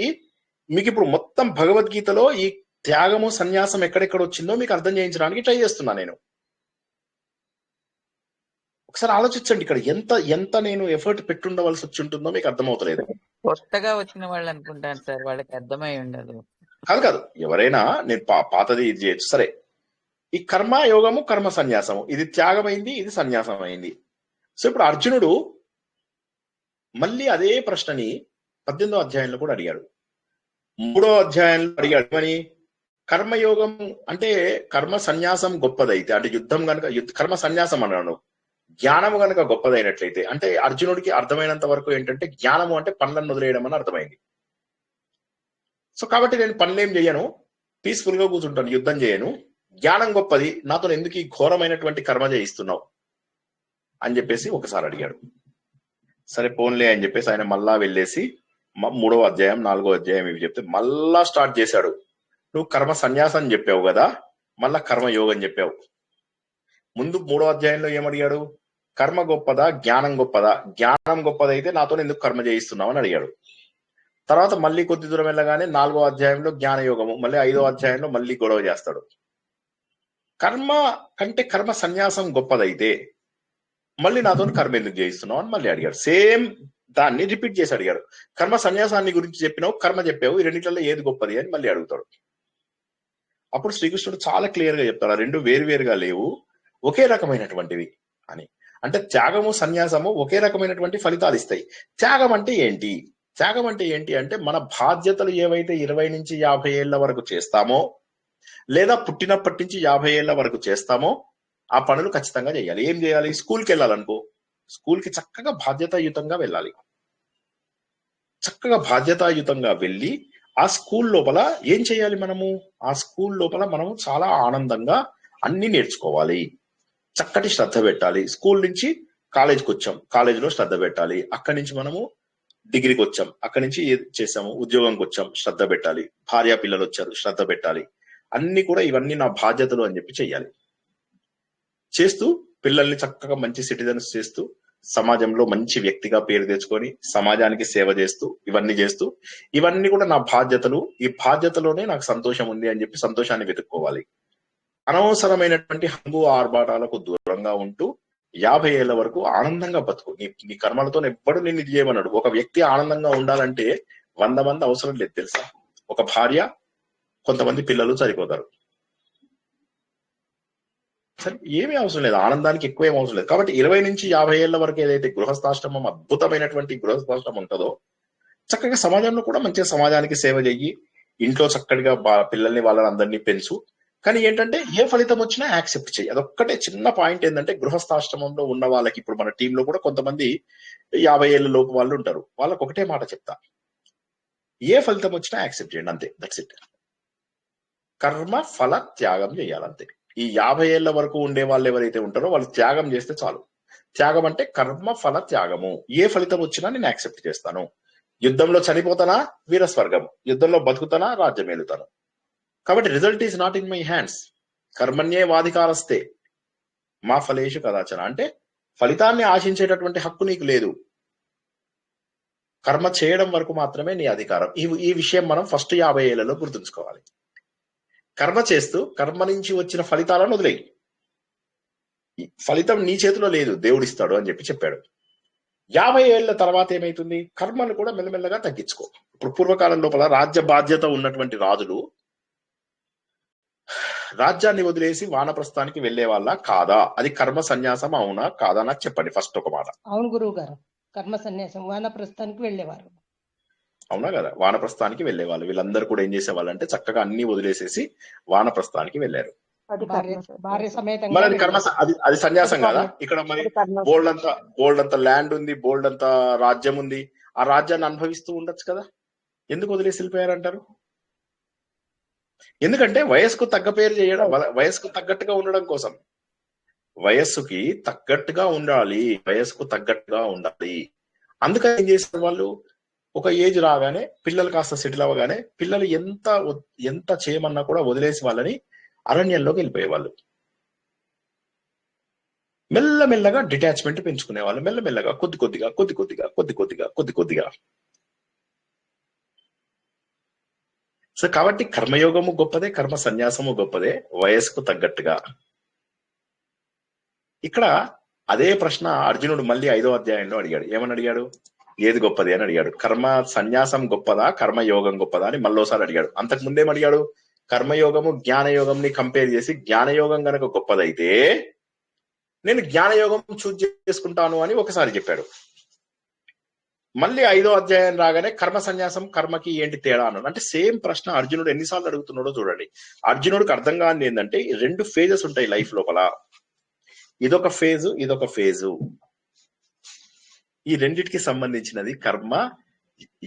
మీకు ఇప్పుడు మొత్తం భగవద్గీతలో ఈ త్యాగము సన్యాసం ఎక్కడెక్కడ వచ్చిందో మీకు అర్థం చేయించడానికి ట్రై చేస్తున్నా నేను. ఒకసారి ఆలోచించండి, ఇక్కడ ఎంత నేను ఎఫర్ట్ పెట్టుండవలసి వచ్చి ఉంటుందో మీకు అర్థమవుతలేదు. కొత్తగా వచ్చిన వాళ్ళు అనుకుంటాను సార్, వాళ్ళకి అర్థమై ఉండదు. కాదు, ఎవరైనా నేను పాతది ఇది చేయొచ్చు సరే. ఈ కర్మ యోగము, కర్మ సన్యాసము, ఇది త్యాగమైంది, ఇది సన్యాసం అయింది. సో ఇప్పుడు అర్జునుడు మళ్ళీ అదే ప్రశ్నని 18వ అధ్యాయంలో కూడా అడిగాడు, 3వ అధ్యాయంలో అడిగాడు. అని కర్మయోగం అంటే కర్మ సన్యాసం గొప్పదైతే, అంటే యుద్ధం కనుక కర్మ సన్యాసం అన్నాను, జ్ఞానము కనుక గొప్పదైనట్లయితే, అంటే అర్జునుడికి అర్థమైనంత వరకు ఏంటంటే జ్ఞానము అంటే పనులను వదిలేయడం అని అర్థమైంది. సో కాబట్టి నేను పనులేం చేయను, పీస్ఫుల్ గా కూర్చుంటాను, యుద్ధం చేయను, జ్ఞానం గొప్పది, నాతో ఎందుకు ఈ ఘోరమైనటువంటి కర్మ చేయిస్తున్నావు అని చెప్పేసి ఒకసారి అడిగాడు. సరే పోన్లే అని చెప్పేసి ఆయన మళ్ళా వెళ్ళేసి 3వ అధ్యాయం 4వ అధ్యాయం ఇవి చెప్తే మళ్ళా స్టార్ట్ చేశాడు. నువ్వు కర్మ సన్యాసం చెప్పావు కదా, మళ్ళా కర్మయోగం చెప్పావు. ముందు 3వ అధ్యాయంలో ఏమడిగాడు? కర్మ గొప్పదా జ్ఞానం గొప్పదా? జ్ఞానం గొప్పదైతే నాతో ఎందుకు కర్మ చేయిస్తున్నావు అని అడిగాడు. తర్వాత మళ్ళీ కొద్ది దూరం వెళ్ళగానే 4వ అధ్యాయంలో జ్ఞాన యోగము, మళ్ళీ 5వ అధ్యాయంలో మళ్ళీ గొడవ చేస్తాడు. కర్మ కంటే కర్మ సన్యాసం గొప్పదైతే మళ్ళీ నాతో కర్మ ఎందుకు చేయిస్తున్నావు అని మళ్ళీ అడిగాడు. సేమ్ దాన్ని రిపీట్ చేసి అడిగాడు. కర్మ సన్యాసాన్ని గురించి చెప్పినావు, కర్మ చెప్పావు, ఈ రెండిట్లలో ఏది గొప్పది అని మళ్ళీ అడుగుతాడు. అప్పుడు శ్రీకృష్ణుడు చాలా క్లియర్ గా చెప్తాడు, ఆ రెండు వేరువేరుగా లేవు, ఒకే రకమైనటువంటివి అని. అంటే త్యాగము సన్యాసము ఒకే రకమైనటువంటి ఫలితాలు ఇస్తాయి. త్యాగం అంటే ఏంటి? త్యాగం అంటే ఏంటి అంటే మన బాధ్యతలు ఏవైతే 20 నుంచి 50 ఏళ్ల వరకు చేస్తామో, లేదా పుట్టినప్పటి నుంచి 50 ఏళ్ల వరకు చేస్తామో ఆ పనులు ఖచ్చితంగా చేయాలి. ఏం చేయాలి? స్కూల్కి వెళ్ళాలనుకో, స్కూల్కి చక్కగా బాధ్యతాయుతంగా వెళ్ళాలి. చక్కగా బాధ్యతాయుతంగా వెళ్ళి ఆ స్కూల్ లోపల ఏం చేయాలి? మనము ఆ స్కూల్ లోపల మనము చాలా ఆనందంగా అన్ని నేర్చుకోవాలి, చక్కటి శ్రద్ధ పెట్టాలి. స్కూల్ నుంచి కాలేజ్కి వచ్చాం, కాలేజీలో శ్రద్ధ పెట్టాలి. అక్కడి నుంచి మనము డిగ్రీకి వచ్చాం, అక్కడి నుంచి చేసాము, ఉద్యోగంకి వచ్చాం, శ్రద్ధ పెట్టాలి. భార్య పిల్లలు వచ్చారు, శ్రద్ధ పెట్టాలి. అన్ని కూడా ఇవన్నీ నా బాధ్యతలు అని చెప్పి చెయ్యాలి. చేస్తూ పిల్లల్ని చక్కగా మంచి సిటిజన్స్ చేస్తూ, సమాజంలో మంచి వ్యక్తిగా పేరు తెచ్చుకొని సమాజానికి సేవ చేస్తూ, ఇవన్నీ చేస్తూ, ఇవన్నీ కూడా నా బాధ్యతలు, ఈ బాధ్యతలోనే నాకు సంతోషం ఉంది అని చెప్పి సంతోషాన్ని వెతుక్కోవాలి. అనవసరమైనటువంటి హంగు ఆర్భాటాలకు దూరంగా ఉంటూ 50 ఏళ్ల వరకు ఆనందంగా బతుకు. నీ కర్మలతో ఎప్పుడు నేను ఇది చేయమన్నాడు. ఒక వ్యక్తి ఆనందంగా ఉండాలంటే 100 మంది అవసరం లేదు తెలుసా? ఒక భార్య, కొంతమంది పిల్లలు సరిపోతారు. సరే, ఏమీ అవసరం లేదు, ఆనందానికి ఎక్కువ ఏం అవసరం లేదు. కాబట్టి 20 నుంచి 50 ఏళ్ల వరకు ఏదైతే గృహస్థాశ్రమం, అద్భుతమైనటువంటి గృహస్థాశ్రమం ఉంటుందో, చక్కగా సమాజంలో కూడా మంచిగా సమాజానికి సేవ చెయ్యి, ఇంట్లో చక్కటిగా పిల్లల్ని వాళ్ళని అందరినీ పెంచు. కానీ ఏంటంటే ఏ ఫలితం వచ్చినా యాక్సెప్ట్ చేయి. అదొక్కటే చిన్న పాయింట్. ఏంటంటే గృహస్థాశ్రమంలో ఉన్న వాళ్ళకి, ఇప్పుడు మన టీంలో కూడా కొంతమంది 50 ఏళ్ల లోపు వాళ్ళు ఉంటారు. వాళ్ళకి ఒకటే మాట చెప్తా, ఏ ఫలితం వచ్చినా యాక్సెప్ట్ చేయండి, అంతే, దట్స్ ఇట్. కర్మ ఫల త్యాగం చేయాలంతే. ఈ 50 ఏళ్ల వరకు ఉండే వాళ్ళు ఎవరైతే ఉంటారో వాళ్ళు త్యాగం చేస్తే చాలు. త్యాగం అంటే కర్మ ఫల త్యాగము. ఏ ఫలితం వచ్చినా నేను యాక్సెప్ట్ చేస్తాను. యుద్ధంలో చనిపోతానా వీరస్వర్గం, యుద్ధంలో బతుకుతానా రాజ్యం ఏలుతాను. కాబట్టి result is not in my hands. కర్మణ్యే వాధికారస్తే మా ఫలేషు కదాచన. అంటే ఫలితాన్ని ఆశించేటటువంటి హక్కు నీకు లేదు, కర్మ చేయడం వరకు మాత్రమే నీ అధికారం. ఈ విషయం మనం ఫస్ట్ 50 ఏళ్లలో గుర్తుంచుకోవాలి. కర్మ చేస్తూ కర్మ నుంచి వచ్చిన ఫలితాలను వదిలేయి. ఫలితం నీ చేతిలో లేదు, దేవుడిస్తాడు అని చెప్పాడు. 50 ఏళ్ల తర్వాత ఏమైతుంది? కర్మను కూడా మెల్లమెల్లగా తగ్గించుకో. ఇప్పుడు పూర్వకాలం లోపల రాజ్య బాధ్యత ఉన్నటువంటి రాజులు రాజ్యాన్ని వదిలేసి వానప్రస్థానికి వెళ్లే వాళ్ళ కాదా? అది కర్మ సన్యాసం అవునా కాదా? నాకు చెప్పండి ఫస్ట్ ఒక మాట. అవును గురువు గారు, కర్మ సన్యాసం వానప్రస్థానికి వెళ్ళేవారు. అవునా కదా? వానప్రస్థానికి వెళ్లేవాళ్ళు. వీళ్ళందరూ కూడా ఏం చేసేవాళ్ళు అంటే చక్కగా అన్ని వదిలేసేసి వానప్రస్థానికి వెళ్ళారు. భార్య సమేతంగా మరి అది కర్మ, అది సన్యాసం కదా? ఇక్కడ మరి బోల్డ్ అంత ల్యాండ్ ఉంది, బోల్డ్ అంత రాజ్యం ఉంది, ఆ రాజ్యాన్ని అనుభవిస్తూ ఉండొచ్చు కదా. ఎందుకు వదిలేసి వెళ్ళిపోయారంటారు? ఎందుకంటే వయస్సుకు తగ్గ పేరు చేయడం, వయస్సుకు తగ్గట్టుగా ఉండడం కోసం. వయస్సుకి తగ్గట్టుగా ఉండాలి, వయస్సుకు తగ్గట్టుగా ఉండాలి. అందుకని ఏం చేశారు వాళ్ళు? ఒక ఏజ్ రాగానే పిల్లలు కాస్త సెటిల్ అవ్వగానే పిల్లలు ఎంత చేయమన్నా కూడా వదిలేసి వాళ్ళని అరణ్యంలోకి వెళ్ళిపోయేవాళ్ళు. మెల్లమెల్లగా డిటాచ్మెంట్ పెంచుకునేవాళ్ళు, మెల్లమెల్లగా కొద్ది కొద్దిగా. సో కాబట్టి కర్మయోగము గొప్పదే, కర్మ సన్యాసము గొప్పదే, వయస్సుకు తగ్గట్టుగా. ఇక్కడ అదే ప్రశ్న అర్జునుడు మళ్ళీ 5వ అధ్యాయంలో అడిగాడు. ఏమని అడిగాడు? ఏది గొప్పది అని అడిగాడు. కర్మ సన్యాసం గొప్పదా, కర్మయోగం గొప్పదా అని మళ్ళోసారి అడిగాడు. అంతకు ముందేం అడిగాడు? కర్మయోగము జ్ఞానయోగంని కంపేర్ చేసి జ్ఞానయోగం గనక గొప్పదైతే నేను జ్ఞానయోగం చూజ్ చేసుకుంటాను అని ఒకసారి చెప్పాడు. మళ్ళీ 5వ అధ్యాయం రాగానే కర్మ సన్యాసం, కర్మకి ఏంటి తేడా అన్నాడు. అంటే సేమ్ ప్రశ్న అర్జునుడు ఎన్నిసార్లు అడుగుతున్నాడో చూడండి. అర్జునుడికి అర్థం కాని ఏంటంటే 2 ఫేజెస్ ఉంటాయి లైఫ్ లోపల. ఇదొక ఫేజు, ఇదొక ఫేజు. ఈ రెండిటికి సంబంధించినది కర్మ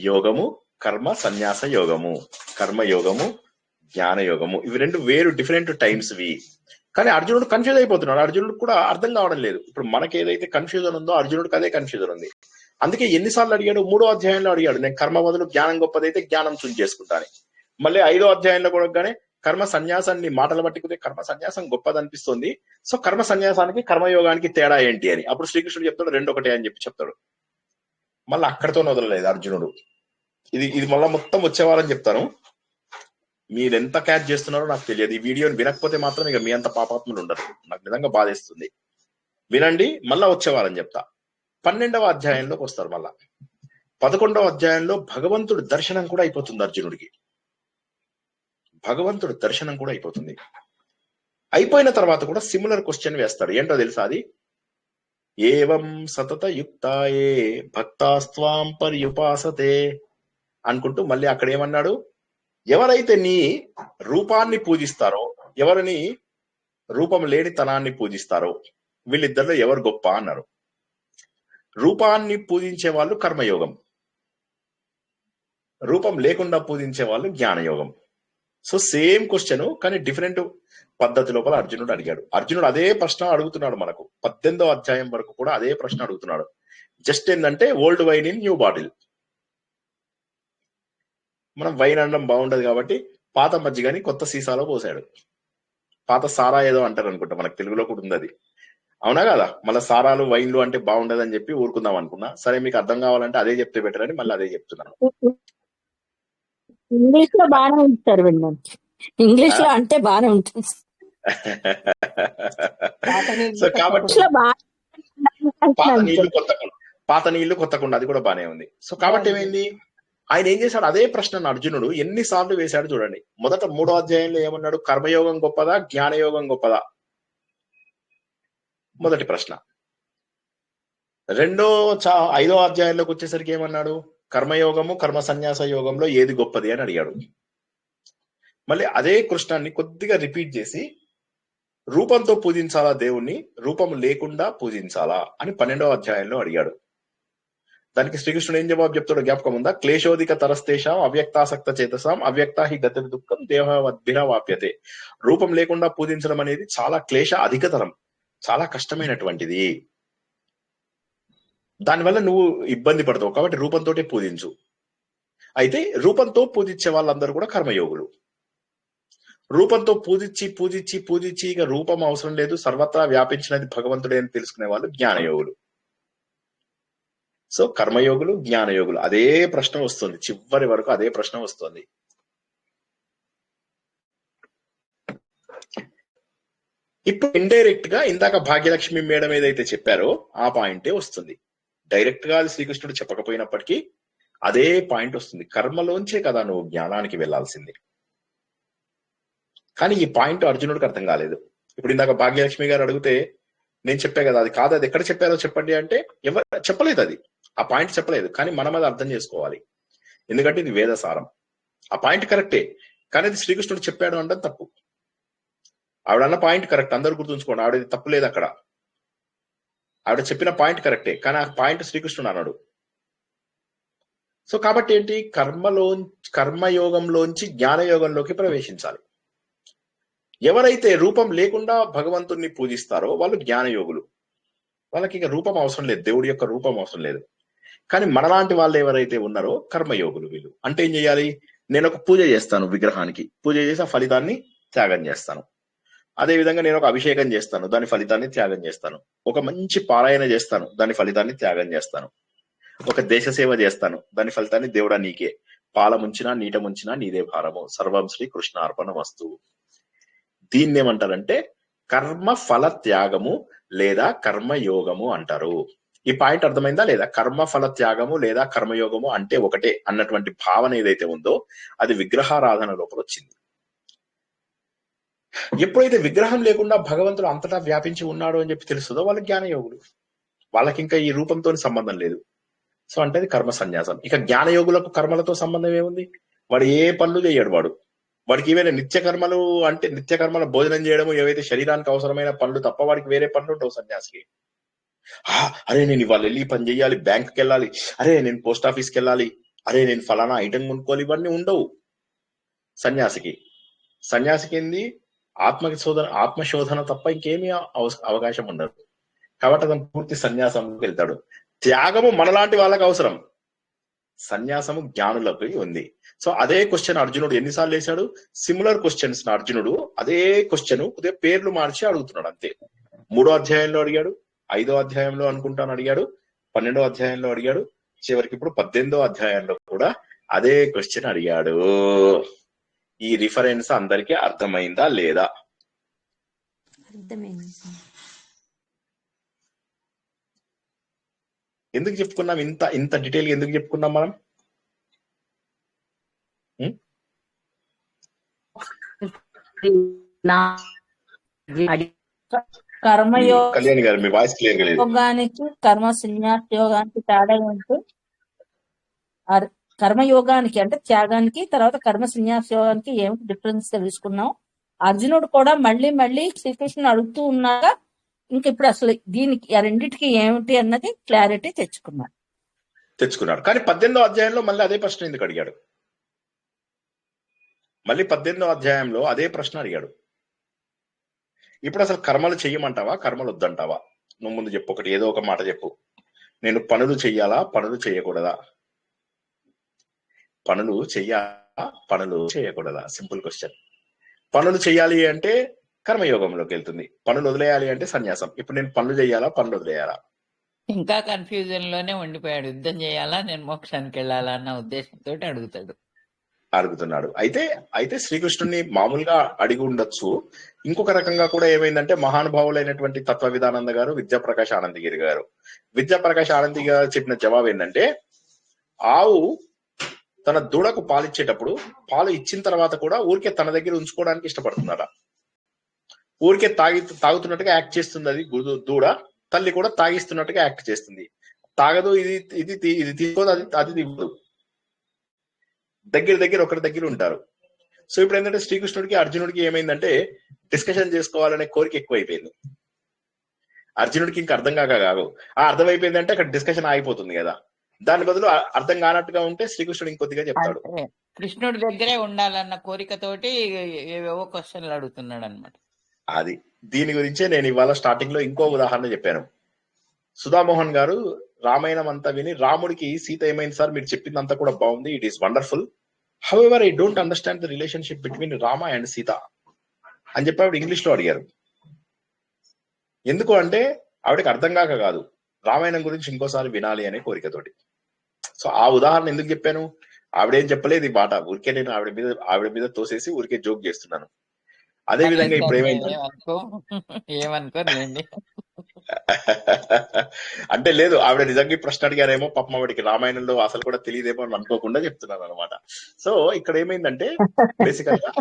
యోగము, కర్మ సన్యాస యోగము, కర్మయోగము, జ్ఞాన యోగము. ఇవి 2 వేరు డిఫరెంట్ టైమ్స్ వి. కానీ అర్జునుడు కన్ఫ్యూజ్ అయిపోతున్నాడు. అర్జునుడు కూడా అర్థం కావడం లేదు. ఇప్పుడు మనకి ఏదైతే కన్ఫ్యూజన్ ఉందో అర్జునుడికి అదే కన్ఫ్యూజన్ ఉంది. అందుకే ఎన్నిసార్లు అడిగాడు? 3వ అధ్యాయంలో అడిగాడు, నేను కర్మ బదులు జ్ఞానం గొప్పదైతే జ్ఞానం చూజ్ చేసుకుంటాను. మళ్ళీ 5వ అధ్యాయంలో కూడా కర్మ సన్యాసాన్ని మాటలు పట్టుకుంటే కర్మ సన్యాసం గొప్పది అనిపిస్తుంది. సో కర్మ సన్యాసానికి కర్మయోగానికి తేడా ఏంటి అని అప్పుడు శ్రీకృష్ణుడు చెప్తాడు, రెండు ఒకటే అని చెప్పి చెప్తాడు. మళ్ళీ అక్కడితో వదలలేదు అర్జునుడు. ఇది మళ్ళీ మొత్తం వచ్చేవారని చెప్తాను. మీరు ఎంత క్యాచ్ చేస్తున్నారో నాకు తెలియదు. ఈ వీడియోని వినకపోతే మాత్రం ఇక మీ అంత పాపాత్ములు ఉండరు. నాకు నిజంగా బాధేస్తుంది. వినండి, మళ్ళా వచ్చేవారని చెప్తా. 12వ అధ్యాయంలోకి వస్తారు. మళ్ళా 11వ అధ్యాయంలో భగవంతుడి దర్శనం కూడా అయిపోతుంది అర్జునుడికి. భగవంతుడి దర్శనం కూడా అయిపోతుంది. అయిపోయిన తర్వాత కూడా సిమిలర్ క్వశ్చన్ వేస్తాడు. ఏంటో తెలుసా అది? ఏవం సతత యుక్తాయే భక్తాస్త్వాం పర్యుపాసతే అనుకుంటూ మళ్ళీ అక్కడ ఏమన్నాడు? ఎవరైతే నీ రూపాన్ని పూజిస్తారో, ఎవరిని రూపం లేని తనాన్ని పూజిస్తారో వీళ్ళిద్దరిలో ఎవరు గొప్ప అన్నారు. రూపాన్ని పూజించే వాళ్ళు కర్మయోగం, రూపం లేకుండా పూజించే వాళ్ళు జ్ఞానయోగం. సో సేమ్ క్వశ్చన్ కానీ డిఫరెంట్ పద్ధతి లోపల అర్జునుడు అడిగాడు. అర్జునుడు అదే ప్రశ్న అడుగుతున్నాడు మనకు. 18వ అధ్యాయం వరకు కూడా అదే ప్రశ్న అడుగుతున్నాడు. జస్ట్ ఏంటంటే old wine in new bottle. మనం వైన్ అనడం బాగుండదు కాబట్టి పాత మజ్జిగని కొత్త సీసాలో పోసాడు. పాత సారా ఏదో అంటారు అనుకుంటా, మనకు తెలుగులో కూడా ఉంది అది. అవునా కదా? మళ్ళీ సారాలు వైన్లు అంటే బాగుండదు అని చెప్పి ఊరుకుందాం అనుకున్నా. సరే మీకు అర్థం కావాలంటే అదే చెప్తే బెటర్ అని మళ్ళీ అదే చెప్తున్నాను. ఇంగ్లీష్ లో బాగానే ఉంటారు విన్నాను. ఇంగ్లీష్ లో అంటే బాగానే ఉంటుంది. సో కాబట్టి పాత నీళ్లు కొత్తకుండా అది కూడా బానే ఉంది. సో కాబట్టి ఏమైంది? ఆయన ఏం చేశాడు? అదే ప్రశ్నను అర్జునుడు ఎన్నిసార్లు వేశాడు చూడండి. మొదట 3వ అధ్యాయంలో ఏమన్నాడు? కర్మయోగం గొప్పదా జ్ఞానయోగం గొప్పదా? మొదటి ప్రశ్న. 5వ అధ్యాయంలోకి వచ్చేసరికి ఏమన్నాడు? కర్మయోగము కర్మ సన్యాస యోగంలో ఏది గొప్పది అని అడిగాడు. మళ్ళీ అదే కృష్ణాన్ని కొద్దిగా రిపీట్ చేసి రూపంతో పూజించాలా దేవుణ్ణి, రూపం లేకుండా పూజించాలా అని 12వ అధ్యాయంలో అడిగాడు. దానికి శ్రీకృష్ణుడు ఏం జవాబు చెప్తాడో జ్ఞాపకం ఉందా? క్లేశోధిక తరస్తేషాం అవ్యక్తాసక్త చేతసాం అవ్యక్త హి గతి దుఃఖం దేహవద్భిరవాప్యతే. రూపం లేకుండా పూజించడం అనేది చాలా క్లేశ అధికతరం, చాలా కష్టమైనటువంటిది. దానివల్ల నువ్వు ఇబ్బంది పడతావు కాబట్టి రూపంతో పూజించు. అయితే రూపంతో పూజించే వాళ్ళందరూ కూడా కర్మయోగులు. రూపంతో పూజించి పూజించి పూజించి ఇక రూపం అవసరం లేదు, సర్వత్రా వ్యాపించినది భగవంతుడే అని తెలుసుకునే వాళ్ళు జ్ఞానయోగులు. సో కర్మయోగులు జ్ఞానయోగులు అదే ప్రశ్న వస్తుంది, చివరి వరకు అదే ప్రశ్న వస్తుంది. ఇప్పుడు ఇండైరెక్ట్ గా ఇందాక భాగ్యలక్ష్మి మేడం ఏదైతే చెప్పారో ఆ పాయింటే వస్తుంది. డైరెక్ట్ గా అది శ్రీకృష్ణుడు చెప్పకపోయినప్పటికీ అదే పాయింట్ వస్తుంది. కర్మలోంచే కదా నువ్వు జ్ఞానానికి వెళ్లాల్సింది. కానీ ఈ పాయింట్ అర్జునుడికి అర్థం కాలేదు. ఇప్పుడు ఇందాక భాగ్యలక్ష్మి గారు అడిగితే నేను చెప్పా కదా అది కాదు, అది ఎక్కడ చెప్పారో చెప్పండి అంటే ఎవరు చెప్పలేదు, అది ఆ పాయింట్ చెప్పలేదు. కానీ మనం అది అర్థం చేసుకోవాలి, ఎందుకంటే ఇది వేదసారం. ఆ పాయింట్ కరెక్టే కానీ అది శ్రీకృష్ణుడు చెప్పాడు అంటే తప్పు. ఆవిడన్న పాయింట్ కరెక్ట్, అందరూ గుర్తుంచుకోండి, ఆవిడ తప్పు లేదు అక్కడ. ఆవిడ చెప్పిన పాయింట్ కరెక్టే కానీ ఆ పాయింట్ శ్రీకృష్ణుడు అన్నాడు. సో కాబట్టి ఏంటి? కర్మయోగంలోంచి జ్ఞానయోగంలోకి ప్రవేశించాలి. ఎవరైతే రూపం లేకుండా భగవంతుణ్ణి పూజిస్తారో వాళ్ళు జ్ఞానయోగులు. వాళ్ళకి ఇక రూపం అవసరం లేదు, దేవుడి యొక్క రూపం అవసరం లేదు. కానీ మనలాంటి వాళ్ళు ఎవరైతే ఉన్నారో కర్మయోగులు వీళ్ళు. అంటే ఏం చేయాలి? నేను ఒక పూజ చేస్తాను విగ్రహానికి, పూజ చేసి ఆ ఫలితాన్ని త్యాగం చేస్తాను. అదే విధంగా నేను ఒక అభిషేకం చేస్తాను, దాని ఫలితాన్ని త్యాగం చేస్తాను. ఒక మంచి పారాయణ చేస్తాను, దాని ఫలితాన్ని త్యాగం చేస్తాను. ఒక దేశ సేవ చేస్తాను, దాని ఫలితాన్ని దేవుడా నీకే, పాల ముంచినా నీట ముంచినా నీదే భారము, సర్వం శ్రీ కృష్ణార్పణ వస్తువు. దీన్ని ఏమంటారంటే కర్మ ఫల త్యాగము లేదా కర్మయోగము అంటారు. ఈ పాయింట్ అర్థమైందా లేదా? కర్మ ఫల త్యాగము లేదా కర్మయోగము అంటే ఒకటే అన్నటువంటి భావన ఏదైతే ఉందో అది విగ్రహారాధన లోపల వచ్చింది. ఎప్పుడైతే విగ్రహం లేకుండా భగవంతుడు అంతటా వ్యాపించి ఉన్నాడు అని చెప్పి తెలుస్తుందో వాళ్ళు జ్ఞానయోగులు. వాళ్ళకి ఇంకా ఈ రూపంతో సంబంధం లేదు. సో అంటే అది కర్మ సన్యాసం. ఇక జ్ఞానయోగులకు కర్మలతో సంబంధం ఏముంది? వాడు ఏ పనులు చేయడు. వాడికి ఏవైనా నిత్య కర్మలు అంటే నిత్య కర్మల భోజనం చేయడము, ఏవైతే శరీరానికి అవసరమైన పనులు తప్ప వాడికి వేరే పనులు ఉండవు సన్యాసికి. అరే నేను ఇవాళ వెళ్ళి పని చేయాలి, బ్యాంక్కి వెళ్ళాలి, అరే నేను పోస్ట్ ఆఫీస్కి వెళ్ళాలి, అరే నేను ఫలానా ఐటమ్ కొనుక్కోవాలి, ఇవన్నీ ఉండవు సన్యాసికి. సన్యాసికి ఏంది? ఆత్మశోధన తప్ప ఇంకేమీ అవకాశం ఉండదు. కాబట్టి అతను పూర్తి సన్యాసంలోకి వెళ్తాడు. త్యాగము మనలాంటి వాళ్ళకి అవసరం. సన్యాసము జ్ఞానులకు ఉంది. సో అదే క్వశ్చన్ అర్జునుడు ఎన్నిసార్లు వేశాడు? సిమిలర్ క్వశ్చన్స్ అర్జునుడు అదే క్వశ్చన్ కొద్దిగా పేర్లు మార్చి అడుగుతున్నాడు అంతే. 3వ అధ్యాయంలో అడిగాడు, 5వ అధ్యాయంలో అనుకుంటాను అడిగాడు, 12వ అధ్యాయంలో అడిగాడు, చివరికి ఇప్పుడు 18వ అధ్యాయంలో కూడా అదే క్వశ్చన్ అడిగాడు. ఈ రిఫరెన్స్ అందరికీ అర్థమైందా లేదా? ఎందుకు చెప్పుకున్నాం ఇంత ఇంత డీటెయిల్ ఎందుకు చెప్పుకున్నాం మనం? కళ్యాణి గారు మీ వాయిస్ క్లియర్ గా లేదు. కర్మయోగానికి కర్మ సన్యాస యోగానికి తేడా ఉంటూ కర్మయోగానికి అంటే త్యాగానికి తర్వాత కర్మ సన్యాస యోగానికి ఏమిటి డిఫరెన్స్ తెలుసుకున్నాం. అర్జునుడు కూడా మళ్ళీ మళ్ళీ శ్రీకృష్ణుని అడుగుతూ ఉన్నాక ఇంక ఇప్పుడు అసలు దీనికి రెండింటికి ఏమిటి అన్నది క్లారిటీ తెచ్చుకున్నాడు. కానీ 18వ అధ్యాయంలో మళ్ళీ అదే ప్రశ్న ఎందుకు అడిగాడు? మళ్ళీ 18వ అధ్యాయంలో అదే ప్రశ్న అడిగాడు. ఇప్పుడు అసలు కర్మలు చెయ్యమంటావా, కర్మలు వద్దంటావా? నువ్వు ముందు చెప్పు, ఒకటి ఏదో ఒక మాట చెప్పు. నేను పనులు చెయ్యాలా, పనులు చేయకూడదా? పనులు చెయ్యాలా, పనులు చేయకూడదా? Simple question. పనులు చెయ్యాలి అంటే కర్మయోగంలోకి వెళ్తుంది, పనులు వదిలేయాలి అంటే సన్యాసం. ఇప్పుడు నేను పనులు చేయాలా, పనులు వదిలేయాలా? ఇంకా కన్ఫ్యూజన్ లోనే ఉండిపోయాడు. యుద్ధం చేయాలా, నేను మోక్షానికి వెళ్ళాలా అన్న ఉద్దేశంతో అడుగుతున్నాడు. అయితే శ్రీకృష్ణుని మామూలుగా అడిగి ఉండొచ్చు. ఇంకొక రకంగా కూడా ఏమైందంటే మహానుభావులైనటువంటి తత్వ విధానంద గారు, విద్యాప్రకాశ్ ఆనందగిరి గారు చెప్పిన జవాబు ఏంటంటే, ఆవు తన దూడకు పాలిచ్చేటప్పుడు పాలు ఇచ్చిన తర్వాత కూడా ఊరికే తన దగ్గర ఉంచుకోవడానికి ఇష్టపడుతున్నాడ? ఊరికే తాగుతున్నట్టుగా యాక్ట్ చేస్తుంది అది దూడ. తల్లి కూడా తాగిస్తున్నట్టుగా యాక్ట్ చేస్తుంది. తాగదు, ఇది తీసుకోదు, అది ఇవ్వదు. దగ్గర ఒకరి దగ్గర ఉంటారు. సో ఇప్పుడు ఏంటంటే శ్రీకృష్ణుడికి అర్జునుడికి ఏమైందంటే డిస్కషన్ చేసుకోవాలనే కోరిక ఎక్కువైపోయింది. అర్జునుడికి ఇంకా అర్థం కాదు. అర్థమైపోయిందంటే అక్కడ డిస్కషన్ ఆగిపోతుంది కదా. దాని బదులు అర్థం కానట్టుగా ఉంటే శ్రీకృష్ణుడు ఇంకొద్దిగా చెప్తాడు. కృష్ణుడి దగ్గరే ఉండాలన్న కోరికతోటి ఏవేవో క్వశ్చన్లు అడుగుతున్నాడు అనమాట. అది దీని గురించే నేను ఇవాళ స్టార్టింగ్ లో ఇంకో ఉదాహరణ చెప్పాను. సుధామోహన్ గారు రామాయణం అంతా విని, రాముడికి సీత ఏమైంది సార్, మీరు చెప్పిందంతా కూడా బాగుంది, it is wonderful, however I don't understand the relationship between Rama and Sita అని చెప్పి ఆవిడ ఇంగ్లీష్ లో అడిగారు. ఎందుకు అంటే ఆవిడకి అర్థం కాదు, రామాయణం గురించి ఇంకోసారి వినాలి అనే కోరికతోటి. సో ఆ ఉదాహరణ ఎందుకు చెప్పాను? ఆవిడేం చెప్పలేదు ఈ మాట, ఊరికే నేను ఆవిడ మీద తోసేసి ఊరికే జోక్ చేస్తున్నాను. అదే విధంగా ఇప్పుడు ఏమైంది అంటే లేదు, ఆవిడ నిజంగా ప్రశ్న అడిగారేమో, పాపం ఆవిడకి రామాయణంలో అసలు కూడా తెలియదేమో అని అనుకోకుండా చెప్తున్నాను అనమాట. సో ఇక్కడ ఏమైందంటే బేసికల్ గా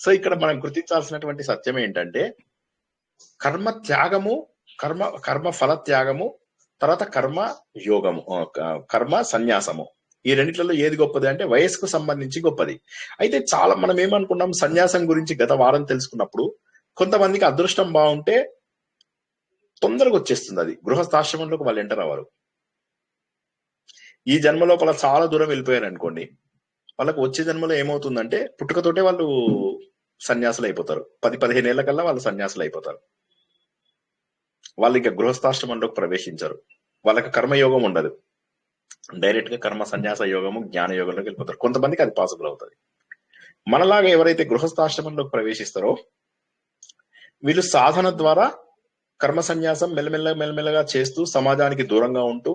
సో ఇక్కడ మనం గుర్తించాల్సినటువంటి సత్యం ఏంటంటే, కర్మ త్యాగము, కర్మ ఫల త్యాగము, తర్వాత కర్మ యోగము, కర్మ సన్యాసము, ఈ రెండిట్లలో ఏది గొప్పది అంటే వయస్సుకు సంబంధించి గొప్పది. అయితే చాలా మనం ఏమనుకున్నాం, సన్యాసం గురించి గత వారం తెలుసుకున్నప్పుడు కొంతమందికి అదృష్టం బాగుంటే తొందరగా వచ్చేస్తుంది, అది గృహస్థాశ్రమంలోకి వాళ్ళు ఎంటర్ అవ్వరు. ఈ జన్మ లోపల చాలా దూరం వెళ్ళిపోయారు అనుకోండి, వాళ్ళకు వచ్చే జన్మలో ఏమవుతుందంటే పుట్టుకతోటే వాళ్ళు సన్యాసులు అయిపోతారు. 10-15 ఏళ్ల కల్లా వాళ్ళు సన్యాసులు అయిపోతారు. వాళ్ళు ఇంకా గృహస్థాశ్రమంలోకి ప్రవేశించరు. వాళ్ళకి కర్మయోగం ఉండదు, డైరెక్ట్ గా కర్మ సన్యాస యోగము జ్ఞాన యోగంలోకి వెళ్ళిపోతారు. కొంతమందికి అది పాసిబుల్ అవుతుంది. మనలాగా ఎవరైతే గృహస్థాశ్రమంలోకి ప్రవేశిస్తారో వీళ్ళు సాధన ద్వారా కర్మ సన్యాసం మెల్లమెల్లగా చేస్తూ సమాజానికి దూరంగా ఉంటూ,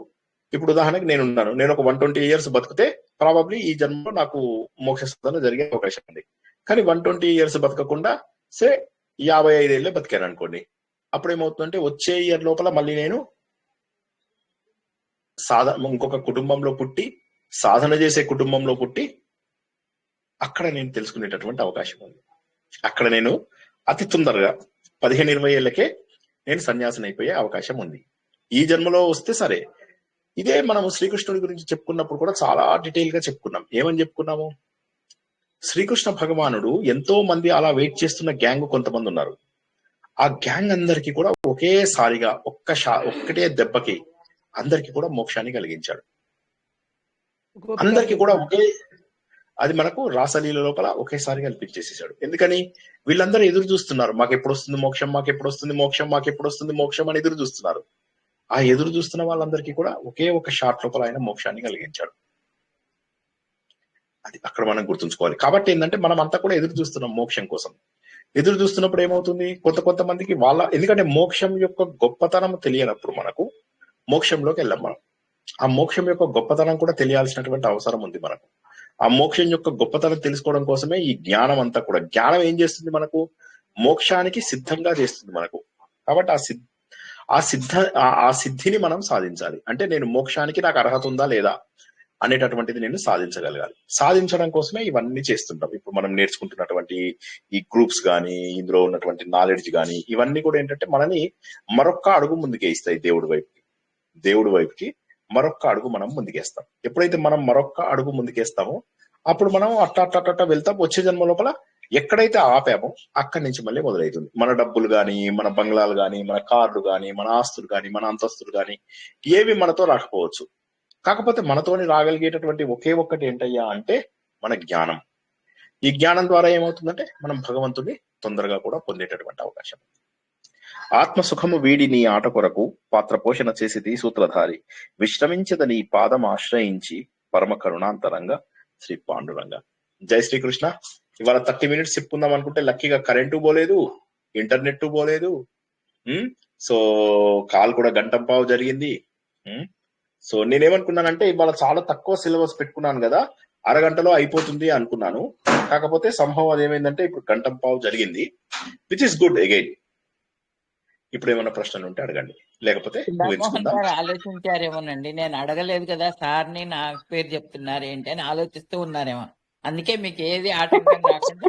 ఇప్పుడు ఉదాహరణకి నేనున్నాను, నేను ఒక 120 years బతికితే ప్రాబబ్లీ ఈ జన్మలో నాకు మోక్ష సాధన జరిగే అవకాశం ఉంది. కానీ 120 years బతకకుండా సే 55 ఏళ్ళే బతికాను అనుకోండి, అప్పుడు ఏమవుతుందంటే వచ్చే ఇయర్ లోపల మళ్ళీ నేను ఇంకొక కుటుంబంలో పుట్టి, సాధన చేసే కుటుంబంలో పుట్టి అక్కడ నేను తెలుసుకునేటటువంటి అవకాశం ఉంది. అక్కడ నేను అతి తొందరగా 15-20 ఏళ్ళకే నేను సన్యాసిని అయిపోయే అవకాశం ఉంది. ఈ జన్మలో వస్తే సరే. ఇదే మనము శ్రీకృష్ణుడి గురించి చెప్పుకున్నప్పుడు కూడా చాలా డీటెయిల్ గా చెప్పుకున్నాం. ఏమని చెప్పుకున్నాము? శ్రీకృష్ణ భగవానుడు ఎంతో మంది అలా వెయిట్ చేస్తున్న గ్యాంగ్ కొంతమంది ఉన్నారు. ఆ గ్యాంగ్ అందరికి కూడా ఒకేసారిగా ఒక్కటే దెబ్బకి అందరికి కూడా మోక్షాన్ని కలిగించాడు. అందరికి కూడా అది మనకు రాసలీల లోపల ఒకేసారి కల్పించేసేసాడు. ఎందుకని? వీళ్ళందరూ ఎదురు చూస్తున్నారు, మాకెప్పుడు వస్తుంది మోక్షం, మాకెప్పుడు వస్తుంది మోక్షం, మాకెప్పుడు వస్తుంది మోక్షం అని ఎదురు చూస్తున్నారు. ఆ ఎదురు చూస్తున్న వాళ్ళందరికీ కూడా ఒకే ఒక షాట్ లోపల ఆయన మోక్షాన్ని కలిగించాడు. అది అక్కడ మనం గుర్తుంచుకోవాలి. కాబట్టి ఏంటంటే మనం అంతా కూడా ఎదురు చూస్తున్నాం మోక్షం కోసం. ఎదురు చూస్తున్నప్పుడు ఏమవుతుంది, కొంతమందికి ఎందుకంటే మోక్షం యొక్క గొప్పతనం తెలియనప్పుడు మనకు మోక్షంలోకి వెళ్ళాం మనం. ఆ మోక్షం యొక్క గొప్పతనం కూడా తెలియాల్సినటువంటి అవసరం ఉంది మనకు. ఆ మోక్షం యొక్క గొప్పతనం తెలుసుకోవడం కోసమే ఈ జ్ఞానం అంతా కూడా. జ్ఞానం ఏం చేస్తుంది, మనకు మోక్షానికి సిద్ధంగా చేస్తుంది మనకు. కాబట్టి ఆ సిద్ధిని మనం సాధించాలి. అంటే నేను మోక్షానికి నాకు అర్హత ఉందా లేదా అనేటటువంటిది నేను సాధించగలగాలి. సాధించడం కోసమే ఇవన్నీ చేస్తుంటాం. ఇప్పుడు మనం నేర్చుకుంటున్నటువంటి ఈ గ్రూప్స్ కానీ, ఇందులో ఉన్నటువంటి నాలెడ్జ్ కానీ, ఇవన్నీ కూడా ఏంటంటే మనని మరొక్క అడుగు ముందుకే ఇస్తాయి దేవుడి వైపుకి మరొక్క అడుగు మనం ముందుకేస్తాం. ఎప్పుడైతే మనం మరొక్క అడుగు ముందుకేస్తామో అప్పుడు మనం అట్ట వెళ్తాం. వచ్చే జన్మ లోపల ఎక్కడైతే ఆపామో అక్కడి నుంచి మళ్ళీ మొదలవుతుంది. మన డబ్బులు కానీ, మన బంగ్లాలు కానీ, మన కార్లు కానీ, మన ఆస్తులు కానీ, మన అంతస్తులు కానీ ఏవి మనతో రాకపోవచ్చు. కాకపోతే మనతోని రాగలిగేటటువంటి ఒకే ఒక్కటి ఏంటయ్యా అంటే మన జ్ఞానం. ఈ జ్ఞానం ద్వారా ఏమవుతుందంటే మనం భగవంతుడిని తొందరగా కూడా పొందేటటువంటి అవకాశం. ఆత్మ సుఖము వీడి నీ ఆట కొరకు పాత్ర పోషణ చేసి సూత్రధారి విశ్రమించద నీ పాదం ఆశ్రయించి పరమ కరుణాంతరంగా శ్రీ పాండురంగ. జై శ్రీకృష్ణ. ఇవాళ 30 minutes చెప్పుకుందాం అనుకుంటే లక్కీగా కరెంటు పోలేదు, ఇంటర్నెట్ పోలేదు. సో కాల్ కూడా గంటంపావు జరిగింది. సో నేనేమనుకున్నానంటే ఇవాళ చాలా తక్కువ సిలబస్ పెట్టుకున్నాను కదా, అరగంటలో అయిపోతుంది అనుకున్నాను. కాకపోతే సంభవం అదేమైందంటే ఇప్పుడు గంటంపావు జరిగింది, విచ్ ఇస్ గుడ్. అగైన్ ఇప్పుడు ఏమైనా ప్రశ్నలు ఉంటే అడగండి, లేకపోతే ఆలోచించారేమోనండి. నేను అడగలేదు కదా సార్ని, నా పేరు చెప్తున్నారు ఏంటి అని ఆలోచిస్తూ ఉన్నారేమో. అందుకే మీకు ఏది ఆటంకం రాకుండా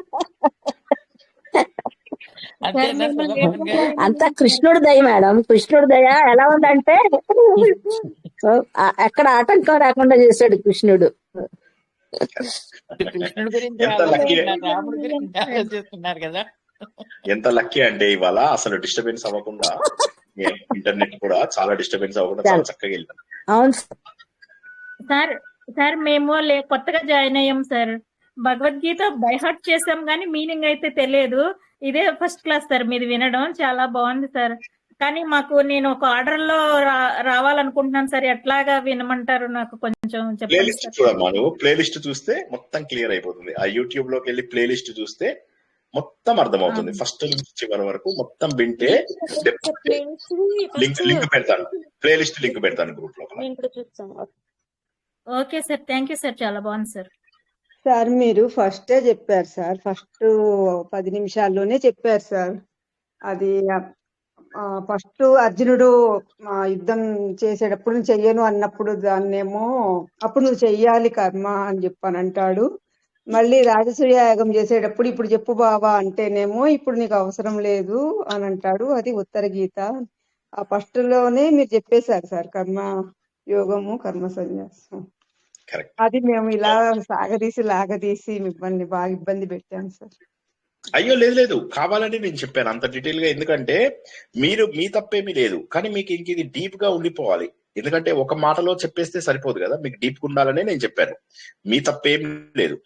అంతా కృష్ణుడి దయ మేడం. కృష్ణుడి దయ ఎలా ఉందంటే ఎక్కడ ఆటంకం రాకుండా చేశాడు కృష్ణుడు. కృష్ణుడి గురించి రాముడి గురించి ఆలోచిస్తున్నారు కదా. ఎంత లక్కీ అంటే ఇవాళ అసలు డిస్టర్బెన్స్ అవ్వకుండా, ఇంటర్నెట్ కూడా చాలా డిస్టర్బెన్స్ అవ్వకుండా చాలా చక్కగా వెళ్ళాం. అవును సార్ మేము కొత్తగా జాయిన్ అయ్యాం సార్. భగవద్గీత బైహార్ట్ చేసాం కానీ మీనింగ్ అయితే తెలియదు. ఇదే ఫస్ట్ క్లాస్ సార్ మీది వినడం. చాలా బాగుంది సార్. కానీ నేను ఒక ఆర్డర్ లో రావాలనుకుంటున్నాను సార్. ఎట్లాగా వినమంటారు నాకు కొంచెం చెప్పండి. ప్లేలిస్ట్ చూడమ్మా, నువ్వు ప్లేలిస్ట్ చూస్తే మొత్తం క్లియర్ అయిపోతుంది. ఆ యూట్యూబ్ లోకి వెళ్ళి ప్లేలిస్ట్ చూస్తే మొత్తం అర్థమవుతుంది. ఫస్ట్ నుంచి చివరి వరకు మొత్తం వింటే లింక్ పెడతాను, ప్లేలిస్ట్ లింక్ పెడతాను గ్రూప్ లో. Okay sir, thank you sir. చాలా బాగుంది సార్. సార్ మీరు ఫస్టే చెప్పారు సార్, ఫస్ట్ 10 నిమిషాల్లోనే చెప్పారు సార్. అది ఫస్ట్ అర్జునుడు యుద్ధం చేసేటప్పుడు నువ్వు చెయ్యను అన్నప్పుడు దాన్నేమో అప్పుడు నువ్వు చెయ్యాలి కర్మ అని చెప్పని అంటాడు. మళ్ళీ రాజసూయ యాగం చేసేటప్పుడు ఇప్పుడు చెప్పు బాబా అంటేనేమో ఇప్పుడు నీకు అవసరం లేదు అని అంటాడు. అది ఉత్తర గీత. ఆ ఫస్ట్ లోనే మీరు చెప్పేశారు సార్ కర్మ యోగము కర్మ సన్యాసం. అది మేము ఇలా లాగదీసి మిమ్మల్ని బాగా ఇబ్బంది పెట్టాను సార్. అయ్యో లేదు, కావాలని నేను చెప్పాను అంత డీటెయిల్ గా. ఎందుకంటే మీ తప్పేమీ లేదు, కానీ మీకు ఇంక ఇది డీప్ గా ఉండిపోవాలి. ఎందుకంటే ఒక మాటలో చెప్పేస్తే సరిపోదు కదా, మీకు డీప్ గా ఉండాలనే నేను చెప్పాను. మీ తప్పేం లేదు,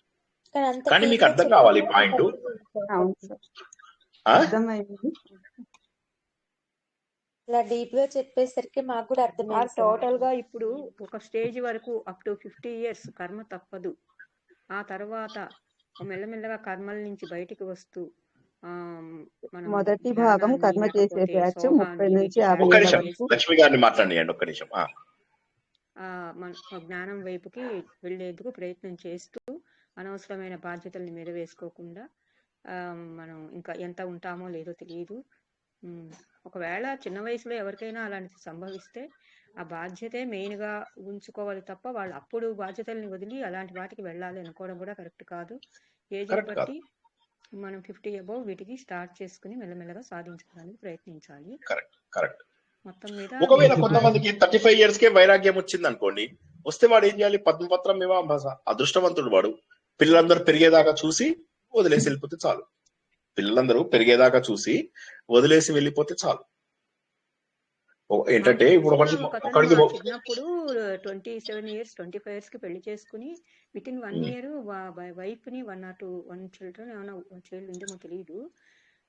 కానీ మీకు అర్థం కావాలి పాయింట్. ఇలా డీప్ గా చెప్పేసరికి మాకు కూడా అర్థమైంది. టోటల్ గా ఇప్పుడు ఒక స్టేజ్ వరకు అప్ టు 50 years కర్మ తప్పదు. ఆ తర్వాత మెల్లమెల్లగా కర్మల నుంచి బయటికి వస్తూ మొదటి భాగం కర్మ చేసే బ్యాచ్ 30 నుంచి 50 వరకు. లక్ష్మి గారిని మాట్లాడండి ఒక్క నిమిషం. మన జ్ఞానం వైపుకి వెళ్లేందుకు ప్రయత్నం చేస్తూ అనవసరమైన బాధ్యతల్ని మీద వేసుకోకుండా మనం ఇంకా ఎంత ఉంటామో లేదో తెలియదు. ఒకవేళ చిన్న వయసులో ఎవరికైనా అలాంటిది సంభవిస్తే ఆ బాధ్యతే మెయిన్ గా ఉంచుకోవాలి తప్ప వాళ్ళు అప్పుడు బాధ్యతల్ని వదిలి అలాంటి వాటికి వెళ్ళాలి అనుకోవడం కూడా కరెక్ట్ కాదు. ఏజ్ బట్టి మనం 50 above వీటికి స్టార్ట్ చేసుకుని మెల్లమెల్లగా సాధించడానికి ప్రయత్నించాలి. మొత్తం మీద ఒకవేళ కొంతమందికి 35 years కే వైరాగ్యం వచ్చింది అనుకోండి, వస్తే వాడు ఏం చేయాలి? పద్మపత్రం మీమాంస. అదృష్టవంతుడు వాడు. పిల్లలందరూ పెరిగేదాకా చూసి వదిలేసి వెళ్ళిపోతే చాలు. పిల్లలందరూ పెరిగేదాకా చూసి వదిలేసి వెళ్ళిపోతే చాలు. ఏంటంటే ఇప్పుడు చిన్నప్పుడు 27 years 25 years కి పెళ్లి చేసుకుని విత్ ఇన్ 1 year వైఫ్ ని 1 or 2 children ఏమైనా చైల్డ్ ఉందేమో తెలియదు,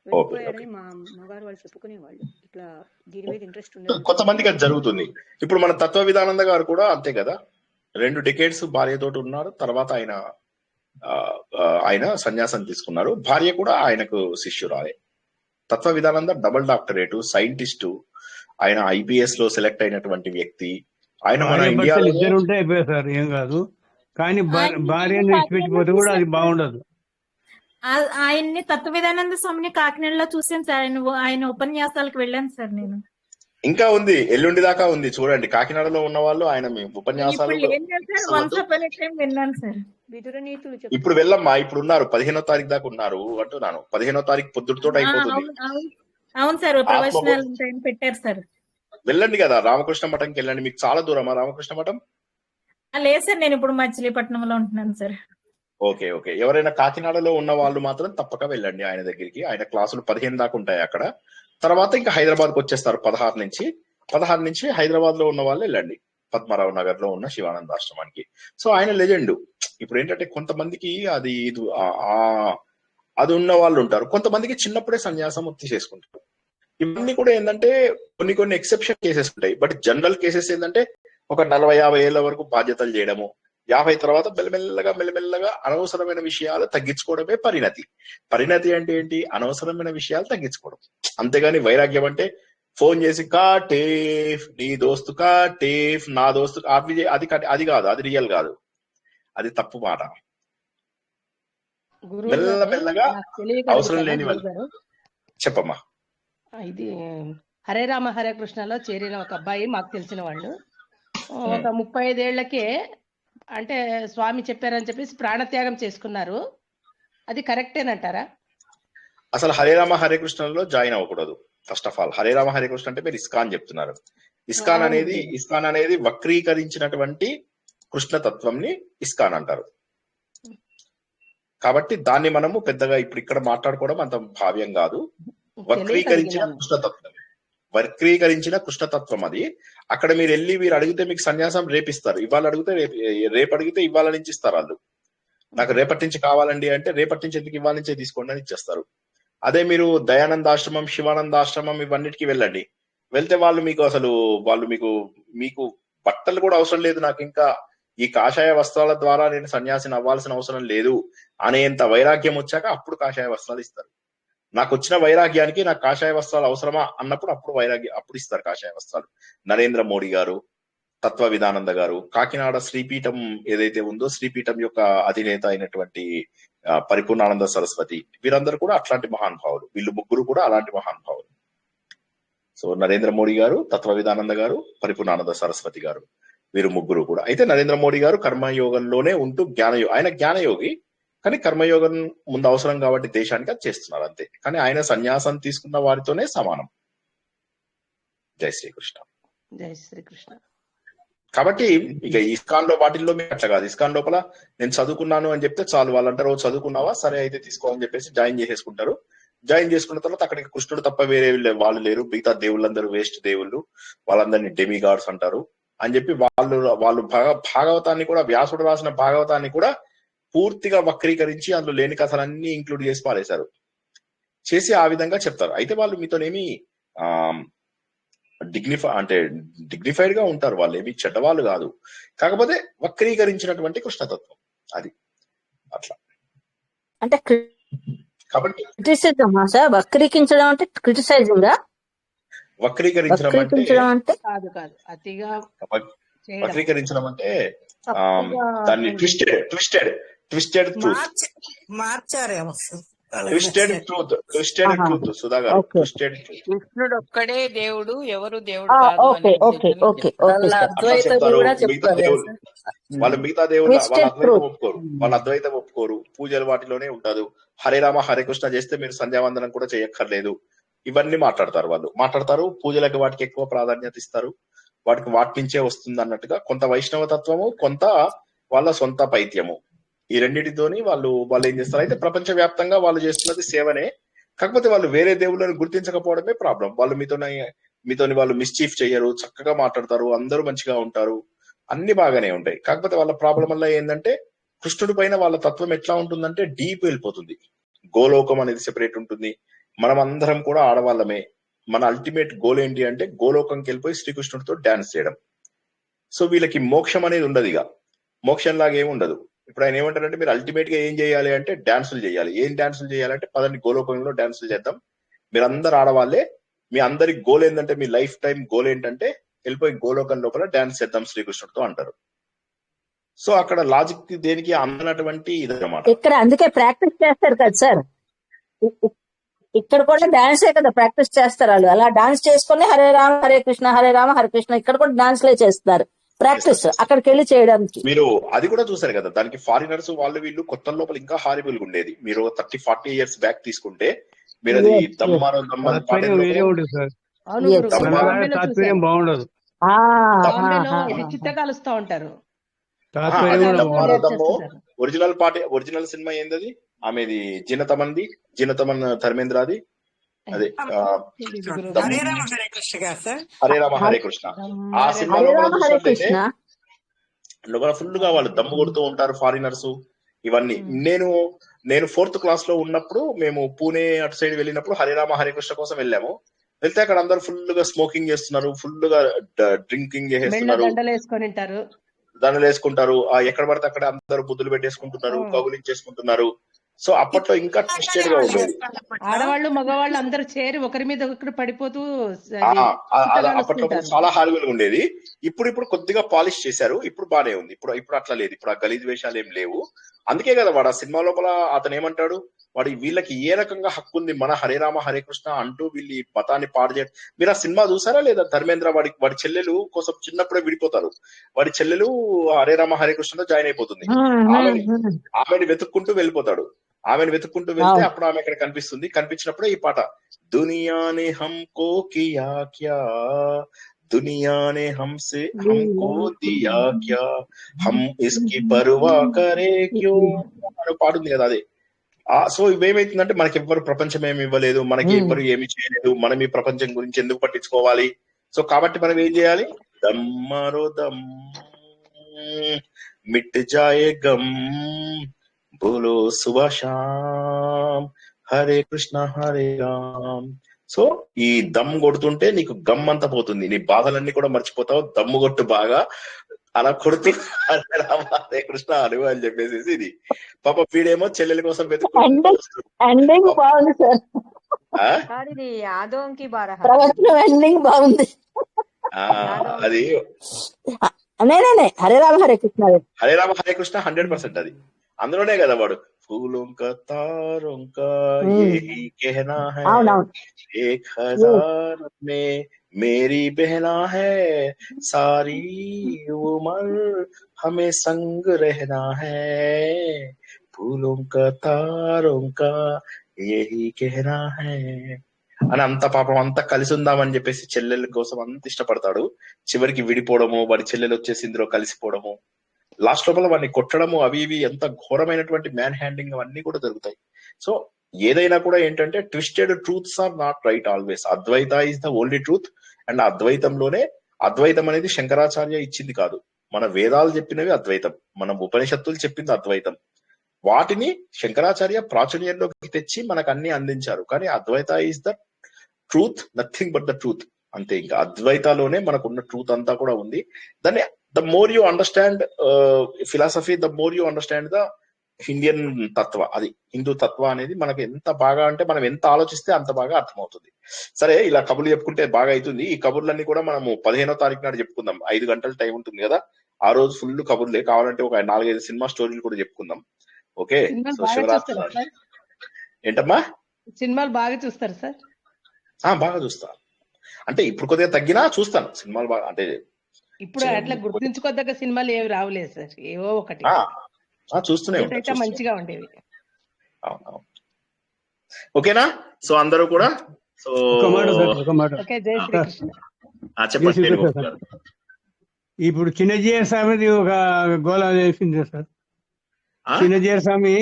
వెళ్ళిపోయాడని మా అమ్మగారు వాళ్ళు చెప్పుకునేవాళ్ళు. ఇట్లా దీని మీద ఇంట్రెస్ట్ ఉండదు. కొంతమందికి అది జరుగుతుంది. ఇప్పుడు మన తత్వ విధానంద గారు కూడా అంతే కదా, 2 decades భార్యతోటి ఉన్నారు. తర్వాత ఆయన సన్యాసం తీసుకున్నారు. భార్య కూడా ఆయనకు శిష్యురాలే. తత్వ విధానంద డబుల్ డాక్టరేట్, సైంటిస్టు, ఆయన IPS లో సెలెక్ట్ అయినటువంటి వ్యక్తి. ఆయన మన ఇండియాలో ఇద్దరు ఉంటే అయిపోయారు సార్, ఏం కాదు. కానీ భార్యను విడిచిపెట్టిపోతే కూడా అది బాగుండదు. ఆయన్ని తత్వ విధానంద స్వామిని కాకినాడలో చూసాను సార్. ఆయన ఉపన్యాసాలకు వెళ్ళాను సార్ నేను. ఇంకా ఉంది, ఎల్లుండి దాకా ఉంది చూడండి. కాకినాడలో ఉన్న వాళ్ళు ఆయన ఉపన్యాసాలు విన్నాను సార్. ఇప్పుడు వెళ్ళమ్మా, ఇప్పుడు ఉన్నారు 15వ తారీఖు దాకా ఉన్నారు అంటున్నాను. 15వ తారీఖు పొద్దుతో అయిపోతుంది. అవును సార్, ప్రవచనాలు పెట్టారు సార్. వెళ్ళండి కదా, రామకృష్ణ మఠంకి వెళ్ళండి. మీకు చాలా దూరమా రామకృష్ణ మఠం? లేదు సార్, నేను ఇప్పుడు మచిలీపట్నంలో ఉంటున్నాను సార్. ఓకే ఓకే, ఎవరైనా కాకినాడలో ఉన్న వాళ్ళు మాత్రం తప్పక వెళ్ళండి ఆయన దగ్గరికి. ఆయన క్లాసులు 15 దాకా ఉంటాయి అక్కడ. తర్వాత ఇంకా హైదరాబాద్కి వచ్చేస్తారు 16 నుంచి హైదరాబాద్ లో ఉన్న వాళ్ళు వెళ్ళండి పద్మారావు నగర్ లో ఉన్న శివానంద ఆశ్రమానికి. సో ఆయన లెజెండ్. ఇప్పుడు ఏంటంటే కొంతమందికి అది ఉన్న వాళ్ళు ఉంటారు, కొంతమందికి చిన్నప్పుడే సన్యాసం తీసేసుకుంటారు. ఇవన్నీ కూడా ఏంటంటే కొన్ని ఎక్సెప్షన్ కేసెస్ ఉంటాయి. బట్ జనరల్ కేసెస్ ఏంటంటే ఒక 40-50 ఏళ్ల వరకు బాధ్యతలు చేయడము, 50 తర్వాత మెల్లమెల్లగా అనవసరమైన విషయాలు తగ్గించుకోవడమే పరిణతి అంటే ఏంటి? అనవసరమైన విషయాలు తగ్గించుకోవడం. అంతేగాని వైరాగ్యం అంటే ఫోన్ చేసి కాటేఫ్ నీ దోస్తు కాటేఫ్ నా దోస్తు అది కాదు, అది రియల్ కాదు, అది తప్పు మాట. మెల్లమెల్లగా అవసరం లేని వాళ్ళు. చెప్పమ్మా. ఇది హరే రామ హరే కృష్ణలో చేరిన ఒక అబ్బాయి మాకు తెలిసిన వాళ్ళు ఒక 35 ఏళ్లకే అంటే స్వామి చెప్పారని చెప్పేసి ప్రాణత్యాగం చేసుకున్నారు. అది కరెక్టేనంటారా? అసలు హరే రామ హరే కృష్ణలో జాయిన్ అవ్వకూడదు. First of all Hare Rama Hare Krishna అంటే మీరు ఇస్కాన్ చెప్తున్నారు. ఇస్కాన్ అనేది వక్రీకరించినటువంటి కృష్ణతత్వంని ఇస్కాన్ అంటారు. కాబట్టి దాన్ని మనము పెద్దగా ఇప్పుడు ఇక్కడ మాట్లాడుకోవడం అంత భావ్యం కాదు. వక్రీకరించిన కృష్ణతత్వం అది. అక్కడ మీరు వెళ్ళి మీరు అడిగితే మీకు సన్యాసం రేపిస్తారు. ఇవాళ అడిగితే రేపు అడిగితే ఇవాళ నుంచి ఇస్తారు వాళ్ళు. నాకు రేపటి నుంచి కావాలండి అంటే రేపటి నుంచి ఎందుకు ఇవాళ నుంచే తీసుకోండి అని ఇచ్చేస్తారు. అదే మీరు దయానంద ఆశ్రమం, శివానంద ఆశ్రమం ఇవన్నిటికీ వెళ్ళండి. వెళ్తే వాళ్ళు మీకు బట్టలు కూడా అవసరం లేదు, నాకు ఇంకా ఈ కాషాయ వస్త్రాల ద్వారా నేను సన్యాసిని అవ్వాల్సిన అవసరం లేదు అనేంత వైరాగ్యం వచ్చాక అప్పుడు కాషాయ వస్త్రాలు ఇస్తారు. నాకు వచ్చిన వైరాగ్యానికి నాకు కాషాయ వస్త్రాలు అవసరమా అన్నప్పుడు అప్పుడు ఇస్తారు కాషాయ వస్త్రాలు. నరేంద్ర మోడీ గారు, తత్వ విధానంద గారు, కాకినాడ శ్రీపీఠం ఏదైతే ఉందో శ్రీపీఠం యొక్క అధినేత అయినటువంటి పరిపూర్ణానంద సరస్వతి, వీరందరూ కూడా అట్లాంటి మహానుభావులు. వీళ్ళు ముగ్గురు కూడా అలాంటి మహానుభావులు. సో నరేంద్ర మోడీ గారు, తత్వ విధానంద గారు, పరిపూర్ణానంద సరస్వతి గారు, వీరు ముగ్గురు కూడా. అయితే నరేంద్ర మోడీ గారు కర్మయోగంలోనే ఉంటూ ఆయన జ్ఞానయోగి, కానీ కర్మయోగం ముందు అవసరం కాబట్టి దేశానికి అది చేస్తున్నారు అంతే. కానీ ఆయన సన్యాసం తీసుకున్న వారితోనే సమానం. జై శ్రీకృష్ణ. జై శ్రీకృష్ణ. కాబట్టి ఇక ఇస్కాన్ లో వాటిల్లో మీరు అట్లా కాదు. ఇస్కాన్ లోపల నేను చదువుకున్నాను అని చెప్తే చాలు, వాళ్ళు అంటారు చదువుకున్నావా, సరే అయితే తీసుకో అని చెప్పేసి జాయిన్ చేసేసుకుంటారు. జాయిన్ చేసుకున్న తర్వాత అక్కడికి కృష్ణుడు తప్ప వేరే వాళ్ళు లేరు, మిగతా దేవుళ్ళందరూ వేస్ట్ దేవుళ్ళు, వాళ్ళందరినీ డెమిగాడ్స్ అంటారు అని చెప్పి వాళ్ళు భాగవతాన్ని కూడా, వ్యాసుడు రాసిన భాగవతాన్ని కూడా పూర్తిగా వక్రీకరించి అందులో లేని కథలన్నీ ఇంక్లూడ్ చేసి పారేశారు. చేసి ఆ విధంగా చెప్తారు. అయితే వాళ్ళు మీతోనేమి డిగ్నిఫైడ్ గా ఉంటారు, వాళ్ళు ఏమి చెడ్డవాళ్ళు కాదు. కాకపోతే వక్రీకరించినటువంటి కృష్ణతత్వం అది అట్లా. అంటే కాబట్టి వక్రీకరించడం అంటే క్రిటిసైజింగ్, వక్రీకరించడం అంటే కాదు అతిగా వక్రీకరించడం అంటే దాన్ని ట్విస్టెడ్ ట్రూత్ మార్చారేమో. Twisted truth Sudha garu. Twisted truth. కృష్ణుడు ఒక్కడే దేవుడు, ఎవరు దేవుడు కాదు అని వాళ్ళు మిగతా దేవుడు వాళ్ళ అద్వైతం ఒప్పుకోరు. పూజలు వాటిలోనే ఉంటారు. హరే రామ హరే కృష్ణ చేస్తే మీరు సంధ్యావందనం కూడా చేయక్కర్లేదు. ఇవన్నీ మాట్లాడతారు. పూజలకు వాటికి ఎక్కువ ప్రాధాన్యత ఇస్తారు. వాటి నుంచే వస్తుంది అన్నట్టుగా కొంత వైష్ణవ తత్వము, కొంత వాళ్ళ సొంత పైత్యము, ఈ రెండింటితోని వాళ్ళు ఏం చేస్తారు. అయితే ప్రపంచ వ్యాప్తంగా వాళ్ళు చేస్తున్నది సేవనే. కాకపోతే వాళ్ళు వేరే దేవుళ్ళని గుర్తించకపోవడమే ప్రాబ్లం. వాళ్ళు మీతోని వాళ్ళు మిస్చీఫ్ చెయ్యరు, చక్కగా మాట్లాడతారు, అందరూ మంచిగా ఉంటారు, అన్ని బాగానే ఉంటాయి. కాకపోతే వాళ్ళ ప్రాబ్లం వల్ల ఏంటంటే కృష్ణుడి పైన వాళ్ళ తత్వం ఎట్లా ఉంటుందంటే డీప్ వెళ్ళిపోతుంది. గోలోకం అనేది సెపరేట్ ఉంటుంది, మనం అందరం కూడా ఆడవాళ్ళమే. మన అల్టిమేట్ గోల్ ఏంటి అంటే గోలోకంకి వెళ్ళిపోయి శ్రీకృష్ణుడితో డాన్స్ చేయడం. సో వీళ్ళకి మోక్షం అనేది ఉండదు, ఇక మోక్షం లాగా ఏమి ఉండదు. ఇప్పుడు ఆయన ఏమంటారంటే మీరు అల్టిమేట్ గా ఏం చేయాలి అంటే డాన్సులు చేయాలి. ఏం డాన్సులు చేయాలంటే పదండి గోలోకంలో డాన్సులు చేద్దాం, మీరు అందరు ఆడవాళ్ళే, మీ అందరి గోల్ ఏంటంటే మీ లైఫ్ టైం గోల్ ఏంటంటే వెళ్ళిపోయి గోలోకం లోపల డాన్స్ చేద్దాం శ్రీకృష్ణుడితో అంటారు. సో అక్కడ లాజిక్ దేనికి అందనటువంటి ఇదన్నమాట. ఇక్కడ అందుకే ప్రాక్టీస్ చేస్తారు కదా సార్, ఇక్కడ కూడా డాన్సే కదా ప్రాక్టీస్ చేస్తారు వాళ్ళు. అలా డాన్స్ చేసుకుని హరే రామ హరే కృష్ణ హరే రామ హరే కృష్ణ ఇక్కడ కూడా డాన్స్ లే చేస్తారు ప్రాక్టీస్ అక్కడికి వెళ్ళి చేయడానికి. మీరు అది కూడా చూసారు కదా, దానికి ఫారినర్స్ వాళ్ళు వీళ్ళు కొత్త లోపల ఇంకా హారిబుల్ గా ఉండేది. మీరు 30-40 years బ్యాక్ తీసుకుంటే మీరు అది దమ్మారో బాగుండదు, చిత్త కలుస్తా ఉంటారు. ఒరిజినల్ సినిమా ఏంది ఆమెది జినతమన్ ధర్మేంద్రది, అదే హరే రామ హరే కృష్ణ. ఆ సినిమాలో ఫుల్ గా వాళ్ళు దమ్ము కొడుతూ ఉంటారు ఫారినర్స్ ఇవన్నీ. నేను 4th class లో ఉన్నప్పుడు మేము పూణే అటు సైడ్ వెళ్ళినప్పుడు హరే రామ హరే కృష్ణ కోసం వెళ్ళాము. వెళ్తే అక్కడ అందరు ఫుల్ గా స్మోకింగ్ చేస్తున్నారు, ఫుల్ గా డ్రింకింగ్ చేస్తున్నారు, దండలు వేసుకుంటారు, ఎక్కడ పడితే అక్కడ అందరూ బుద్ధులు పెట్టేసుకుంటున్నారు, కౌగులించేసుకుంటున్నారు. సో అప్పట్లో ఇంకా ట్విస్టెడ్ గా ఉండేది. ఆడవాళ్ళు మగవాళ్ళు అందరూ చేరి ఒకరి మీద ఒకరు పడిపోతూ అప్పట్లో చాలా హార్బుల్ గా ఉండేది. ఇప్పుడు కొద్దిగా పాలిష్ చేశారు, ఇప్పుడు బానే ఉంది. ఇప్పుడు అట్లా లేదు, ఇప్పుడు ఆ గలీజ్ వేషాలు ఏం లేవు. అందుకే కదా వాడు ఆ సినిమా లోపల అతను ఏమంటాడు, వాడి వీళ్ళకి ఏ రకంగా హక్కు ఉంది మన హరే రామ హరే కృష్ణ అంటూ వీళ్ళు ఈ మతాన్ని పాడు చేయడం. మీరు ఆ సినిమా చూసారా లేదా? ధర్మేంద్ర వాడి చెల్లెలు కోసం చిన్నప్పుడే విడిపోతారు. వాడి చెల్లెలు హరే రామ హరే కృష్ణతో జాయిన్ అయిపోతుంది. ఆమెని వెతుక్కుంటూ వెళ్ళిపోతాడు. ఆమెను వెతుక్కుంటూ వెళ్తే అప్పుడు ఆమె ఇక్కడ కనిపిస్తుంది. కనిపించినప్పుడే ఈ పాట దునియానే హంకో కియా క్యా దునియానే హంసే హంకో దియా క్యా హమ్ ఇస్కి పర్వా కరే క్యో అని పాడుంది కదా అదే. సో ఇవేమైతుందంటే మనకి ఎవ్వరు ప్రపంచం ఏమి ఇవ్వలేదు, మనకి ఎవ్వరు ఏమి చేయలేదు, మనం ఈ ప్రపంచం గురించి ఎందుకు పట్టించుకోవాలి? సో కాబట్టి మనం ఏం చేయాలి? దమ్మారో దమ్ మిట్ జాయే గమ్ బోలో సుబహ్ శామ్ హరే కృష్ణ హరే రామ్. సో ఈ దమ్ కొడుతుంటే నీకు గమ్ అంతా పోతుంది, నీ బాధలన్నీ కూడా మర్చిపోతావు. దమ్ము కొట్టు బాగా, అలా కొడుతూ హరే రామ హరే కృష్ణ హరే అని చెప్పేసి ఇది పాప వీడేమో చెల్లెల కోసం వెతుకుంది. అది హరే రామ హరే కృష్ణ 100% అది అందులోనే కదా వాడు ఫూలోంక తారోంక యహీ कहना है 1000 में मेरी बहना है सारी उम्र हमें संग रहना है फूलोंक तारोंक यही कहना है అని అంత పాపం అంతా కలిసి ఉందామని చెప్పేసి చెల్లెల కోసం అంత ఇష్టపడతాడు. చివరికి విడిపోవడము, వాడి చెల్లెలు వచ్చేసి ఇందులో కలిసిపోవడము, లాస్ట్ లోపల వాడిని కొట్టడము, అవి ఇవి ఎంత ఘోరమైనటువంటి మ్యాన్ హ్యాండింగ్ అవన్నీ కూడా జరుగుతాయి. సో ఏదైనా కూడా ఏంటంటే twisted truths are not right always. Advaita is the only truth. And అద్వైతంలోనే అద్వైతం అనేది శంకరాచార్య ఇచ్చింది కాదు, మన వేదాలు చెప్పినవి అద్వైతం, మన ఉపనిషత్తులు చెప్పింది అద్వైతం. వాటిని శంకరాచార్య ప్రాచుర్యంలోకి తెచ్చి మనకు అన్ని అందించారు. కానీ Advaita is the truth, nothing but the truth. అంతే, ఇంకా అద్వైతాలోనే మనకున్న ట్రూత్ అంతా కూడా ఉంది. దాన్ని the more you understand philosophy, the more you understand the Indian తత్వ, అది హిందూ తత్వ అనేది మనకి ఎంత బాగా అంటే మనం ఎంత ఆలోచిస్తే అంత బాగా అర్థమవుతుంది. సరే, ఇలా కబుర్లు చెప్పుకుంటే బాగా అవుతుంది. ఈ కబుర్లన్నీ కూడా మనము 15వ తారీఖు నాడు చెప్పుకుందాం. 5 గంటల టైం ఉంటుంది కదా, ఆ రోజు ఫుల్ కబుర్లే. కావాలంటే ఒక 4-5 సినిమా స్టోరీలు కూడా చెప్పుకుందాం. ఓకే, సో శివరాత్రి ఏంటమ్మా సినిమాలు బాగా చూస్తారు సార్? బాగా చూస్తా. అంటే ఇప్పుడు కొద్దిగా తగ్గినా చూస్తాను సినిమాలు బాగా. అంటే ఇప్పుడు అట్లా గుర్తుంచుకోదగ్గ సినిమాలు ఏవి రావలేదు సార్, ఏవో ఒకటి చూస్తూనే ఉంటాయి, మంచిగా ఉండేవి. ఓకేనా? సో అందరూ కూడా సో చెప్పండి. ఇప్పుడు చిన్నజీయ స్వామిది ఒక గోళ వేసింది సార్. చిన్నజీయ స్వామి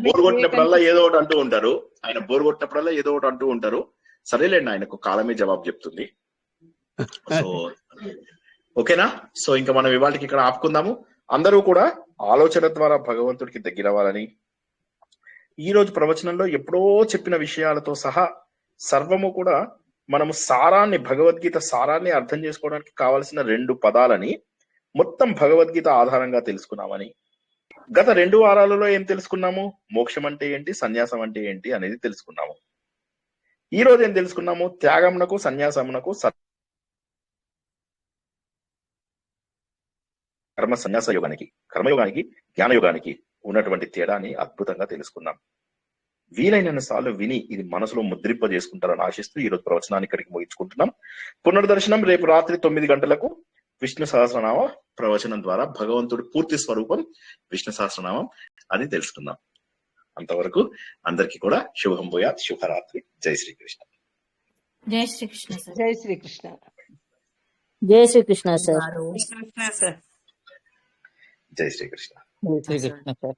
బోర్ కొట్టినప్పుడల్లా ఏదో ఒకటి అంటూ ఉంటారు. ఆయన బోర్ కొట్టినప్పుడల్లా ఏదో ఒకటి అంటూ ఉంటారు. సరేలేండి, ఆయనకు కాలమే జవాబు చెప్తుంది. సో ఓకేనా? సో ఇంకా మనం ఇవాళకి ఇక్కడ ఆపుకుందాము. అందరూ కూడా ఆలోచన ద్వారా భగవంతుడికి దగ్గరవ్వాలని, ఈ రోజు ప్రవచనంలో ఎప్పుడో చెప్పిన విషయాలతో సహా సర్వము కూడా మనము సారాన్ని, భగవద్గీత సారాన్ని అర్థం చేసుకోవడానికి కావలసిన 2 పదాలని మొత్తం భగవద్గీత ఆధారంగా తెలుసుకున్నామని, గత 2 వారాలలో ఏం తెలుసుకున్నాము? మోక్షం అంటే ఏంటి, సన్యాసం అంటే ఏంటి అనేది తెలుసుకున్నాము. ఈ రోజు ఏం తెలుసుకున్నాము? త్యాగమునకు, సన్యాసమునకు, కర్మ సన్యాస యోగానికి, కర్మయోగానికి, జ్ఞానయోగానికి ఉన్నటువంటి తేడాని అద్భుతంగా తెలుసుకున్నాం. వీలైన సార్లు విని ఇది మనసులో ముద్రింప చేసుకుంటారని ఆశిస్తూ ఈ రోజు ప్రవచనాన్ని ఇక్కడికి ముగించుకుంటున్నాం. పునర్దర్శనం రేపు రాత్రి 9 గంటలకు విష్ణు సహస్రనామ ప్రవచనం ద్వారా భగవంతుడి పూర్తి స్వరూపం విష్ణు సహస్రనామం అని తెలుసుకుందాం. అంతవరకు అందరికీ కూడా శుభం భూయాత్, శుభరాత్రి. జై శ్రీకృష్ణ. జై శ్రీకృష్ణ సార్. జై శ్రీకృష్ణ. జై శ్రీకృష్ణ సార్. కృష్ణ సార్. జై శ్రీకృష్ణ. శ్రీకృష్ణ సార్.